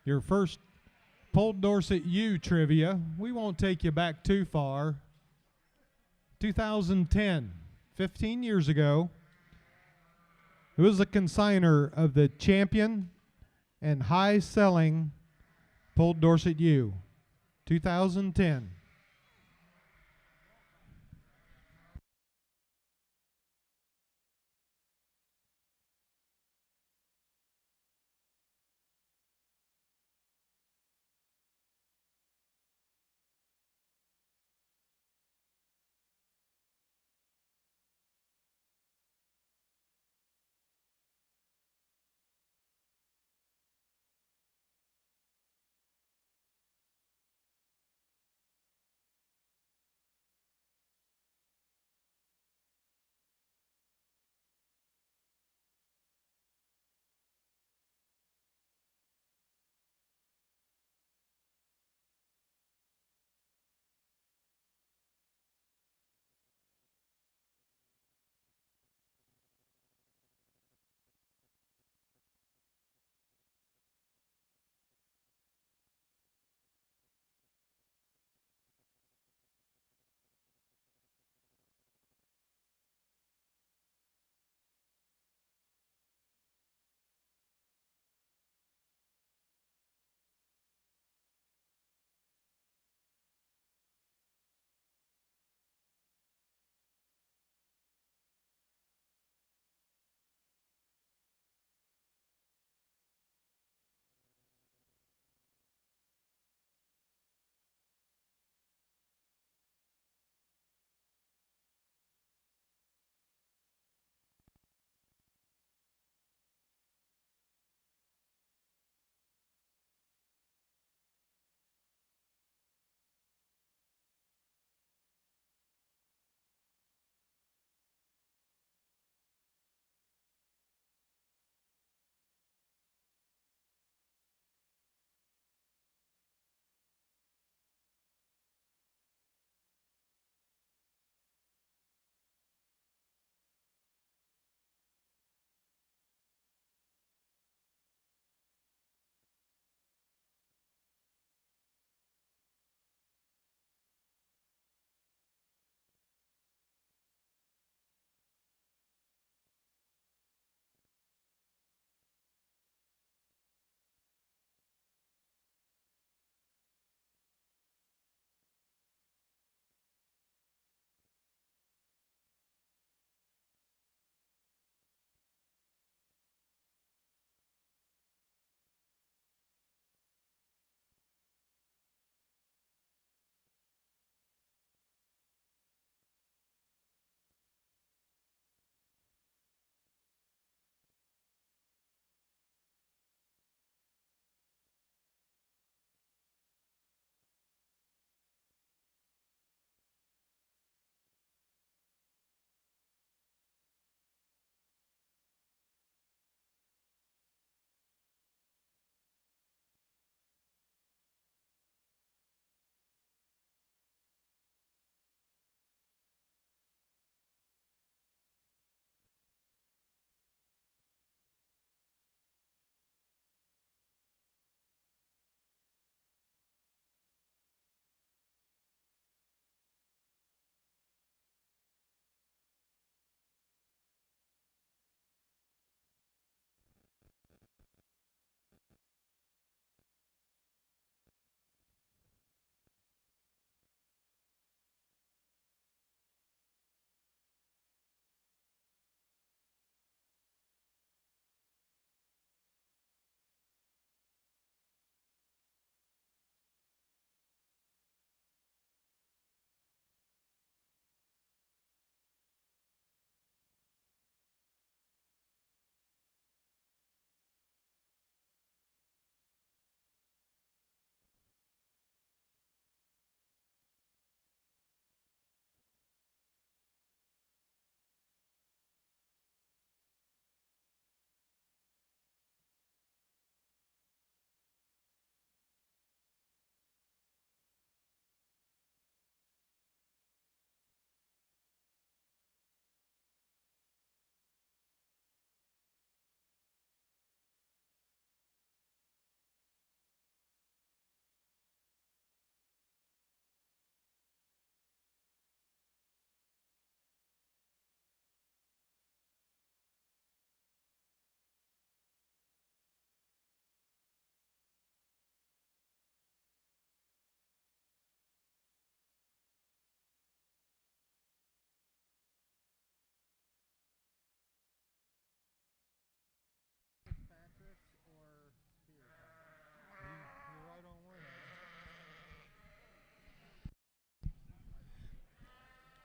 Your first Polled Dorset ewe trivia. We won't take you back too far. 2010, 15 years ago. It was the consigner of the champion and high-selling Polled Dorset ewe. 2010.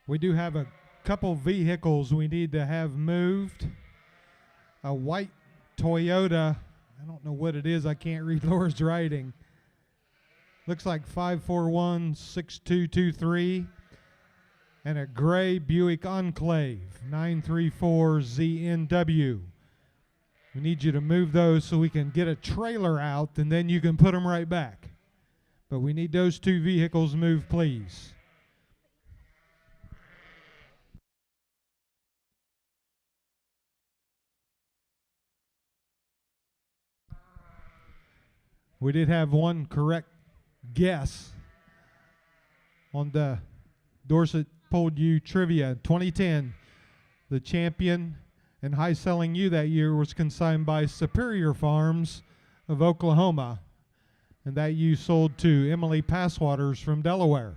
We do have a couple vehicles we need to have moved. A white Toyota, I don't know what it is, I can't read Laura's writing. Looks like 541-6223. And a gray Buick Enclave, 934ZNW. We need you to move those so we can get a trailer out, and then you can put them right back. But we need those two vehicles moved, please. We did have one correct guess on the Dorset Pulled U Trivia 2010. The champion and high-selling ewe that year was consigned by Superior Farms of Oklahoma, and that ewe sold to Emily Passwaters from Delaware.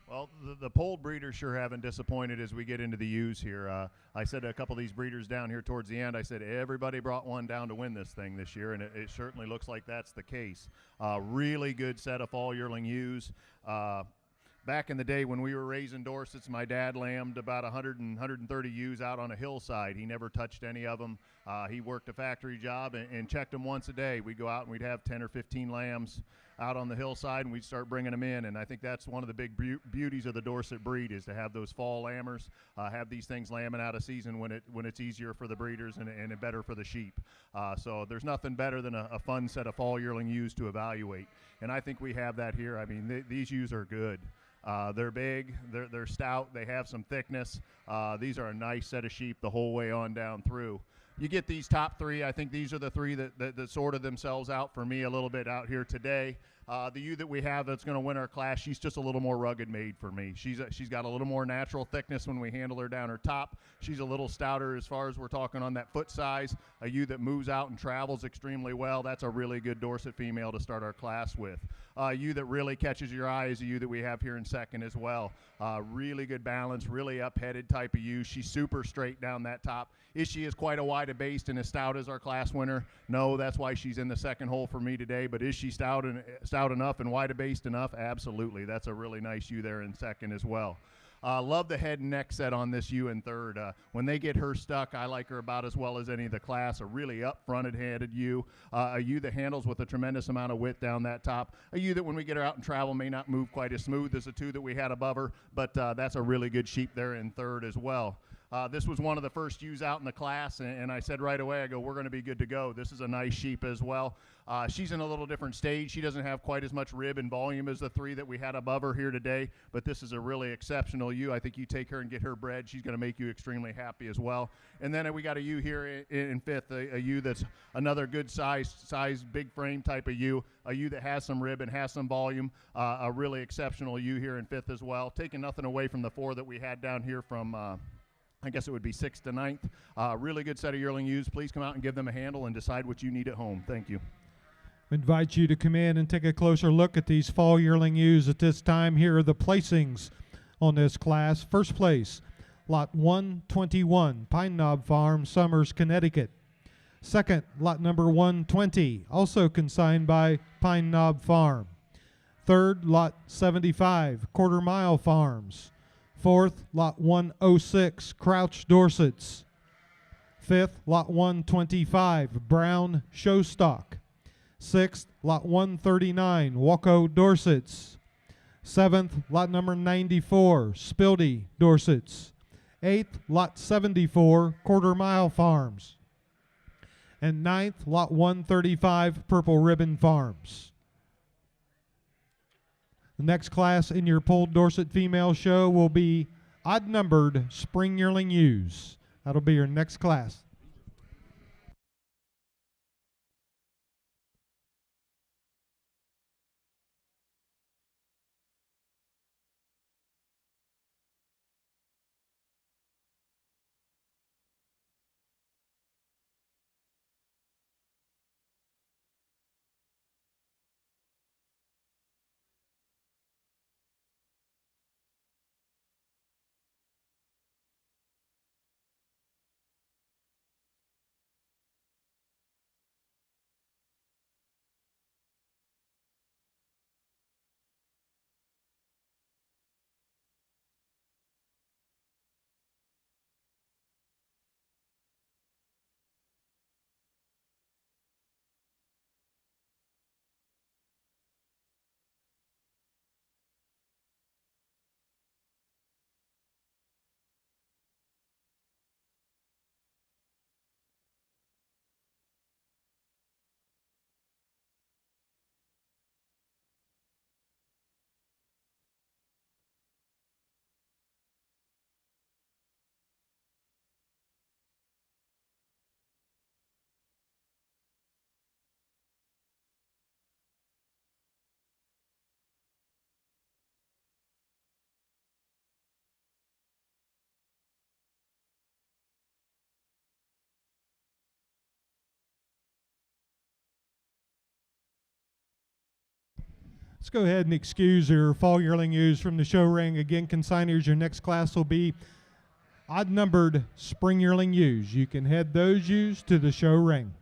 Well, the polled breeders sure haven't disappointed as we get into the ewes here. I said to a couple of these breeders down here towards the end, I said everybody brought one down to win this thing this year, and it certainly looks like that's the case. Really good set of fall yearling ewes. Back in the day when we were raising Dorsets, my dad lambed about 100 and 130 ewes out on a hillside. He never touched any of them. He worked a factory job and checked them once a day. We'd go out and we'd have 10 or 15 lambs out on the hillside, and we'd start bringing them in. And I think that's one of the big beauties of the Dorset breed, is to have those fall lambers, have these things lambing out of season when it's easier for the breeders and better for the sheep. So there's nothing better than a fun set of fall yearling ewes to evaluate. And I think we have that here. I mean, these ewes are good. They're big, they're stout, they have some thickness. These are a nice set of sheep the whole way on down through. You get these top three. I think these are the three that sorted themselves out for me a little bit out here today. The ewe that we have that's going to win our class, she's just a little more rugged made for me. She's got a little more natural thickness when we handle her down her top. She's a little stouter as far as we're talking on that foot size. A ewe that moves out and travels extremely well. That's a really good Dorset female to start our class with. A ewe that really catches your eye is a ewe that we have here in second as well. Really good balance, really up-headed type of ewe. She's super straight down that top. Is she as quite a wide a base and as stout as our class winner? No, that's why she's in the second hole for me today. But is she stout enough and wide a based enough? Absolutely. That's a really nice ewe there in second as well. Love the head and neck set on this ewe in third. When they get her stuck, I like her about as well as any of the class. A really up-fronted-headed ewe. A ewe that handles with a tremendous amount of width down that top. A ewe that when we get her out in travel may not move quite as smooth as the two that we had above her, but that's a really good sheep there in third as well. This was one of the first ewes out in the class, and I said right away, I go, we're going to be good to go. This is a nice sheep as well. She's in a little different stage. She doesn't have quite as much rib and volume as the three that we had above her here today, but this is a really exceptional ewe. I think you take her and get her bred, she's going to make you extremely happy as well. And then we got a ewe here in fifth, a ewe that's another good size, big frame type of ewe, a ewe that has some rib and has some volume, a really exceptional ewe here in fifth as well. Taking nothing away from the four that we had down here from I guess it would be 6th to 9th. Really good set of yearling ewes. Please come out and give them a handle and decide what you need at home. Thank you. I invite you to come in and take a closer look at these fall yearling ewes at this time. Here are the placings on this class. First place, lot 121, Pine Knob Farm, Somers, Connecticut. Second, lot number 120, also consigned by Pine Knob Farm. Third, lot 75, Quarter Mile Farms. Fourth, lot 106, Crouch Dorsets. Fifth, lot 125, Brown Showstock. Sixth, lot 139, Waco Dorsets. Seventh, lot number 94, Spildy Dorsets. Eighth, lot 74, Quarter Mile Farms. And ninth, lot 135, Purple Ribbon Farms. The next class in your Polled Dorset Female Show will be odd-numbered Spring Yearling Ewes. That'll be your next class. Let's go ahead and excuse your fall yearling ewes from the show ring. Again, consigners, your next class will be odd-numbered spring yearling ewes. You can head those ewes to the show ring.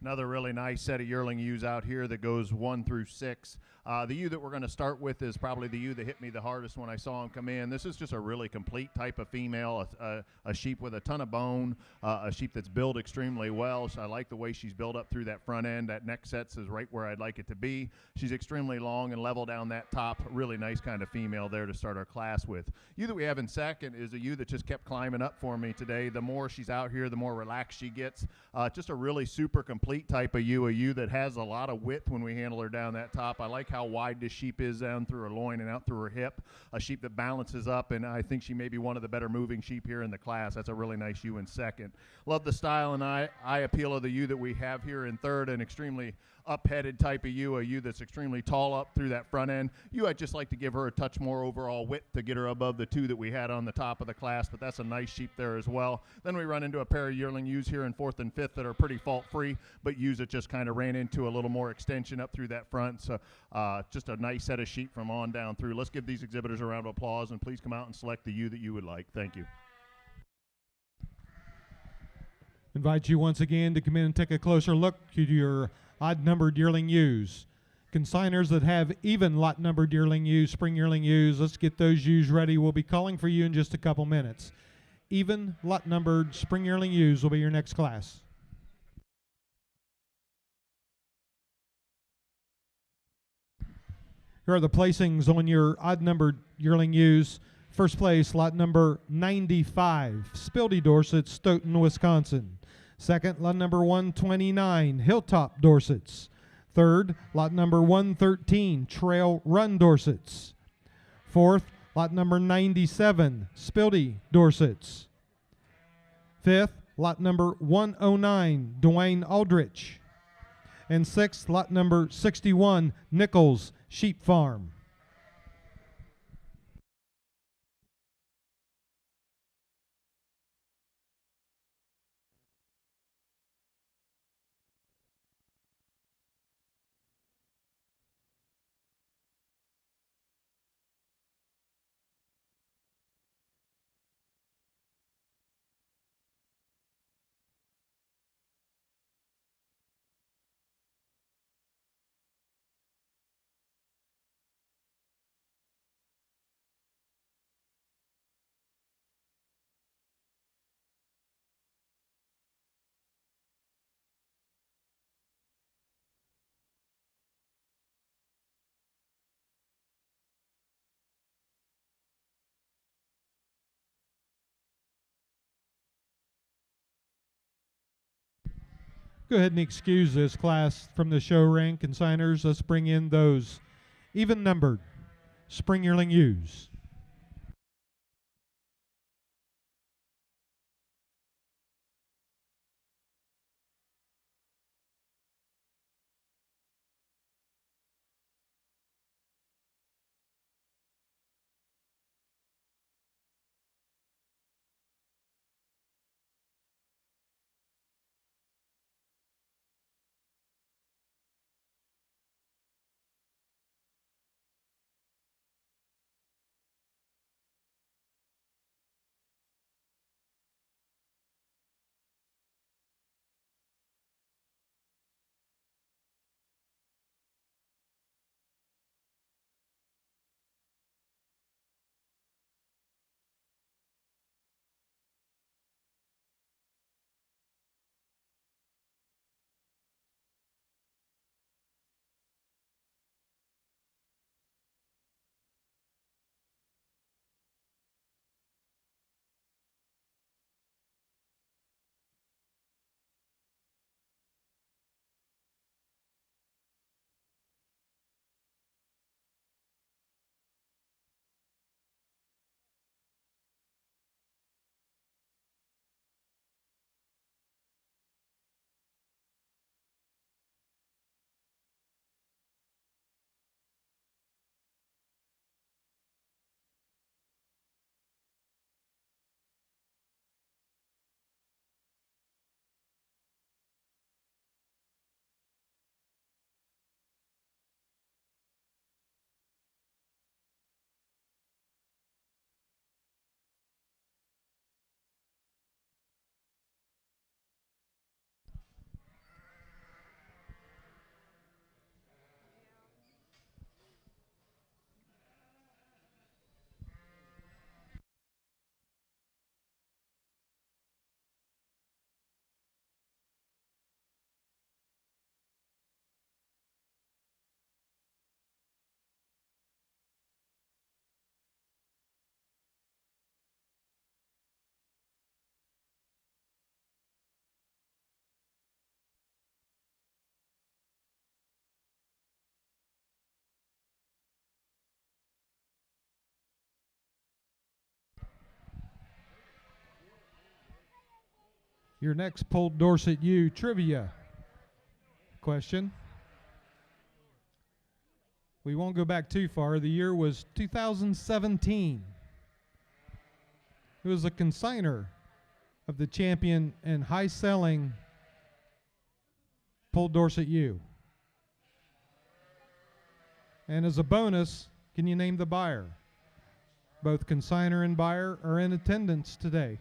Another really nice set of yearling ewes out here that goes 1 through 6. The ewe that we're going to start with is probably the ewe that hit me the hardest when I saw him come in. This is just a really complete type of female, a sheep with a ton of bone, a sheep that's built extremely well. So I like the way she's built up through that front end. That neck sets is right where I'd like it to be. She's extremely long and level down that top. Really nice kind of female there to start our class with. Ewe that we have in second is a ewe that just kept climbing up for me today. The more she's out here, the more relaxed she gets. Just a really super complete type of ewe, a ewe that has a lot of width when we handle her down that top. I like how wide this sheep is down through her loin and out through her hip. A sheep that balances up, and I think she may be one of the better moving sheep here in the class. That's a really nice ewe in second. Love the style and eye appeal of the ewe that we have here in third. An extremely up-headed type of ewe, a ewe that's extremely tall up through that front end. Ewe, I'd just like to give her a touch more overall width to get her above the 2 that we had on the top of the class, but that's a nice sheep there as well. Then we run into a pair of yearling ewes here in 4th and 5th that are pretty fault-free, but ewes that just kind of ran into a little more extension up through that front. So just a nice set of sheep from on down through. Let's give these exhibitors a round of applause, and please come out and select the ewe that you would like. Thank you. Invite you once again to come in and take a closer look to your odd-numbered yearling ewes. Consigners that have even lot-numbered yearling ewes, spring yearling ewes, let's get those ewes ready. We'll be calling for you in just a couple minutes. Even lot-numbered spring yearling ewes will be your next class. Here are the placings on your odd-numbered yearling ewes. First place, lot number 95, Spildy Dorsets, Stoughton, Wisconsin. Second, lot number 129, Hilltop Dorsets. Third, lot number 113, Trail Run Dorsets. Fourth, lot number 97, Spildy Dorsets. Fifth, lot number 109, Dwayne Aldrich. And sixth, lot number 61, Nichols Sheep Farm. Go ahead and excuse this class from the show ring. Consigners, let's bring in those even-numbered spring yearling ewes. Your next Polled Dorset U trivia question. We won't go back too far. The year was 2017. Who was a consignor of the champion and high-selling Polled Dorset U? And as a bonus, can you name the buyer? Both consignor and buyer are in attendance today.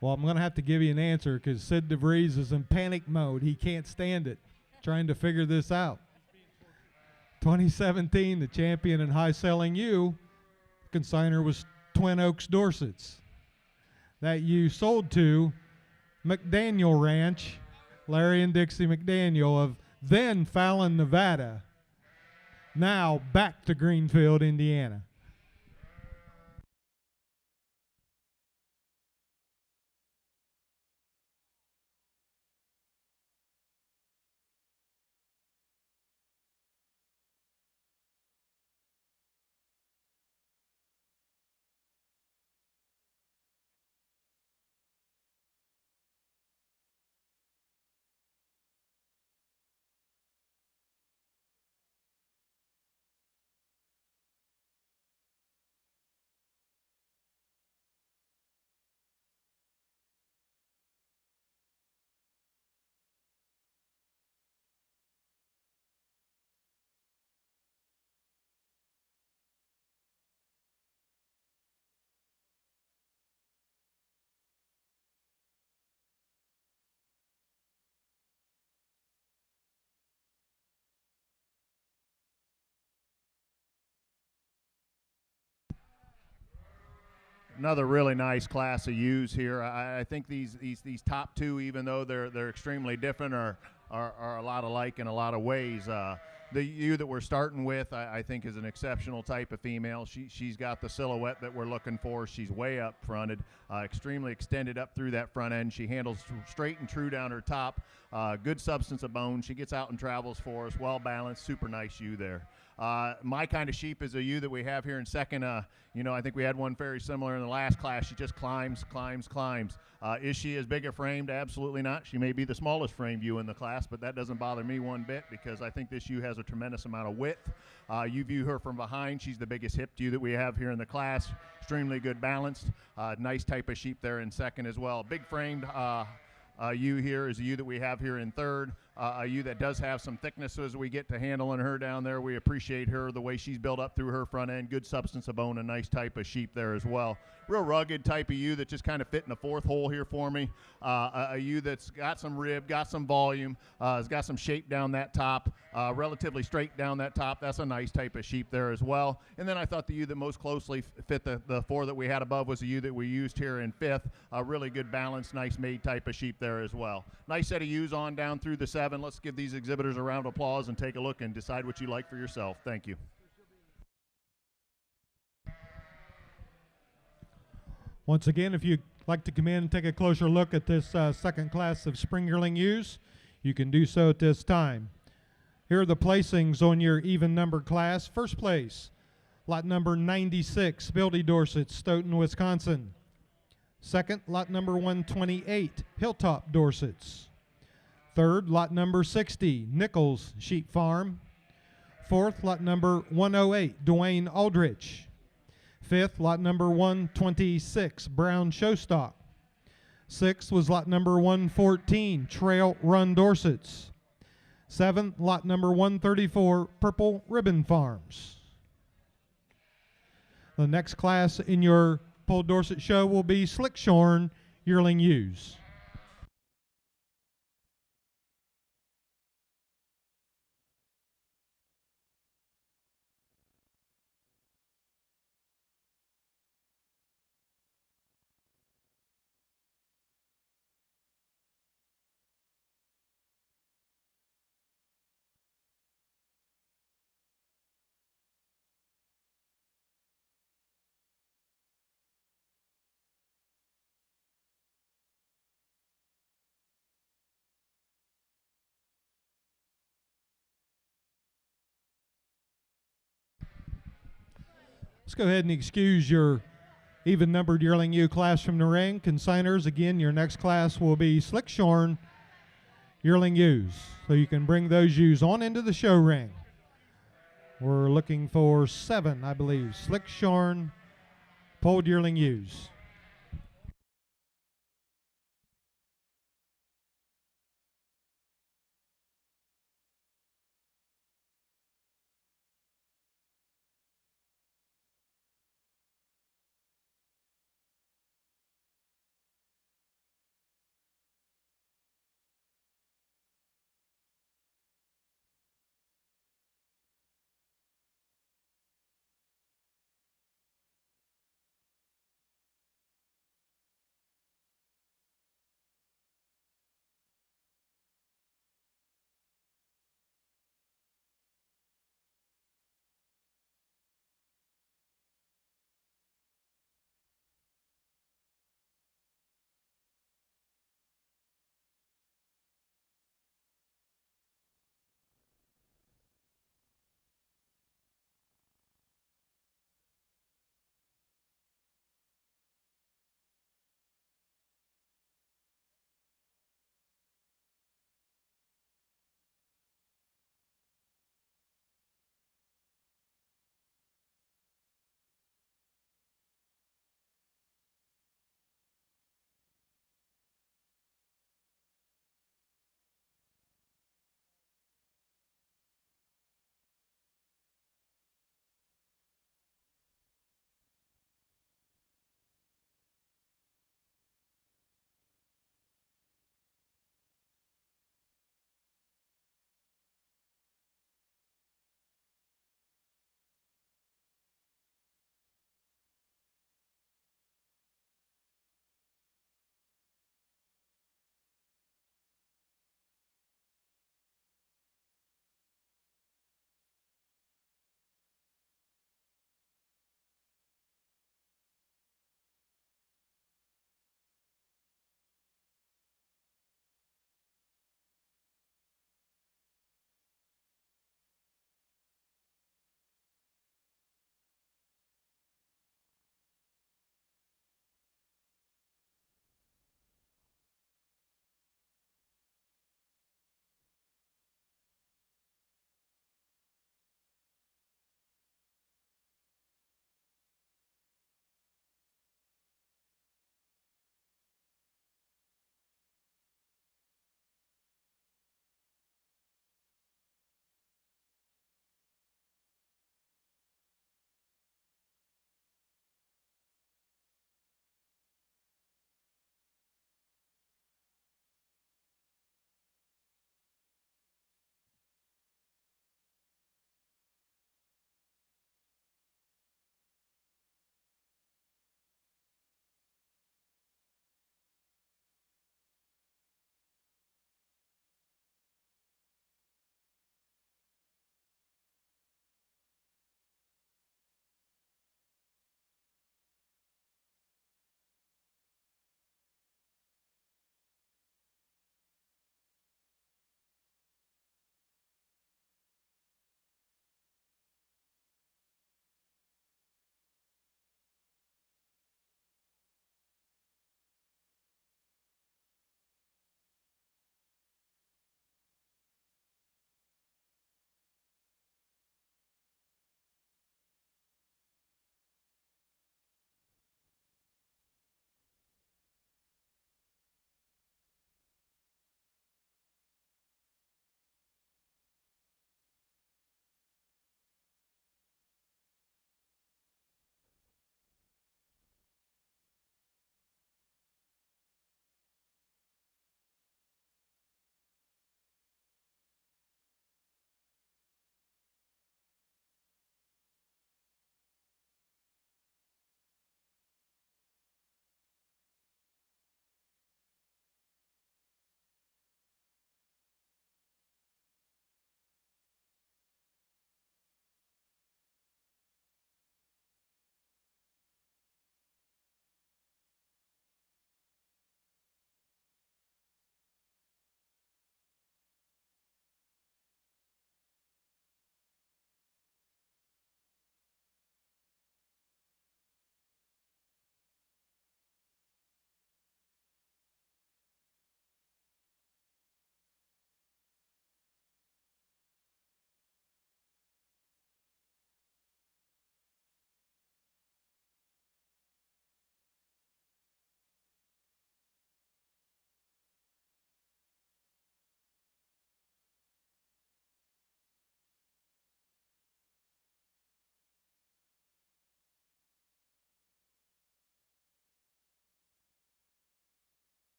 Well, I'm going to have to give you an answer because Sid DeVries is in panic mode. He can't stand it, trying to figure this out. 2017, the champion in high-selling U, consignor was Twin Oaks Dorsets. That U sold to McDaniel Ranch, Larry and Dixie McDaniel of then Fallon, Nevada, now back to Greenfield, Indiana. Another really nice class of U's here. I think these top two, even though they're extremely different, are a lot alike in a lot of ways. The ewe that we're starting with, I think, is an exceptional type of female. She's got the silhouette that we're looking for. She's way up fronted, extremely extended up through that front end. She handles straight and true down her top. Good substance of bone. She gets out and travels for us, well balanced, super nice ewe there. My kind of sheep is a ewe that we have here in second. I think we had one very similar in the last class. She just climbs. Is she as big a framed? Absolutely not. She may be the smallest framed ewe in the class, but that doesn't bother me one bit because I think this ewe has a tremendous amount of width. You view her from behind. She's the biggest hipped ewe that we have here in the class. Extremely good balanced. Nice type of sheep there in second as well. Big framed ewe here is a ewe that we have here in third. A ewe that does have some thickness as we get to handling her down there. We appreciate her, the way she's built up through her front end. Good substance of bone, a nice type of sheep there as well. Real rugged type of ewe that just kind of fit in the fourth hole here for me. A ewe that's got some rib, got some volume, has got some shape down that top, relatively straight down that top. That's a nice type of sheep there as well. And then I thought the ewe that most closely fit the four that we had above was a ewe that we used here in fifth. A really good balance, nice made type of sheep there as well. Nice set of ewes on down through the seven. Let's give these exhibitors a round of applause and take a look and decide what you like for yourself. Thank you. Once again, if you'd like to come in and take a closer look at this second class of spring yearling ewes, you can do so at this time. Here are the placings on your even numbered class. First place, lot number 96, Bildy Dorset, Stoughton, Wisconsin. Second, lot number 128, Hilltop Dorsets. Third, lot number 60, Nichols Sheep Farm. Fourth, lot number 108, Dwayne Aldrich. Fifth, lot number 126, Brown Showstock. Sixth was lot number 114, Trail Run Dorsets. Seventh, lot number 134, Purple Ribbon Farms. The next class in your Polled Dorset show will be Slickshorn Yearling Ewes. Let's go ahead and excuse your even-numbered yearling ewe class from the ring. Consigners, again, your next class will be Slickshorn yearling ewes. So you can bring those ewes on into the show ring. We're looking for 7, I believe, Slickshorn polled yearling ewes.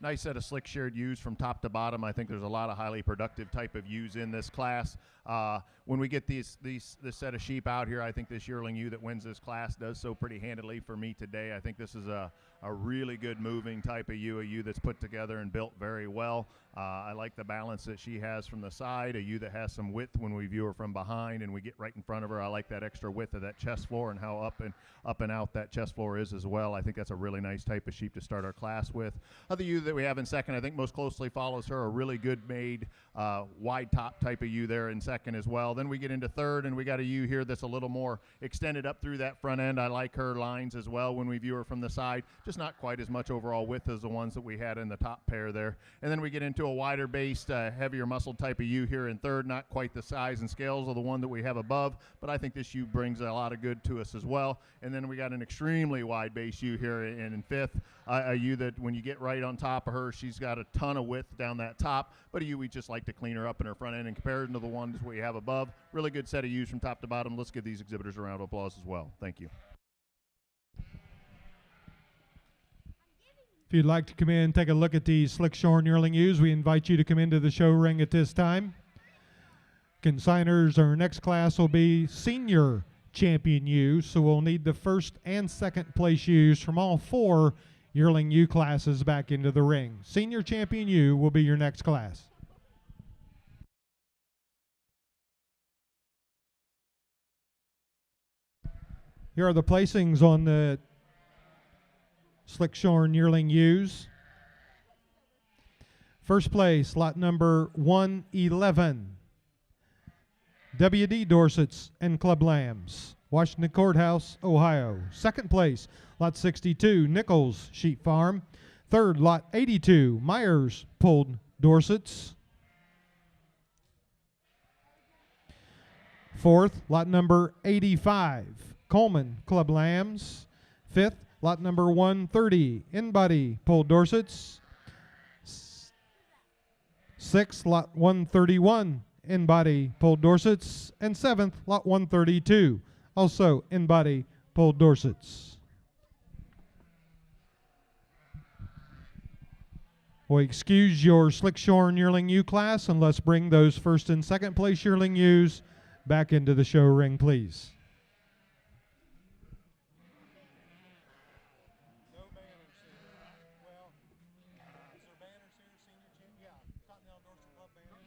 Nice set of slick shared ewes from top to bottom. I think there's a lot of highly productive type of ewes in this class. When we get this set of sheep out here, I think this yearling ewe that wins this class does so pretty handily for me today. I think this is a really good moving type of ewe, a ewe that's put together and built very well. I like the balance that she has from the side, a ewe that has some width when we view her from behind and we get right in front of her. I like that extra width of that chest floor and how up and out that chest floor is as well. I think that's a really nice type of sheep to start our class with. Other ewe that we have in second, I think most closely follows her, a really good made wide top type of ewe there in second as well. Then we get into third, and we got a ewe here that's a little more extended up through that front end. I like her lines as well when we view her from the side, just not quite as much overall width as the ones that we had in the top pair there. And then we get into a wider based, heavier muscled type of ewe here in third, not quite the size and scales of the one that we have above, but I think this ewe brings a lot of good to us as well. And then we got an extremely wide base ewe here in fifth, a ewe that when you get right on top of her, she's got a ton of width down that top, but a ewe we just like to clean her up in her front end in comparison to the ones we have above. Really good set of ewes from top to bottom. Let's give these exhibitors a round of applause as well. Thank you. If you'd like to come in and take a look at these slick shorn yearling ewes, we invite you to come into the show ring at this time. Consigners, our next class will be senior champion ewes, so we'll need the first and second place ewes from all 4 yearling ewe classes back into the ring. Senior champion ewe will be your next class. Here are the placings on the slick shorn yearling ewes. First place, lot number 111, W.D. Dorsets and Club Lambs, Washington Courthouse, Ohio. Second place, lot 62, Nichols Sheep Farm. Third, lot 82, Myers Pulled Dorsets. Fourth, lot number 85, Coleman Club Lambs. Fifth, lot number 130, In-Body Pulled Dorsets. Sixth, lot 131, In-Body Pulled Dorsets. And seventh, lot 132, also In-Body Pulled Dorsets. We'll excuse your slick shorn yearling ewe class, and let's bring those first and second place yearling ewes back into the show ring, please. No banners here. Well, is there banners here, senior champ? Yeah, Continental Dorset Club banners.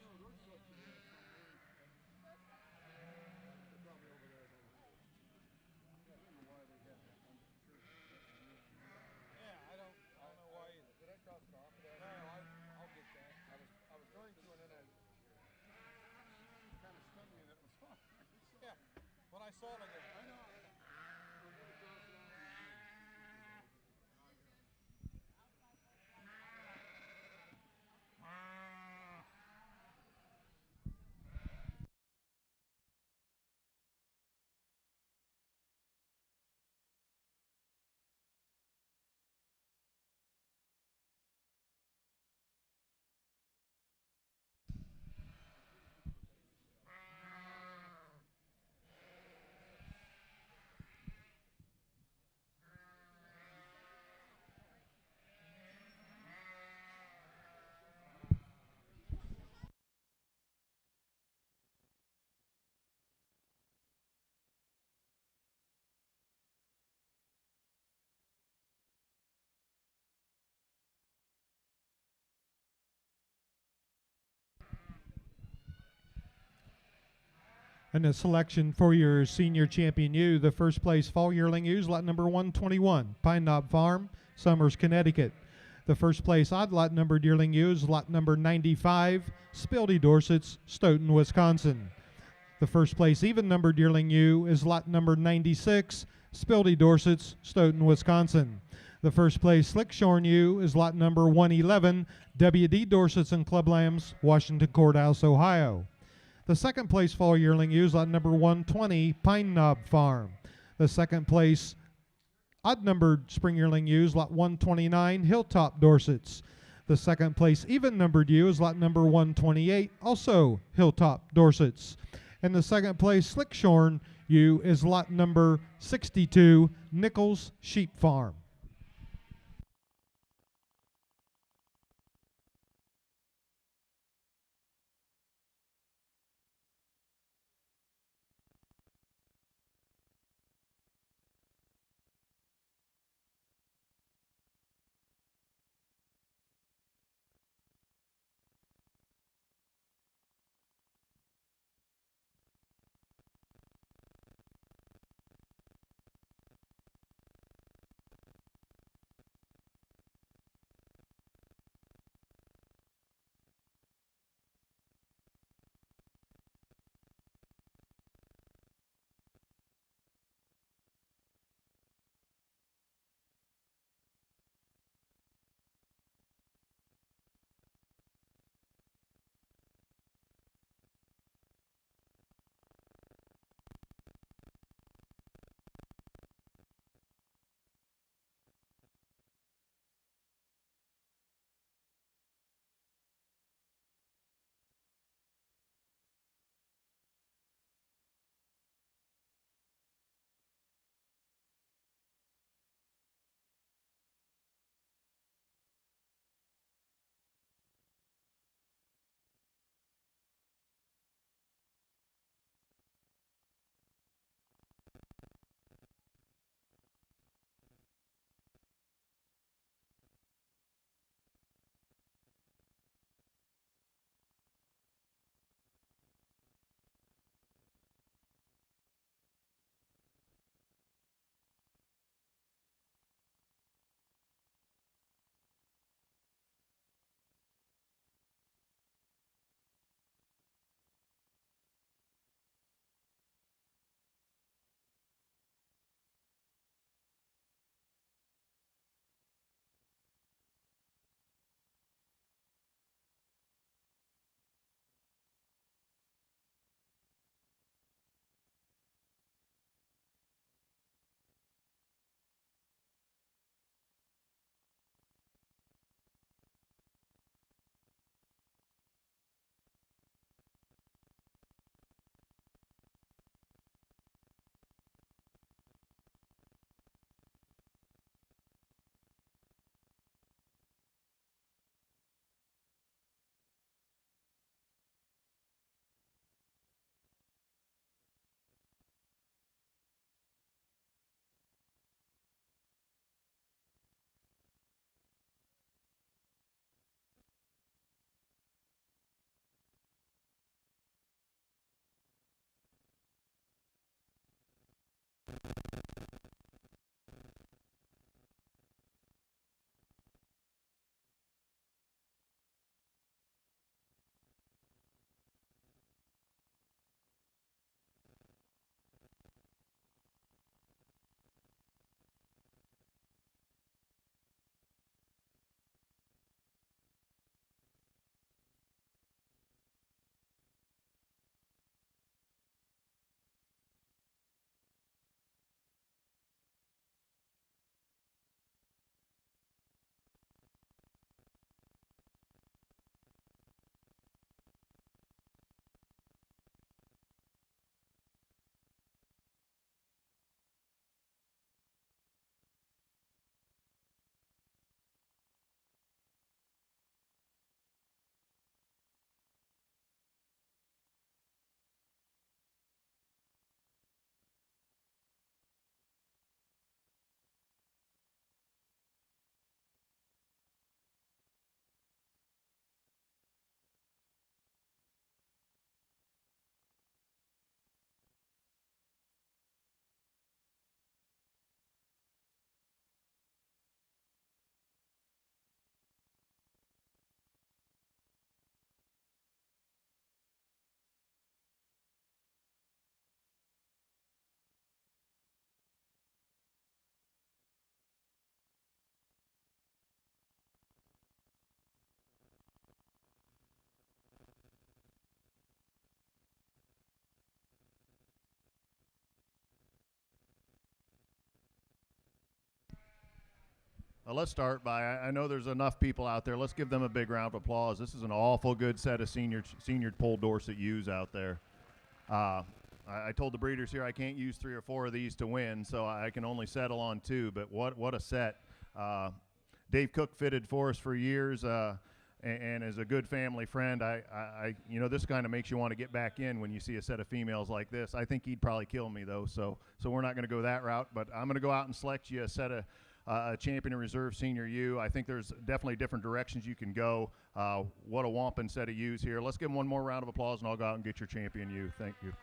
Yeah, I don't know why either. Did I cross it off? No, I'll get that. I was going to, and then I kind of stunned me that it was on. Yeah, when I saw it, I go, I know. And a selection for your senior champion ewe, the first place fall yearling ewes, lot number 121, Pine Knob Farm, Somers, Connecticut. The first place odd lot numbered yearling ewes, lot number 95, Spildy Dorsets, Stoughton, Wisconsin. The first place even numbered yearling ewe is lot number 96, Spildy Dorsets, Stoughton, Wisconsin. The first place slick shorn ewe is lot number 111, W.D. Dorsets and Club Lambs, Washington Courthouse, Ohio. The second place fall yearling ewes, lot number 120, Pine Knob Farm. The second place odd numbered spring yearling ewes, lot 129, Hilltop Dorsets. The second place even numbered ewe is lot number 128, also Hilltop Dorsets. And the second place slick shorn ewe is lot number 62, Nichols Sheep Farm. Let's start by, I know there's enough people out there. Let's give them a big round of applause. This is an awful good set of senior Pole Dorset ewes out there. I told the breeders here I can't use 3 or 4 of these to win, so I can only settle on 2, but what a set. Dave Cook fitted for us for years, and as a good family friend, you know, this kind of makes you want to get back in when you see a set of females like this. I think he'd probably kill me, though, so we're not going to go that route, but I'm going to go out and select you a set of champion and reserve senior ewe. I think there's definitely different directions you can go. What a wampin' set of ewes here. Let's give them one more round of applause, and I'll go out and get your champion ewe. Thank you.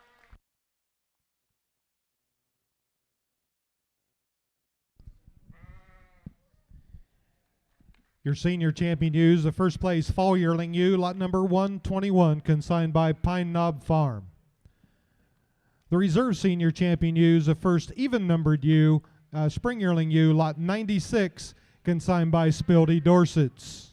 Your senior champion ewes, the first place fall yearling ewe, lot number 121, consigned by Pine Knob Farm. The reserve senior champion ewes, the first even numbered ewe, spring yearling ewe, lot 96, consigned by Spildy Dorsets.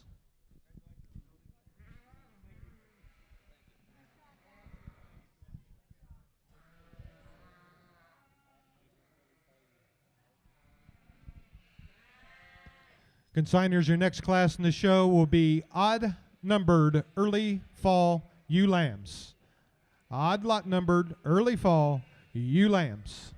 Consigners, your next class in the show will be odd numbered early fall ewe lambs. Odd lot numbered early fall ewe lambs.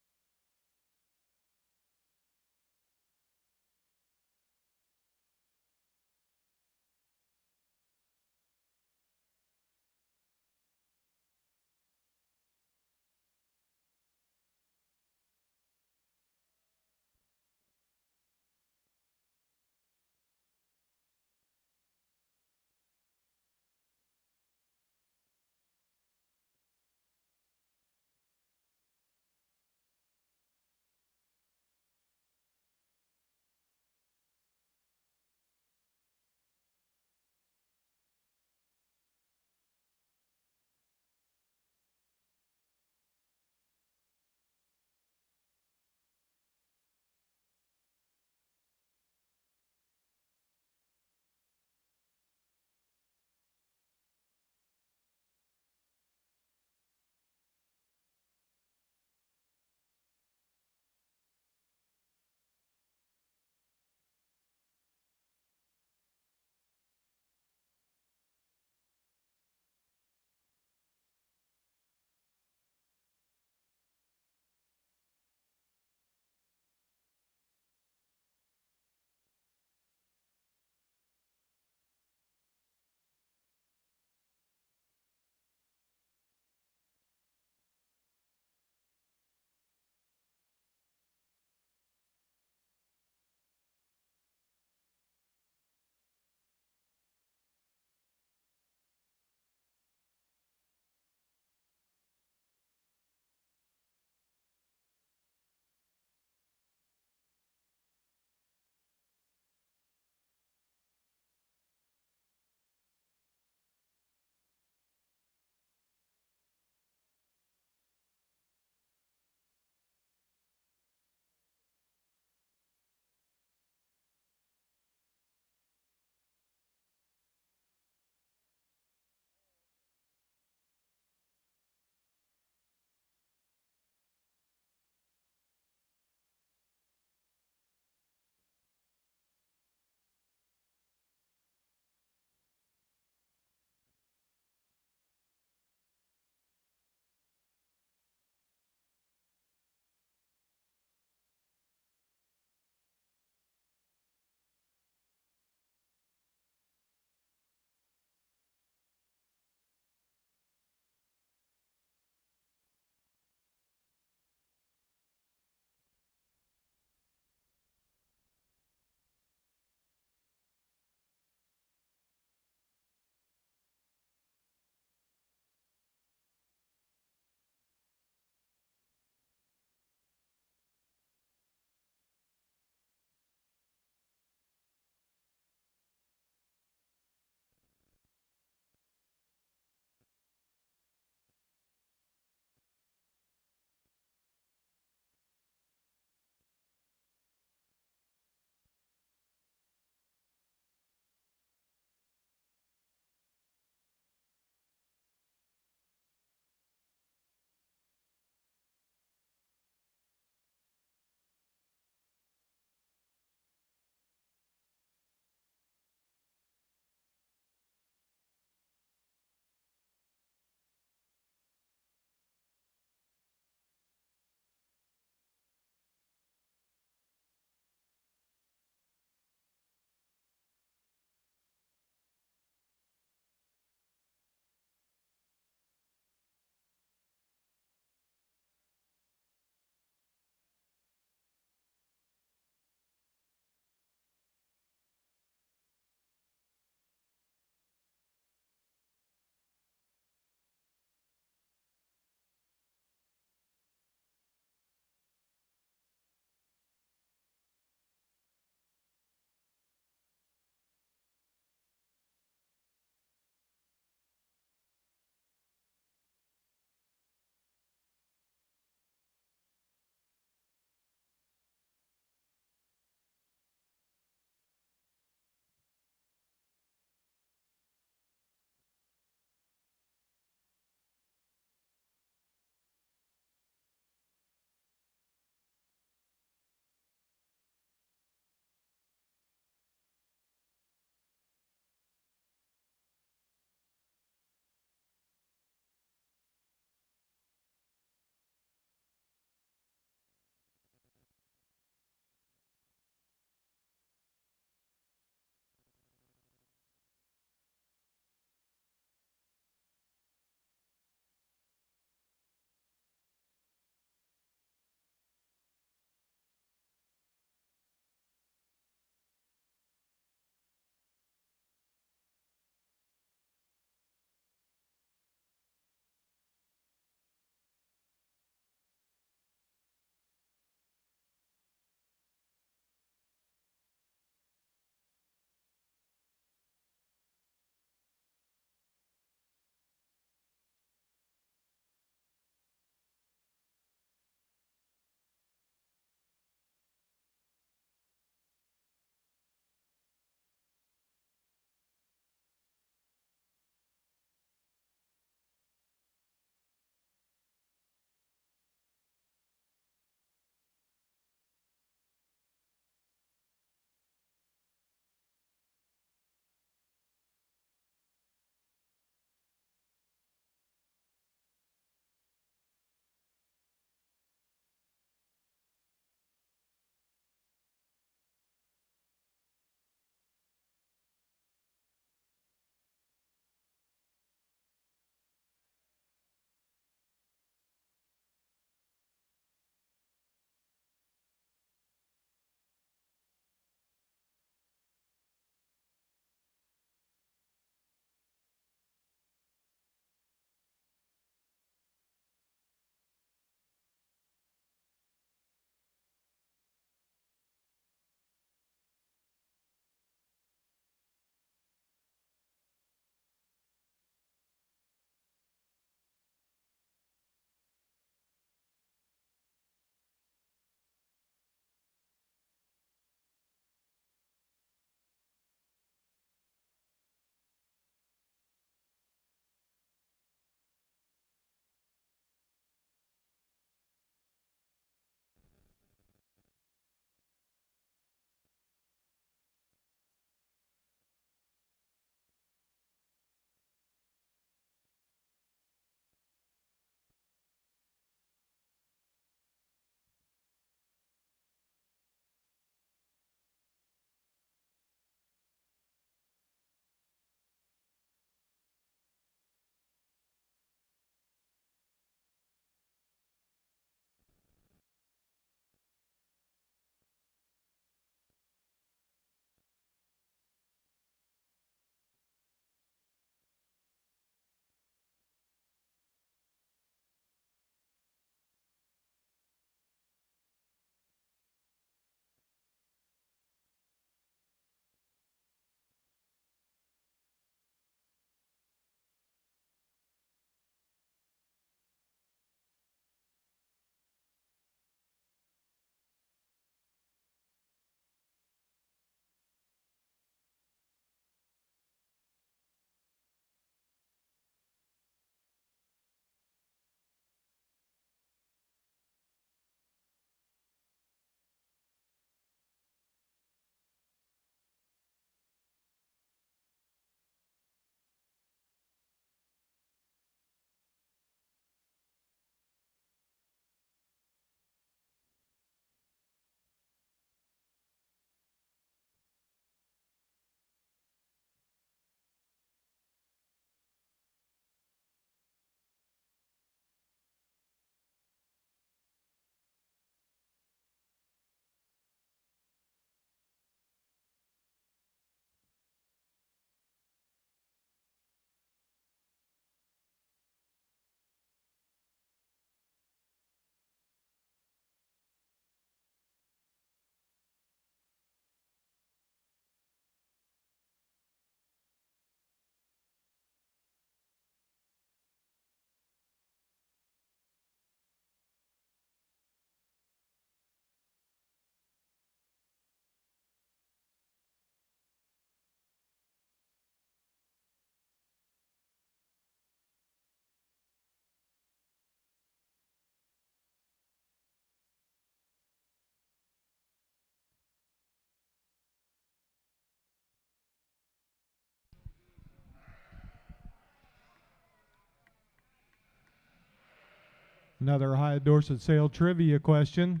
Another Ohio Dorset Sale trivia question.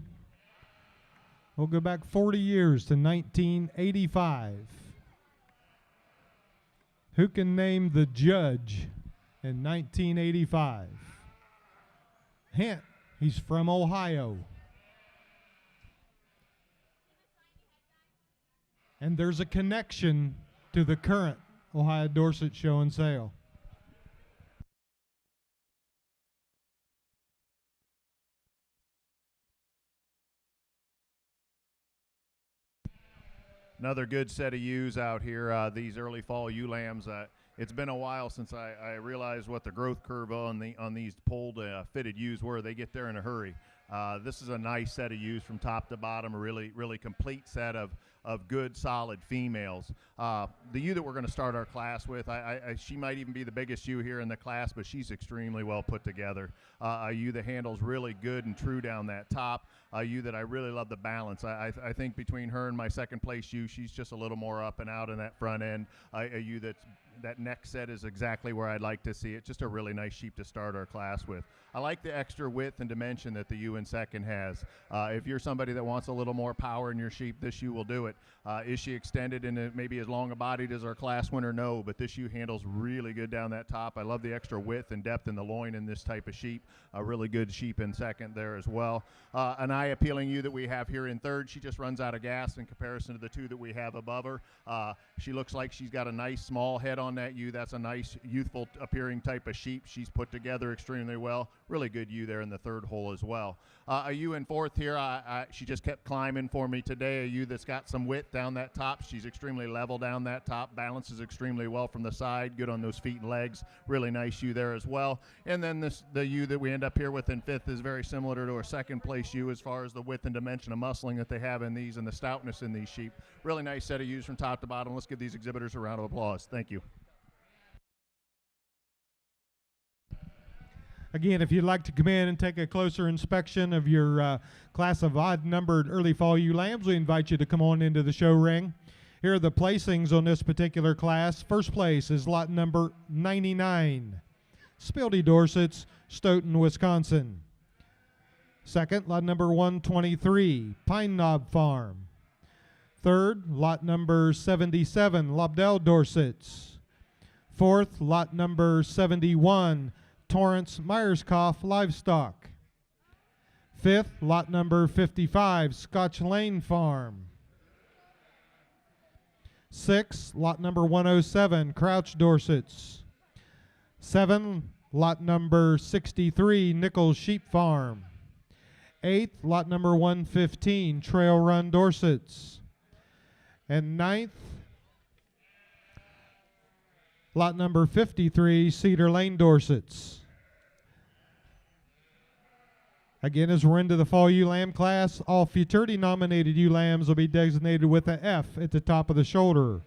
We'll go back 40 years to 1985. Who can name the judge in 1985? Hint, he's from Ohio. And there's a connection to the current Ohio Dorset Show and Sale. Another good set of ewes out here. These early fall ewe lambs. It's been a while since I realized what the growth curve on these pulled fitted ewes were. They get there in a hurry. This is a nice set of ewes from top to bottom. A really complete set of good, solid females. The ewe that we're going to start our class with, she might even be the biggest ewe here in the class, but she's extremely well put together. A ewe that handles really good and true down that top. A ewe that I really love the balance. I think between her and my second place ewe, she's just a little more up and out in that front end. A ewe that neck set is exactly where I'd like to see it. Just a really nice sheep to start our class with. I like the extra width and dimension that the ewe in second has. If you're somebody that wants a little more power in your sheep, this ewe will do it. Is she extended and maybe as long a bodied as our class winner? No, but this ewe handles really good down that top. I love the extra width and depth in the loin in this type of sheep. A really good sheep in second there as well. An eye-appealing ewe that we have here in third. She just runs out of gas in comparison to the two that we have above her. She looks like she's got a nice small head on that ewe. That's a nice youthful appearing type of sheep. She's put together extremely well. Really good ewe there in the third hole as well. A ewe in fourth here, she just kept climbing for me today. A ewe that's got some width down that top. She's extremely level down that top. Balances extremely well from the side. Good on those feet and legs. Really nice ewe there as well. And then the ewe that we end up here with in fifth is very similar to our second place ewe as far as the width and dimension of muscling that they have in these and the stoutness in these sheep. Really nice set of ewes from top to bottom. Let's give these exhibitors a round of applause. Thank you. Again, if you'd like to come in and take a closer inspection of your class of odd-numbered early fall ewe lambs, we invite you to come on into the show ring. Here are the placings on this particular class. First place is lot number 99, Spildy Dorsets, Stoughton, Wisconsin. Second, lot number 123, Pine Knob Farm. Third, lot number 77, Lobdell Dorsets. Fourth, lot number 71, Torrance Myerscough Livestock. Fifth, lot number 55, Scotch Lane Farm. Sixth, lot number 107, Crouch Dorsets. 7, lot number 63, Nichols Sheep Farm. 8th, lot number 115, Trail Run Dorsets. And 9th, lot number 53, Cedar Lane Dorsets. Again, as we're into the fall ewe lamb class, all futurity nominated ewe lambs will be designated with an F at the top of the shoulder.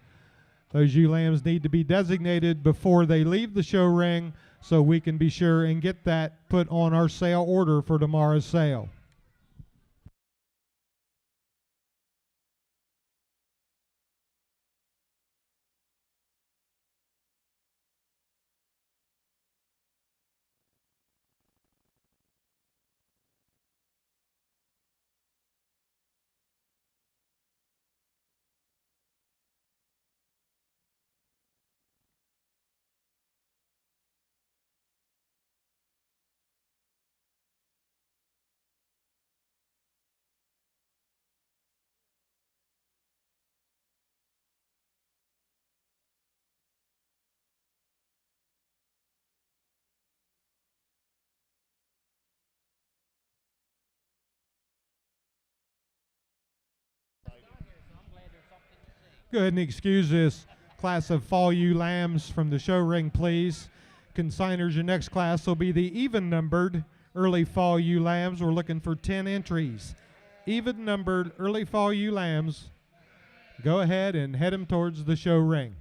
Those ewe lambs need to be designated before they leave the show ring so we can be sure and get that put on our sale order for tomorrow's sale. Go ahead and excuse this class of fall ewe lambs from the show ring, please. Consigners, your next class will be the even-numbered early fall ewe lambs. We're looking for 10 entries. Even-numbered early fall ewe lambs. Go ahead and head them towards the show ring.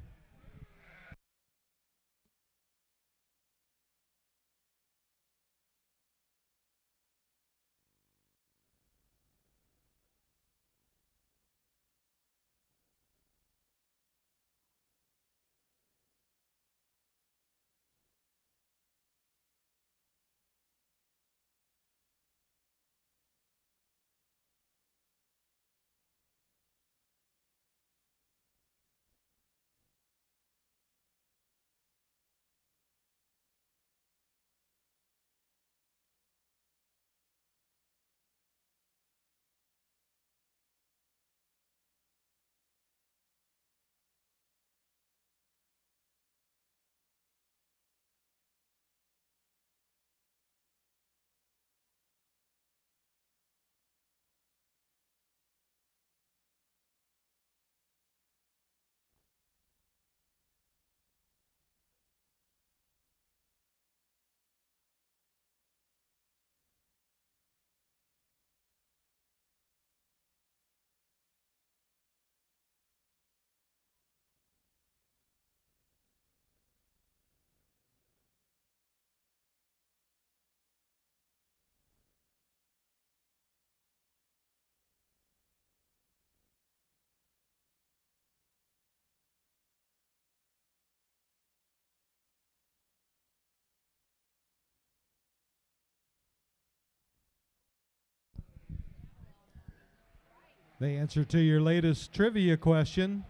The answer to your latest trivia question: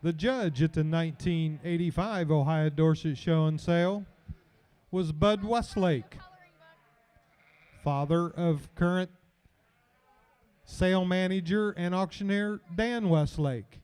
the judge at the 1985 Ohio Dorset Show and Sale was Bud Westlake, father of current sale manager and auctioneer Dan Westlake.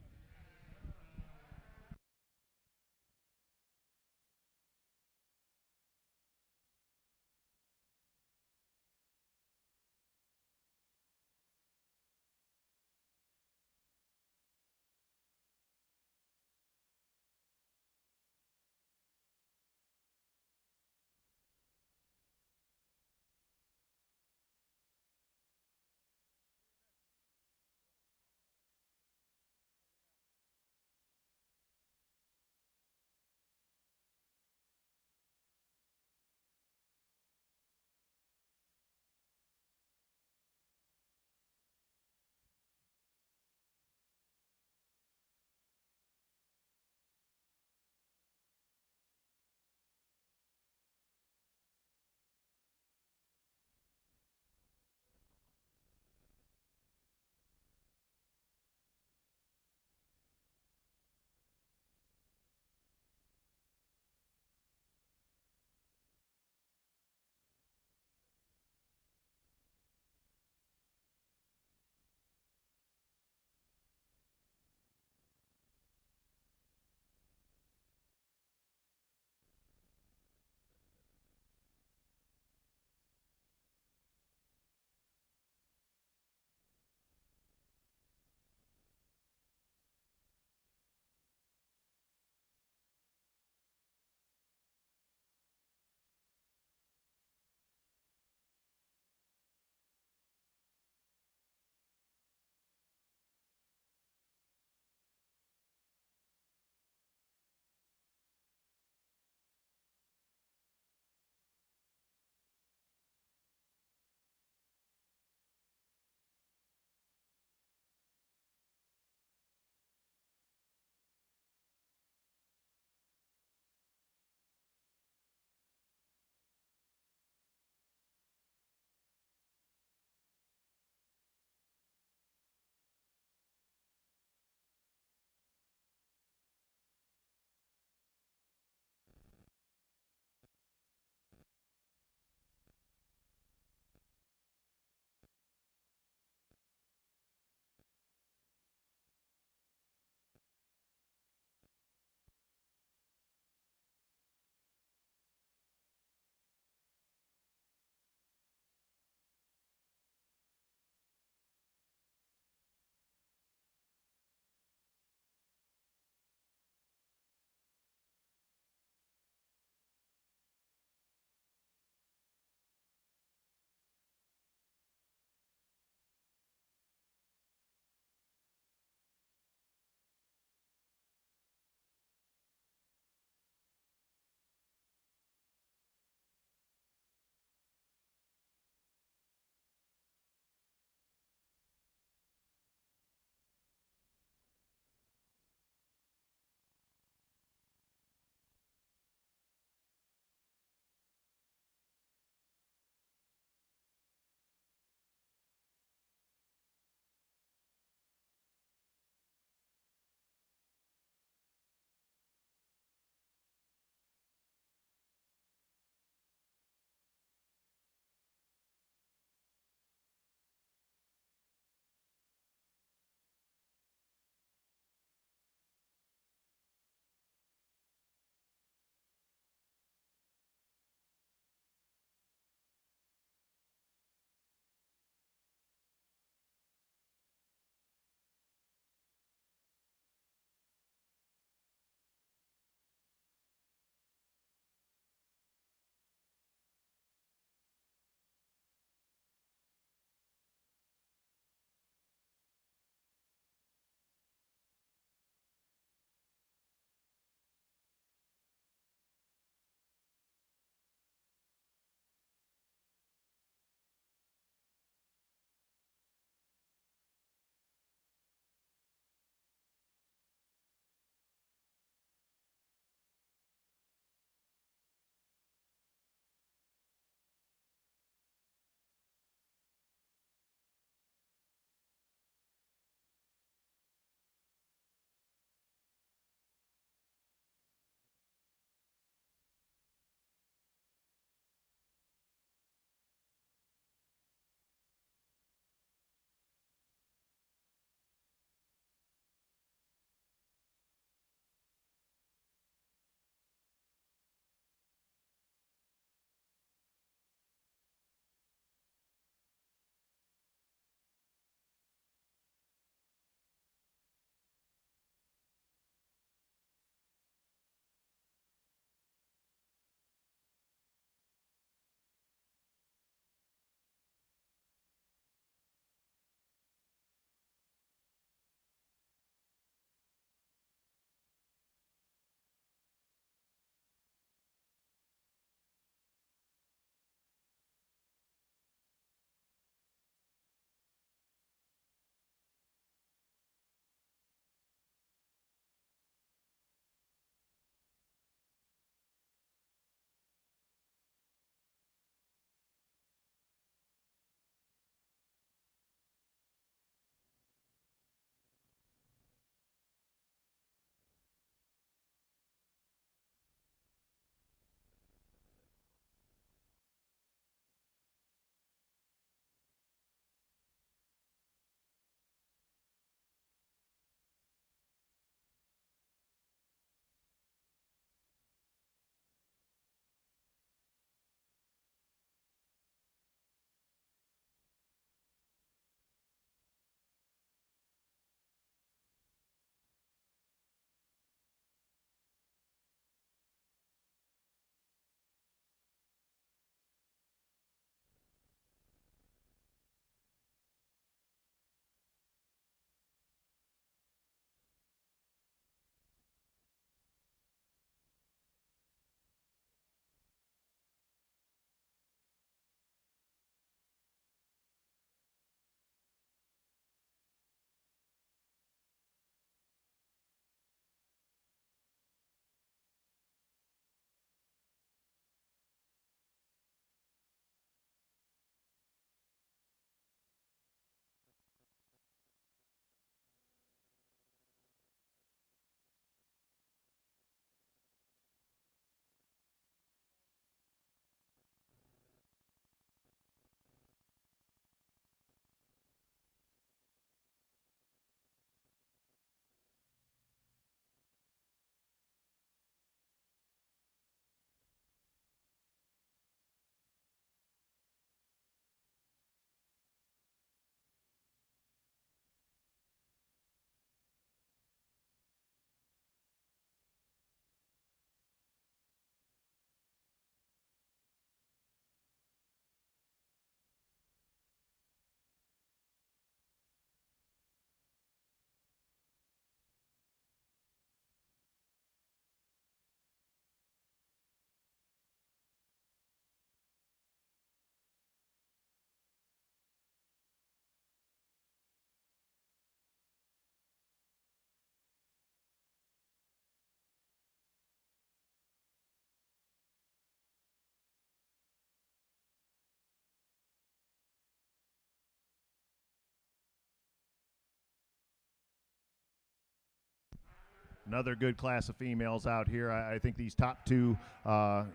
Another good class of females out here. I think these top two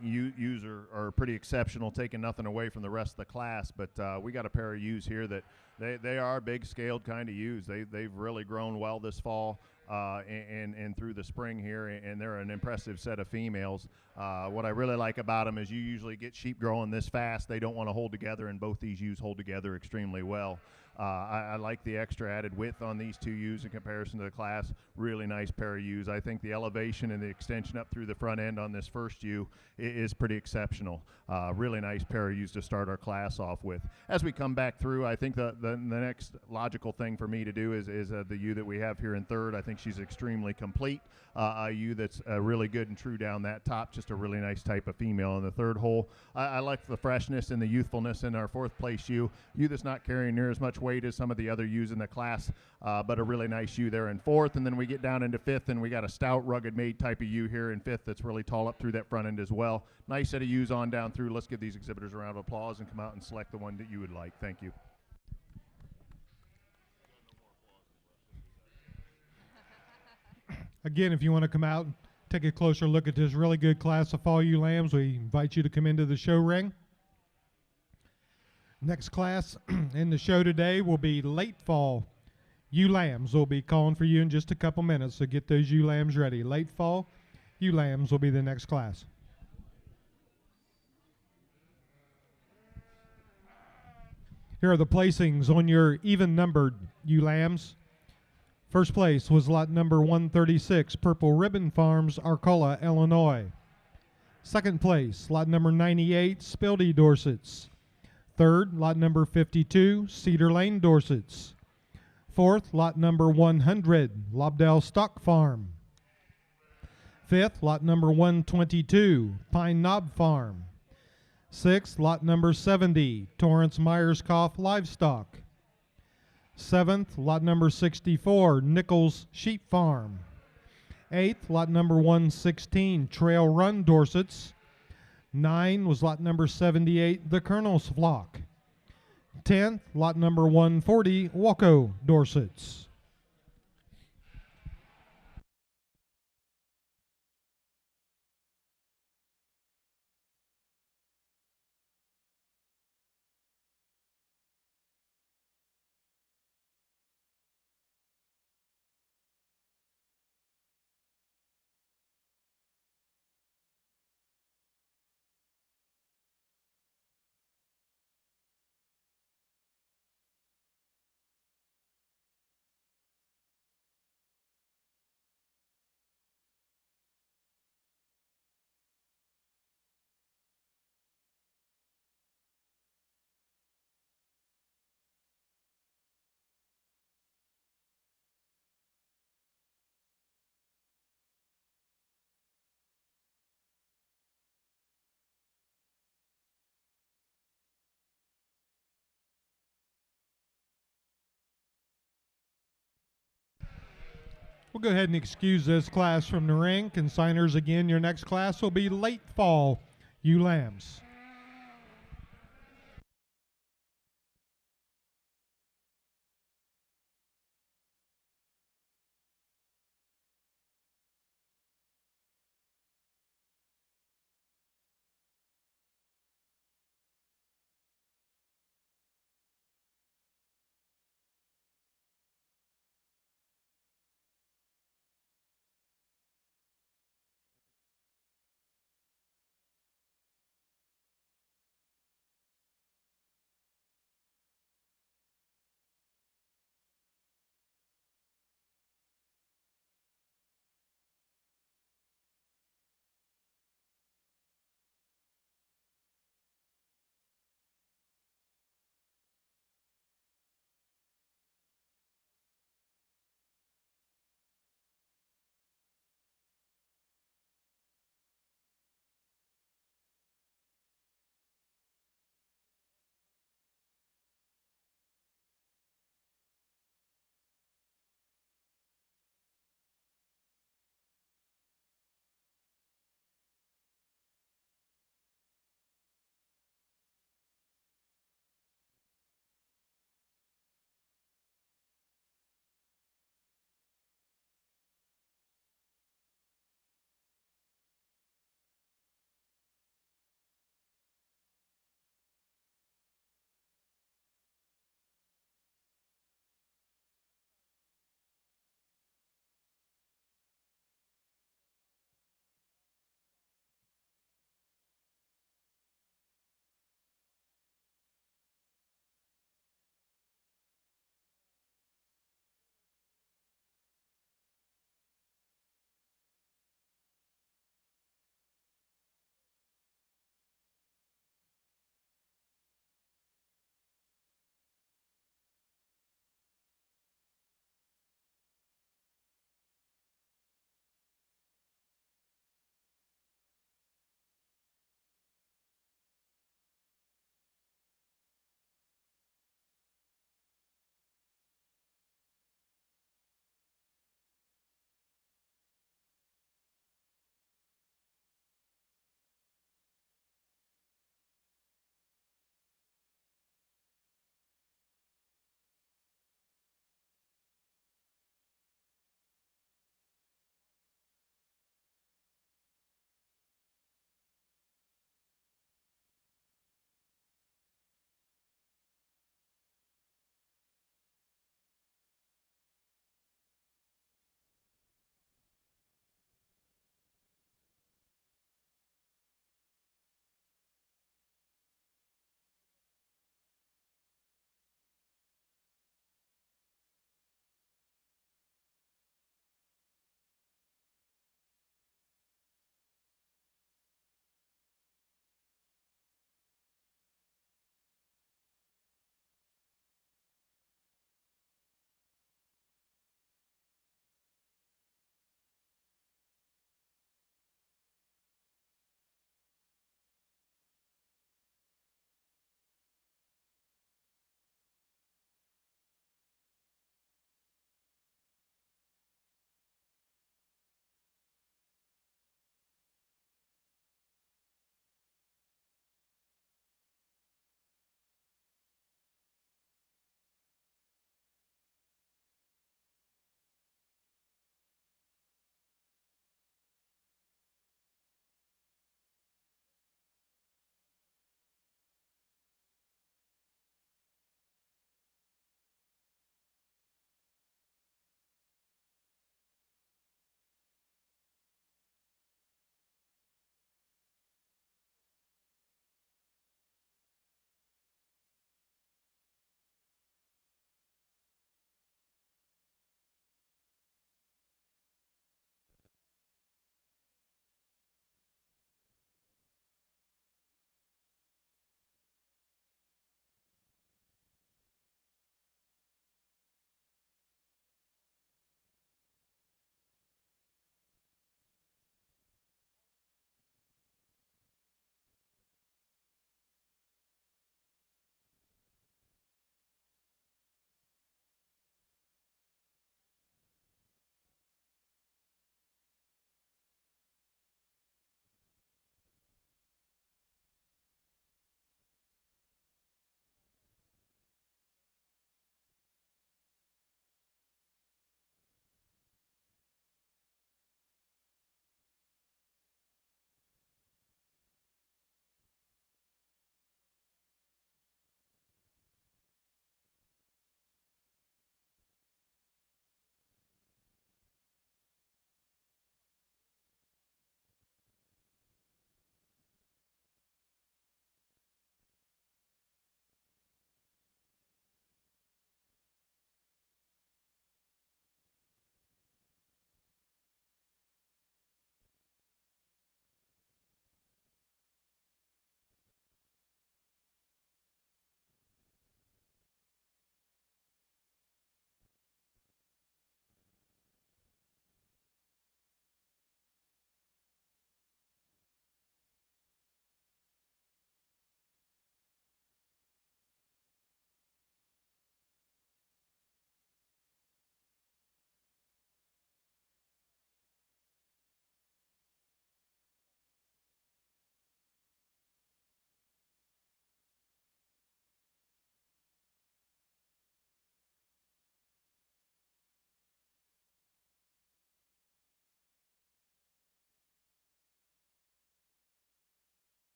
ewes are pretty exceptional, taking nothing away from the rest of the class. But we got a pair of ewes here that they are big-scaled kind of ewes. They've really grown well this fall and through the spring here, and they're an impressive set of females. What I really like about them is you usually get sheep growing this fast. They don't want to hold together, and both these ewes hold together extremely well. I like the extra added width on these two ewes in comparison to the class. Really nice pair of ewes. I think the elevation and the extension up through the front end on this first ewe is pretty exceptional. Really nice pair of ewes to start our class off with. As we come back through, I think the next logical thing for me to do is the ewe that we have here in third. I think she's extremely complete. A ewe that's really good and true down that top. Just a really nice type of female in the third hole. I like the freshness and the youthfulness in our fourth place ewe that's not carrying near as much weight as some of the other ewes in the class, but a really nice ewe there in fourth. And then we get down into fifth, and we got a stout, rugged made type of ewe here in fifth that's really tall up through that front end as well. Nice set of ewes on down through. Let's give these exhibitors a round of applause and come out and select the one that you would like. Thank you. Again, if you want to come out and take a closer look at this really good class of fall ewe lambs, we invite you to come into the show ring. Next class in the show today will be late fall ewe lambs. We'll be calling for you in just a couple minutes, so get those ewe lambs ready. Late fall ewe lambs will be the next class. Here are the placings on your even-numbered ewe lambs. First place was lot number 136, Purple Ribbon Farms, Arcola, Illinois. Second place, lot number 98, Spildy Dorsets. Third, lot number 52, Cedar Lane Dorsets. Fourth, lot number 100, Lobdell Stock Farm. Fifth, lot number 122, Pine Knob Farm. Sixth, lot number 70, Torrance Myerscough Livestock. Seventh, lot number 64, Nichols Sheep Farm. Eighth, lot number 116, Trail Run Dorsets. 9 was lot number 78, the Colonel's Flock. 10th, lot number 140, Waco Dorsets. We'll go ahead and excuse this class from the ring. Consigners, again, your next class will be late fall ewe lambs.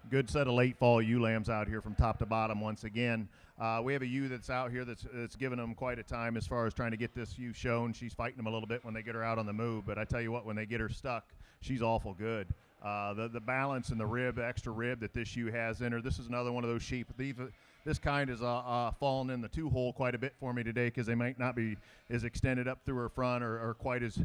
Good set of late fall ewe lambs out here from top to bottom once again. We have a ewe that's out here that's given them quite a time as far as trying to get this ewe shown. She's fighting them a little bit when they get her out on the move, but I tell you what, when they get her stuck, she's awful good. The balance and the rib, the extra rib that this ewe has in her, this is another one of those sheep. This kind is fallen in the two-hole quite a bit for me today because they might not be as extended up through her front or quite as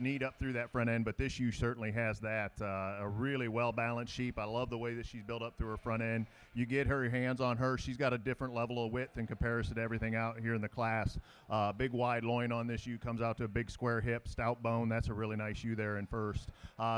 neat up through that front end, but this ewe certainly has that. A really well-balanced sheep. I love the way that she's built up through her front end. You get her hands on her, she's got a different level of width in comparison to everything out here in the class. Big wide loin on this ewe, comes out to a big square hip, stout bone. That's a really nice ewe there in first.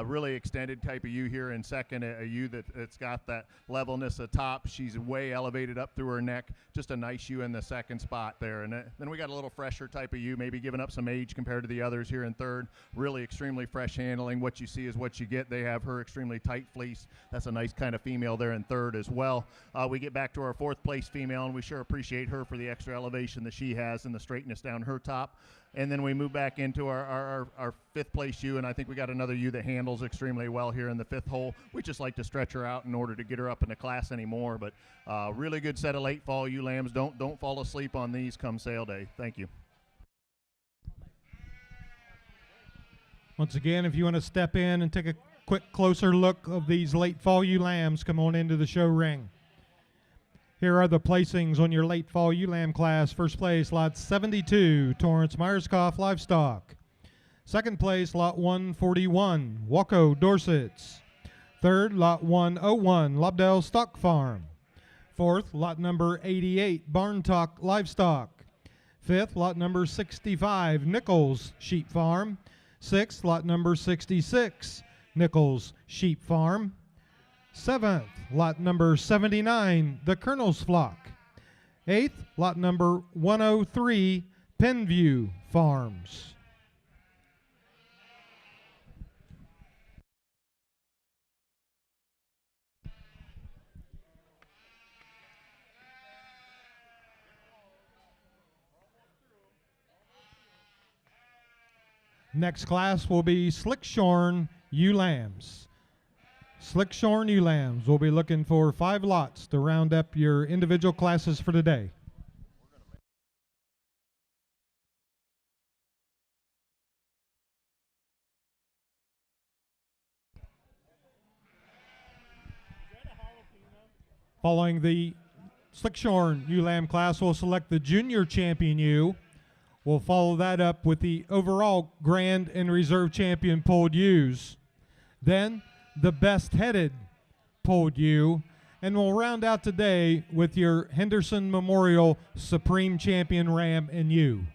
Really extended type of ewe here in second, a ewe that's got that levelness at top. She's way elevated up through her neck. Just a nice ewe in the second spot there. And then we got a little fresher type of ewe, maybe giving up some age compared to the others here in third. Really extremely fresh handling. What you see is what you get. They have her extremely tight fleece. That's a nice kind of female there in third as well. We get back to our fourth place female, and we sure appreciate her for the extra elevation that she has and the straightness down her top. And then we move back into our fifth place ewe, and I think we got another ewe that handles extremely well here in the fifth hole. We just like to stretch her out in order to get her up in the class anymore. But really good set of late fall ewe lambs. Don't fall asleep on these come sale day. Thank you. Once again, if you want to step in and take a quick closer look of these late fall ewe lambs, come on into the show ring. Here are the placings on your late fall ewe lamb class. First place, lot 72, Torrance Myerscough Livestock. Second place, lot 141, Waco Dorsets. Third, lot 101, Lobdell Stock Farm. Fourth, lot number 88, Barntalk Livestock. Fifth, lot number 65, Nichols Sheep Farm. Sixth, lot number 66, Nichols Sheep Farm. Seventh, lot number 79, the Colonel's Flock. Eighth, lot number 103, Penview Farms. Next class will be Slickshorn ewe lambs. Slickshorn ewe lambs. We'll be looking for 5 lots to round up your individual classes for today. Following the Slickshorn ewe lamb class, we'll select the junior champion ewe. We'll follow that up with the overall grand and reserve champion polled ewes. Then the best headed polled ewe, and we'll round out today with your Henderson Memorial Supreme Champion Ram and ewe.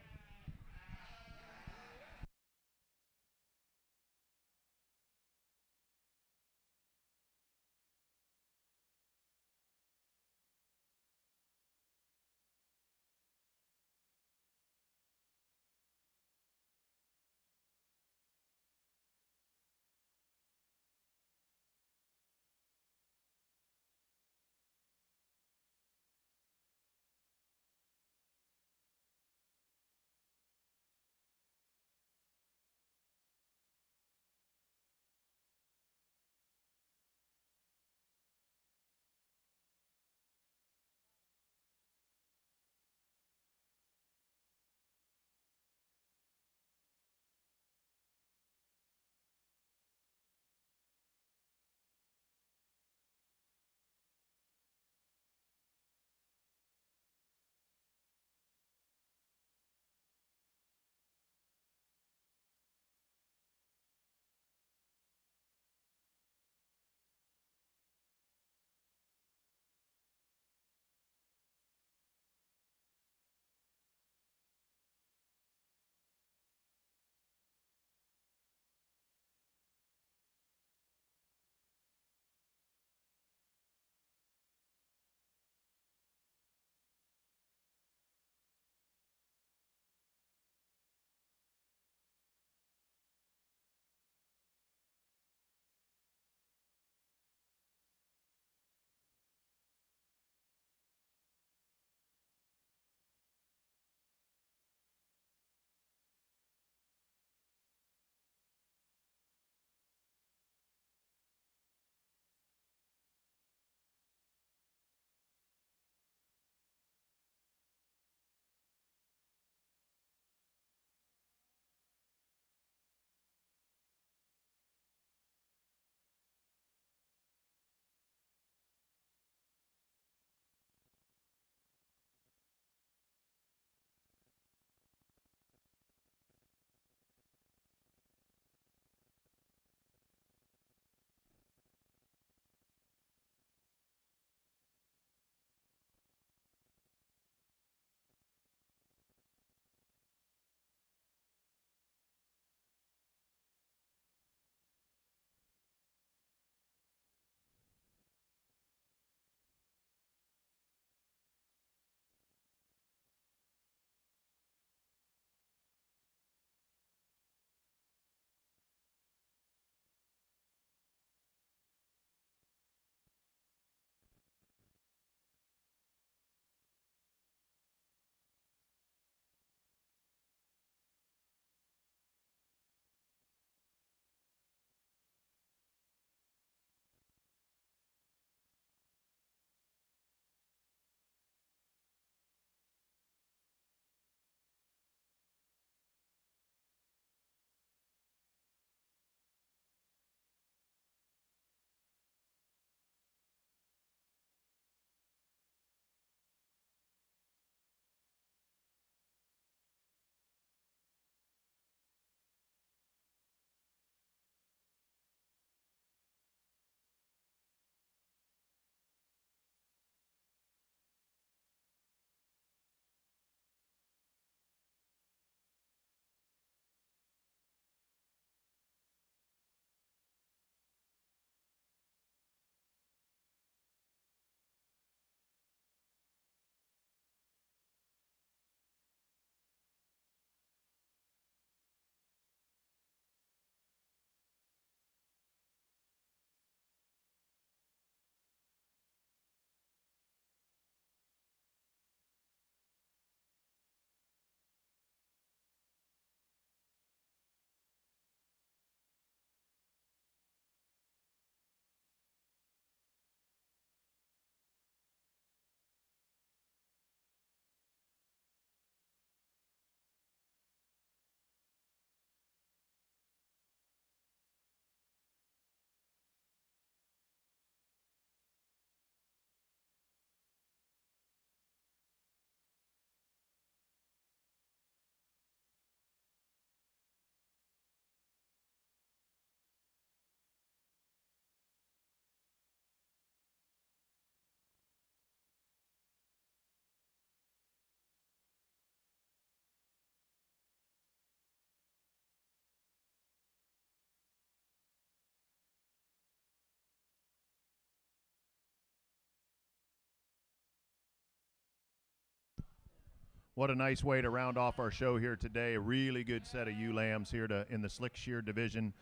What a nice way to round off our show here today. A really good set of ewe lambs here in the slick shear division.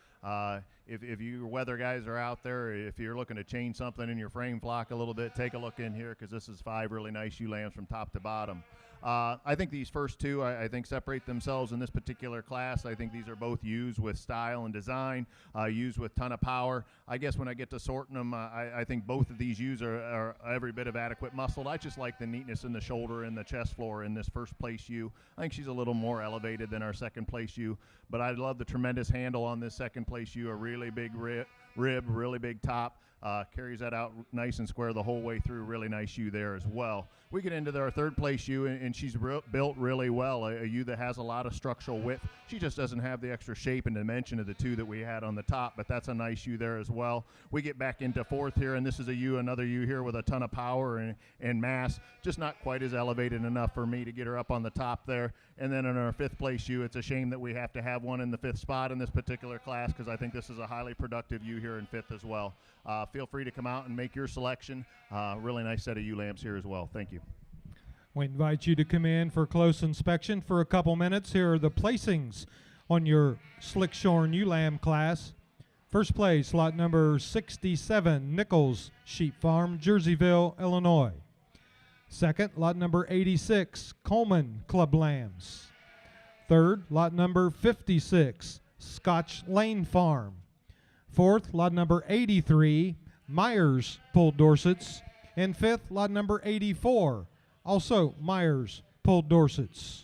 If you weather guys are out there, if you're looking to change something in your frame flock a little bit, take a look in here, because this is 5 really nice ewe lambs from top to bottom. I think these first two, I think, separate themselves in this particular class. I think these are both used with style and design, used with ton of power. I guess when I get to sorting them, I think both of these ewes are every bit of adequate muscled. I just like the neatness in the shoulder and the chest floor in this first place ewe. I think she's a little more elevated than our second place ewe, but I love the tremendous handle on this second place ewe, a really big rib, really big top. Carries that out nice and square the whole way through. Really nice ewe there as well. We get into our third place ewe, and she's built really well. A ewe that has a lot of structural width. She just doesn't have the extra shape and dimension of the two that we had on the top, but that's a nice ewe there as well. We get back into fourth here, and this is another ewe here with a ton of power and mass. Just not quite as elevated enough for me to get her up on the top there. And then in our fifth place ewe, it's a shame that we have to have one in the fifth spot in this particular class, because I think this is a highly productive ewe here in fifth as well. Feel free to come out and make your selection. Really nice set of ewe lambs here as well. Thank you. We invite you to come in for close inspection for a couple minutes. Here are the placings on your slick shorn ewe lamb class. First place, lot number 67, Nichols Sheep Farm, Jerseyville, Illinois. Second, lot number 86, Coleman Club Lambs. Third, lot number 56, Scotch Lane Farm. Fourth, lot number 83, Myers Pulled Dorsets. And fifth, lot number 84, also Myers Pulled Dorsets.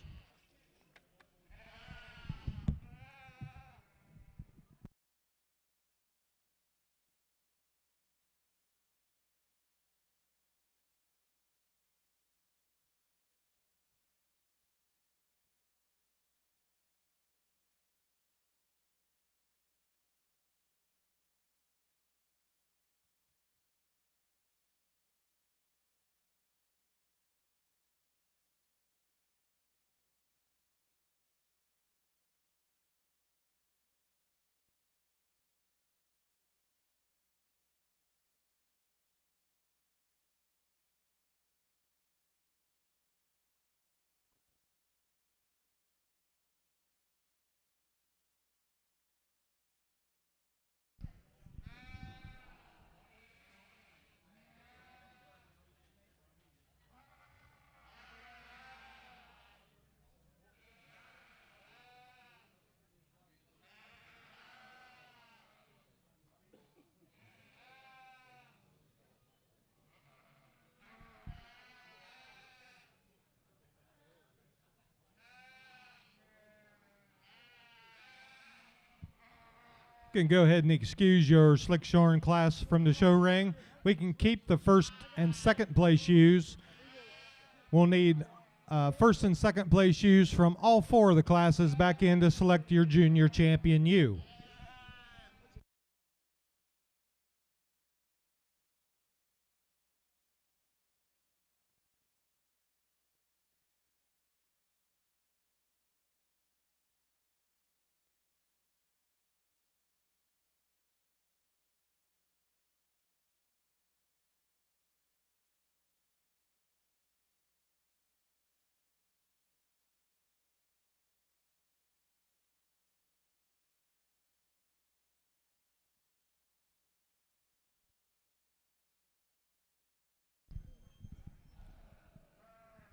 You can go ahead and excuse your slick shorn class from the show ring. We can keep the first and second place ewes. We'll need first and second place ewes from all 4 of the classes back in to select your junior champion ewe.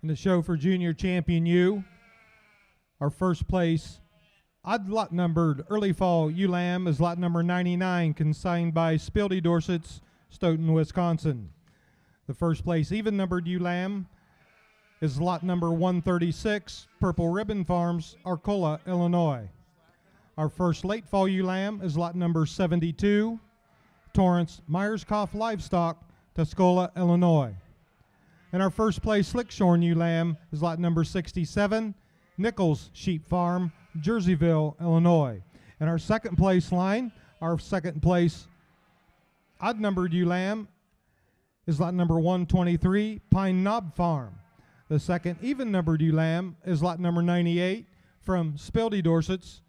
In the show for junior champion ewe, our first place odd lot numbered early fall ewe lamb is lot number 99, consigned by Spildy Dorsets, Stoughton, Wisconsin. The first place even numbered ewe lamb is lot number 136, Purple Ribbon Farms, Arcola, Illinois. Our first late fall ewe lamb is lot number 72, Torrance Myerscough Livestock, Tuscola, Illinois. And our first place slick shorn ewe lamb is lot number 67, Nichols Sheep Farm, Jerseyville, Illinois. And our second place line, our second place odd numbered ewe lamb is lot number 123, Pine Knob Farm. The second even numbered ewe lamb is lot number 98 from Spildy Dorsets.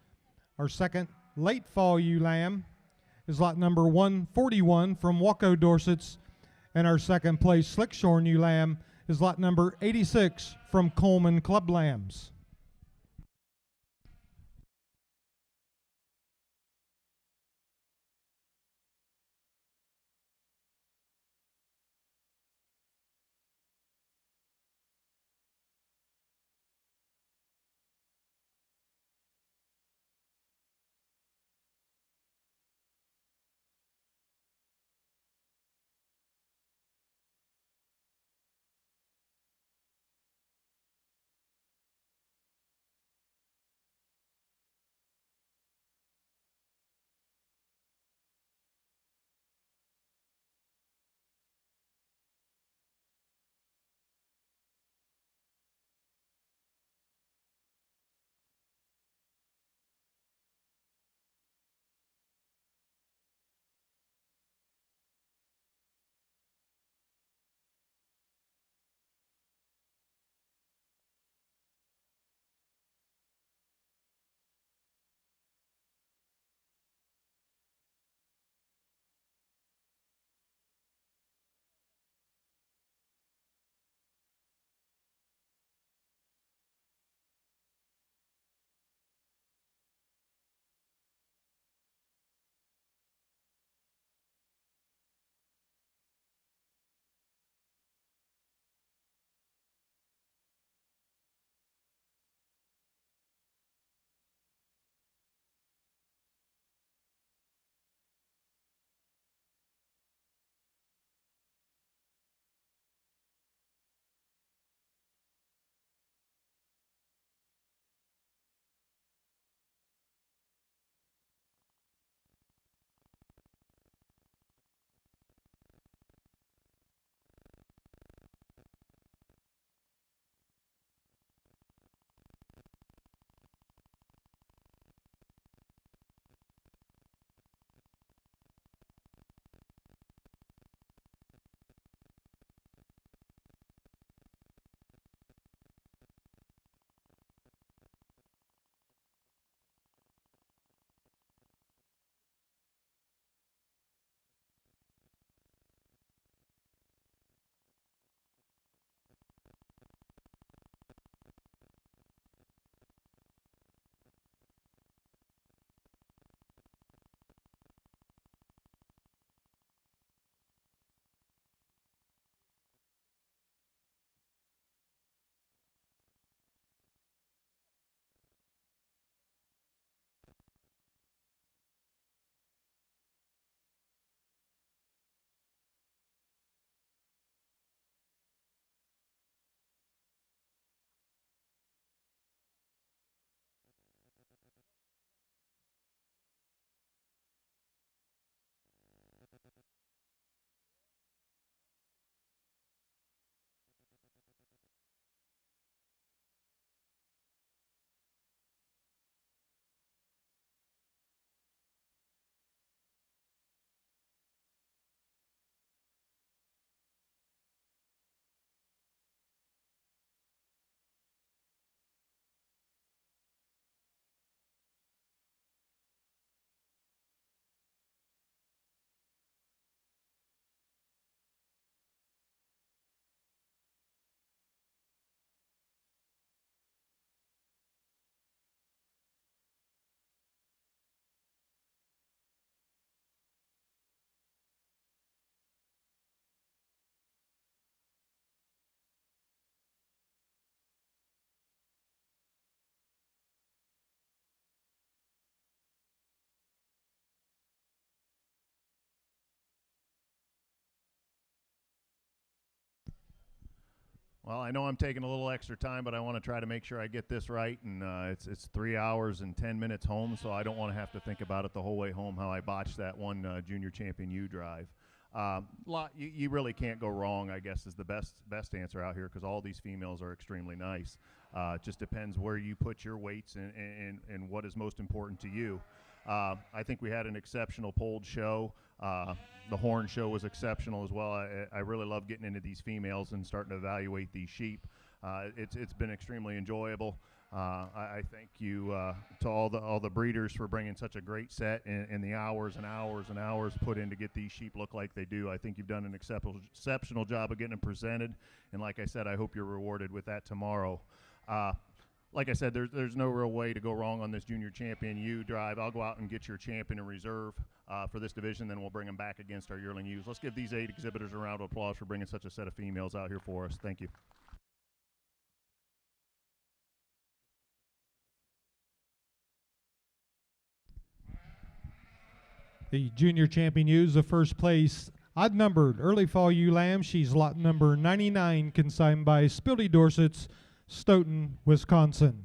Our second late fall ewe lamb is lot number 141 from Waco Dorsets. And our second place slick shorn ewe lamb is lot number 86 from Coleman Club Lambs. Well, I know I'm taking a little extra time, but I want to try to make sure I get this right. And it's 3 hours and 10 minutes home, so I don't want to have to think about it the whole way home how I botched that one Junior Champion U drive. You really can't go wrong, I guess, is the best answer out here, because all these females are extremely nice. It just depends where you put your weights and what is most important to you. I think we had an exceptional polled show. The horn show was exceptional as well. I really love getting into these females and starting to evaluate these sheep. It's been extremely enjoyable. I thank you to all the breeders for bringing such a great set and the hours and hours and hours put in to get these sheep look like they do. I think you've done an exceptional job of getting them presented, and like I said, I hope you're rewarded with that tomorrow. Like I said, there's no real way to go wrong on this Junior Champion U drive. I'll go out and get your champion in reserve for this division, then we'll bring them back against our yearling ewes. Let's give these 8 exhibitors a round of applause for bringing such a set of females out here for us. Thank you. The Junior Champion ewes, the first place odd numbered early fall ewe lamb. She's lot number 99, consigned by Spildy Dorsets, Stoughton, Wisconsin.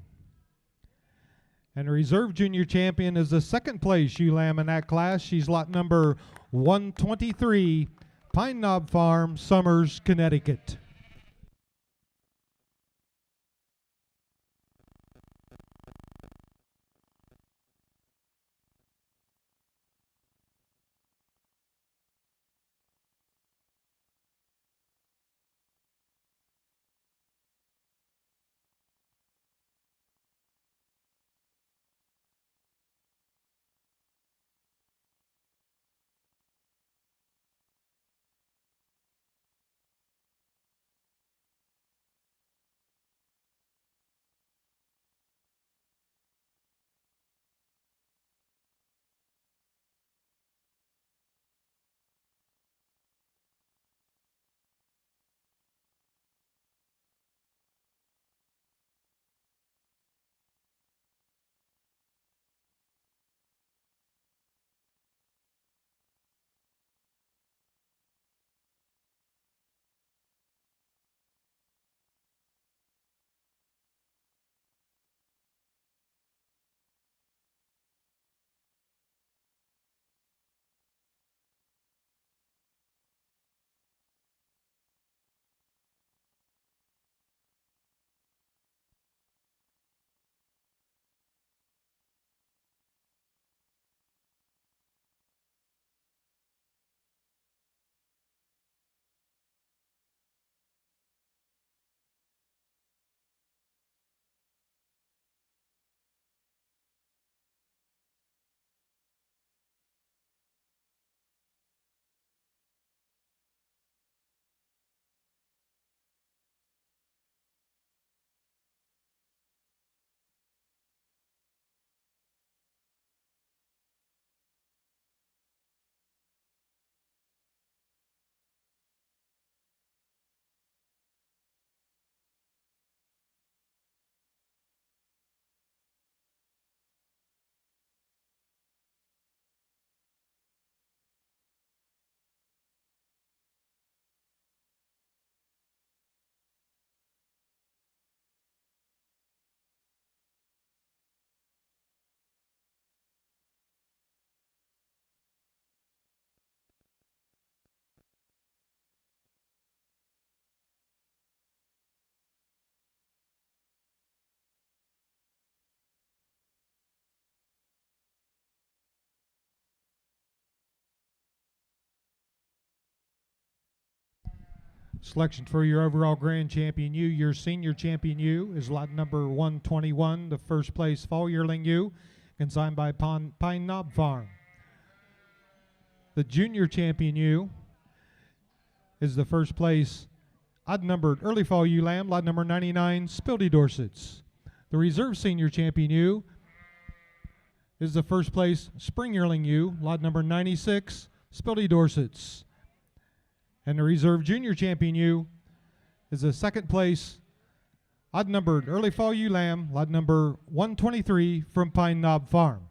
And the reserve junior champion is the second place ewe lamb in that class. She's lot number 123, Pine Knob Farm, Somers, Connecticut. Selection for your overall grand champion ewe. Your senior champion ewe is lot number 121, the first place fall yearling ewe, consigned by Pine Knob Farm. The junior champion ewe is the first place odd numbered early fall ewe lamb, lot number 99, Spildy Dorsets. The reserve senior champion ewe is the first place spring yearling ewe, lot number 96, Spildy Dorsets. And the reserve junior champion ewe is the second place odd numbered early fall ewe lamb, lot number 123 from Pine Knob Farm.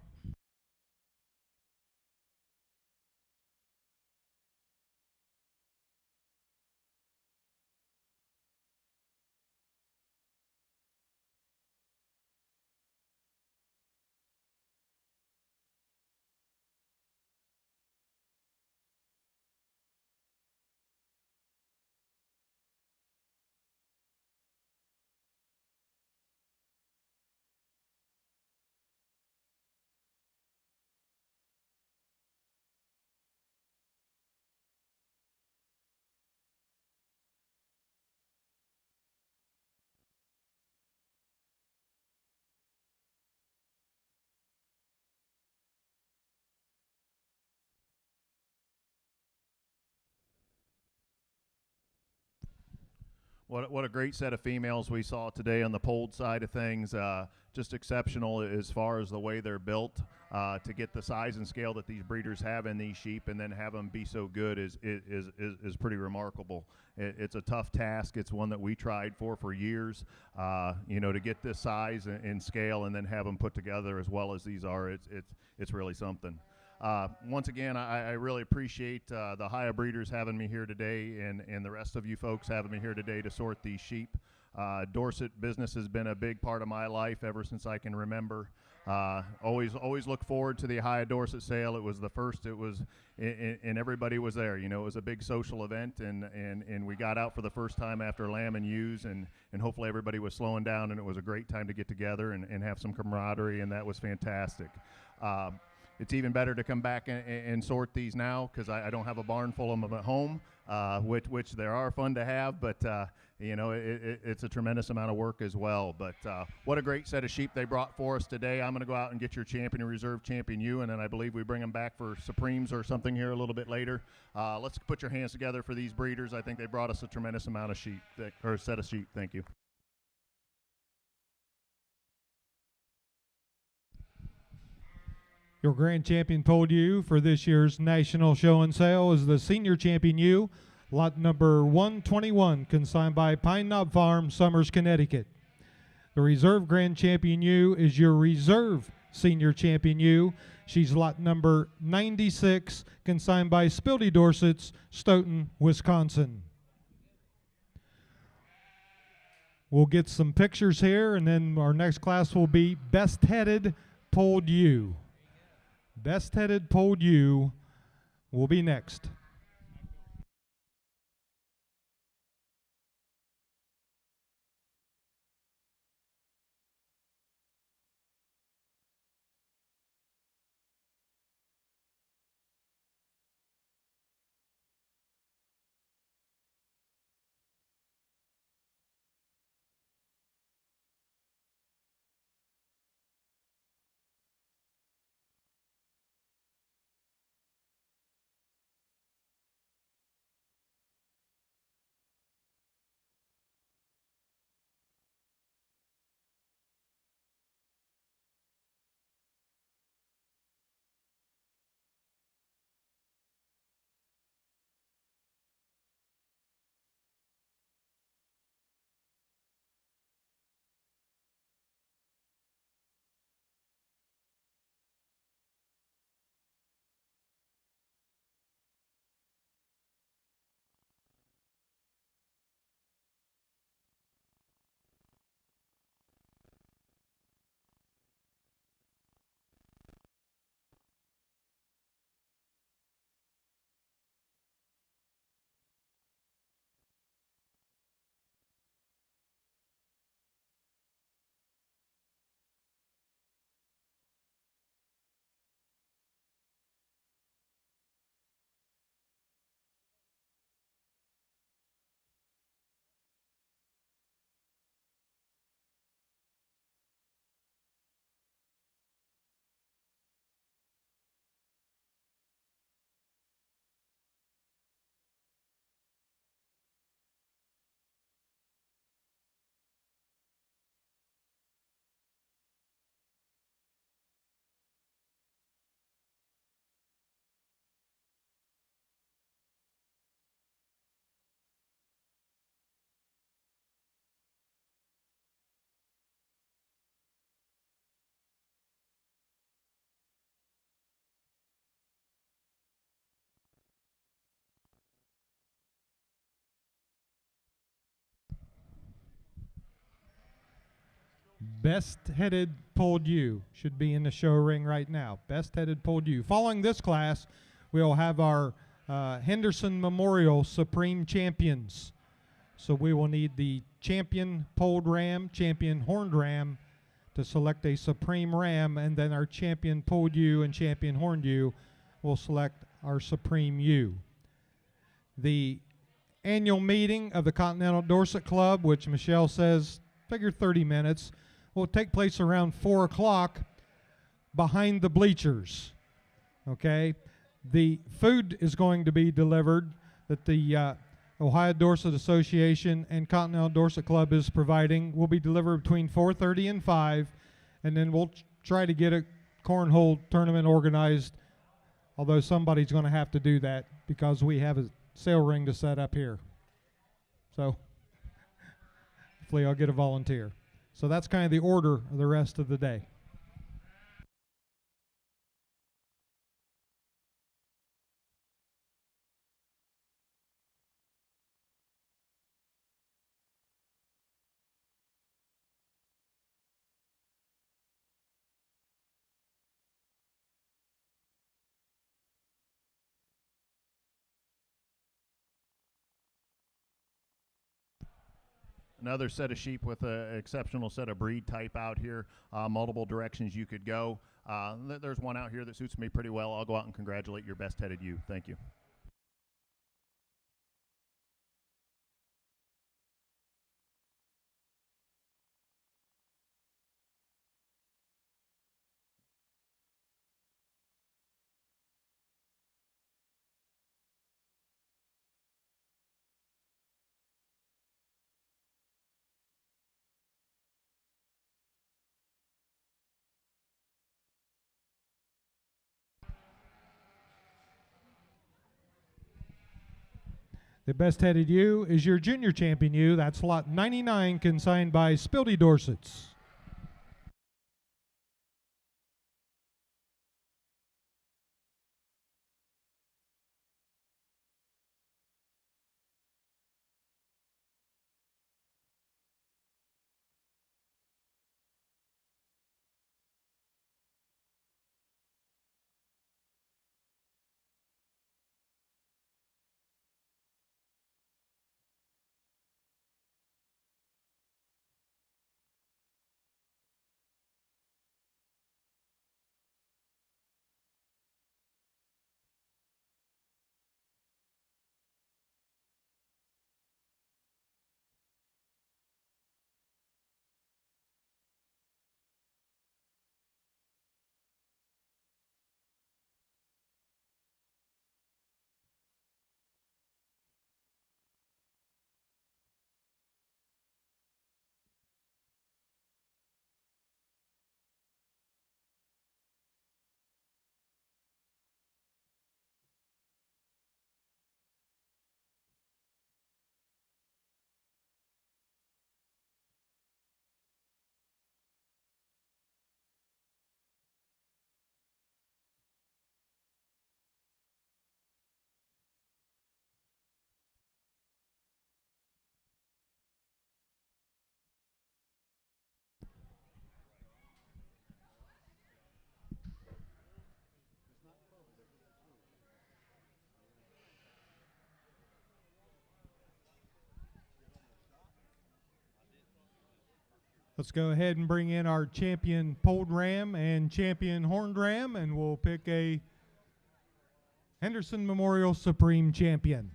What a great set of females we saw today on the polled side of things. Just exceptional as far as the way they're built. To get the size and scale that these breeders have in these sheep and then have them be so good is pretty remarkable. It's a tough task. It's one that we tried for years. To get this size and scale and then have them put together as well as these are, it's really something. Once again, I really appreciate the Haya breeders having me here today and the rest of you folks having me here today to sort these sheep. Dorset business has been a big part of my life ever since I can remember. Always look forward to the Haya Dorset sale. It was the first. It was, and everybody was there. It was a big social event, and we got out for the first time after Lamb and Ewes, and hopefully everybody was slowing down, and it was a great time to get together and have some camaraderie, and that was fantastic. It's even better to come back and sort these now because I don't have a barn full of them at home, which they are fun to have, but it's a tremendous amount of work as well. But what a great set of sheep they brought for us today. I'm going to go out and get your champion and reserve champion you, and then I believe we bring them back for Supremes or something here a little bit later. Let's put your hands together for these breeders. I think they brought us a tremendous amount of sheep, or a set of sheep. Thank you. Your grand champion polled ewe for this year's National Show and Sale is the senior champion ewe, lot number 121, consigned by Pine Knob Farm, Somers, Connecticut. The reserve grand champion ewe is your reserve senior champion ewe. She's lot number 96, consigned by Spildy Dorsets, Stoughton, Wisconsin. We'll get some pictures here, and then our next class will be best-headed polled ewe. Best-headed polled ewe will be next. Best-headed polled ewe should be in the show ring right now. Best-headed polled ewe. Following this class, we'll have our Henderson Memorial Supreme Champions. So we will need the champion polled ram, champion horned ram to select a Supreme ram, and then our champion polled ewe and champion horned ewe will select our Supreme ewe. The annual meeting of the Continental Dorset Club, which Michelle says, figure 30 minutes, will take place around 4 o'clock behind the bleachers. Okay? The food is going to be delivered that the Ohio Dorset Association and Continental Dorset Club is providing will be delivered between 4:30 and 5, and then we'll try to get a cornhole tournament organized, although somebody's going to have to do that because we have a sail ring to set up here. So hopefully I'll get a volunteer. So that's kind of the order of the rest of the day. Another set of sheep with an exceptional set of breed type out here. Multiple directions you could go. There's one out here that suits me pretty well. I'll go out and congratulate your best-headed ewe. Thank you. The best-headed ewe is your junior champion ewe. That's lot 99, consigned by Spildy Dorsets. Let's go ahead and bring in our champion polled ram and champion horned ram, and we'll pick a Henderson Memorial Supreme Champion.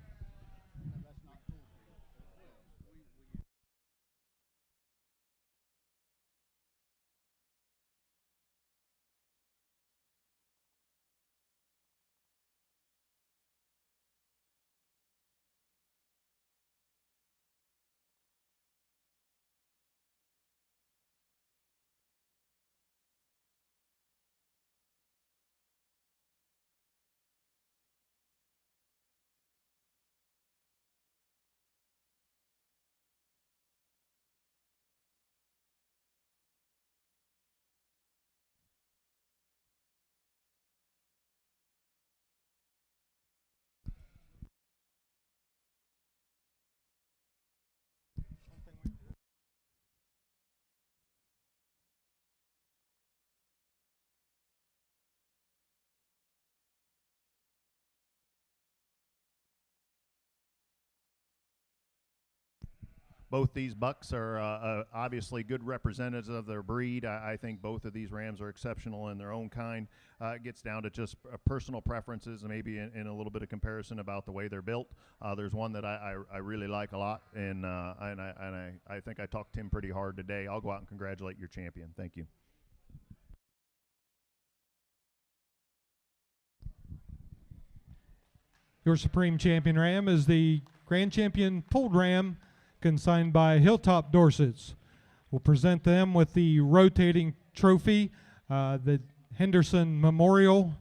Both these bucks are obviously good representatives of their breed. I think both of these rams are exceptional in their own kind. It gets down to just personal preferences and maybe in a little bit of comparison about the way they're built. There's one that I really like a lot, and I think I talked him pretty hard today. I'll go out and congratulate your champion. Thank you. Your Supreme Champion Ram is the Grand Champion Pulled Ram, consigned by Hilltop Dorsets. We'll present them with the rotating trophy, the Henderson Memorial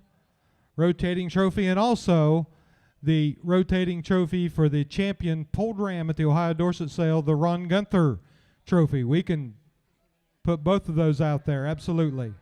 rotating trophy, and also the rotating trophy for the champion Pulled Ram at the Ohio Dorset sale, the Ron Gunther trophy. We can put both of those out there, absolutely.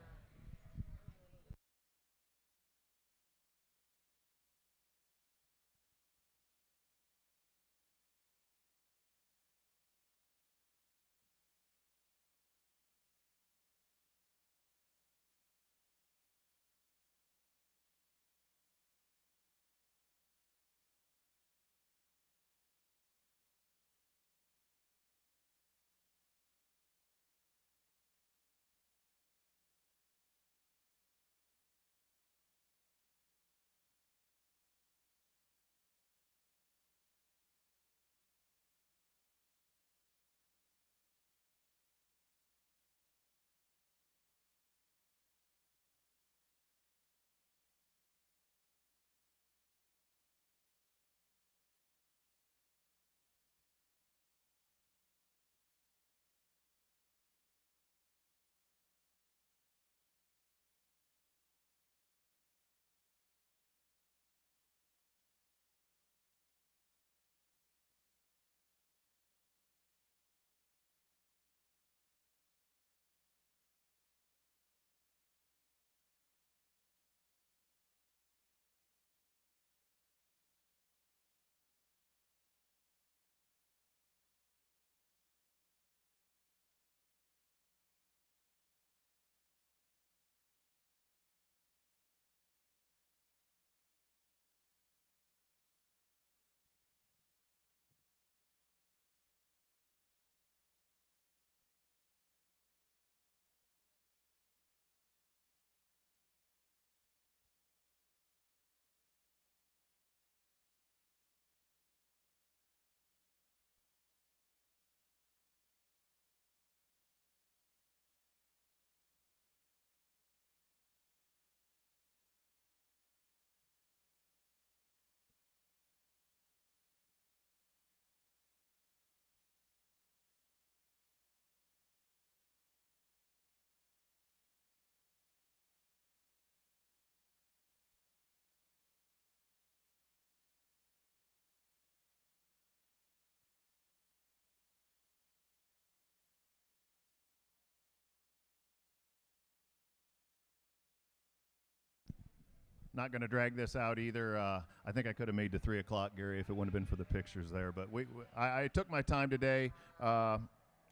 Not going to drag this out either. I think I could have made to 3 o'clock, Gary, if it wouldn't have been for the pictures there. But I took my time today. I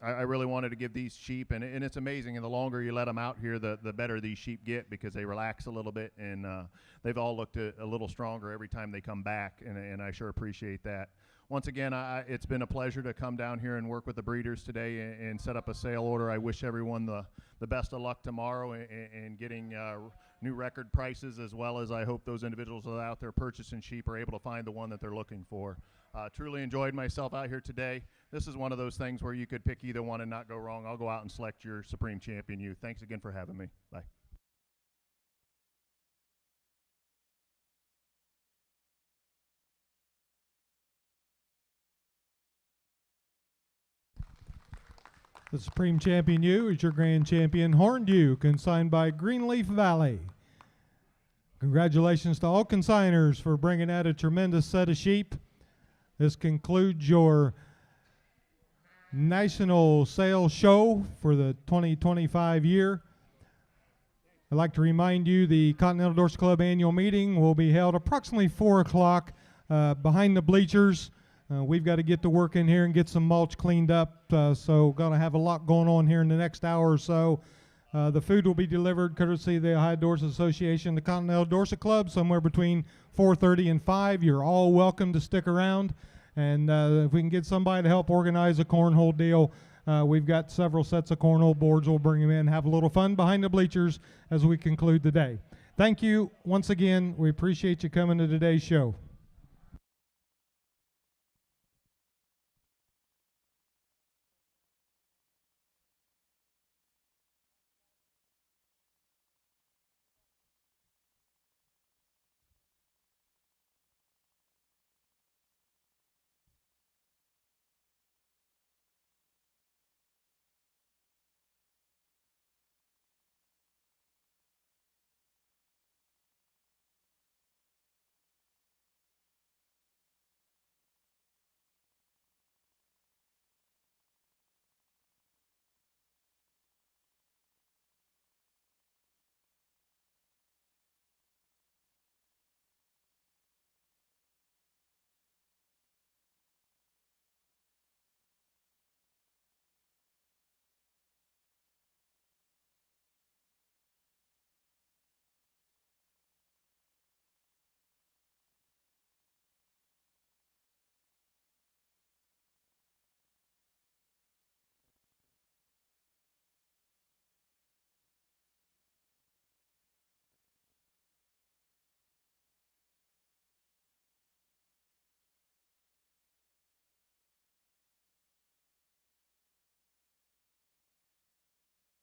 really wanted to give these sheep, and it's amazing. And the longer you let them out here, the better these sheep get, because they relax a little bit, and they've all looked a little stronger every time they come back, and I sure appreciate that. Once again, it's been a pleasure to come down here and work with the breeders today and set up a sale order. I wish everyone the best of luck tomorrow in getting new record prices, as well as I hope those individuals that are out there purchasing sheep are able to find the one that they're looking for. Truly enjoyed myself out here today. This is one of those things where you could pick either one and not go wrong. I'll go out and select your Supreme Champion Youth. Thanks again for having me. Bye. The Supreme Champion Ewe is your Grand Champion Horned Ewe, consigned by Greenleaf Valley. Congratulations to all consigners for bringing out a tremendous set of sheep. This concludes your National Sales Show for the 2025 year. I'd like to remind you the Continental Dorset Club annual meeting will be held approximately 4 o'clock behind the bleachers. We've got to get to work in here and get some mulch cleaned up, so going to have a lot going on here in the next hour or so. The food will be delivered courtesy of the Ohio Dorset Association, the Continental Dorset Club, somewhere between 4:30 and 5. You're all welcome to stick around, and if we can get somebody to help organize a cornhole deal, we've got several sets of cornhole boards. We'll bring them in, have a little fun behind the bleachers as we conclude the day. Thank you once again. We appreciate you coming to today's show.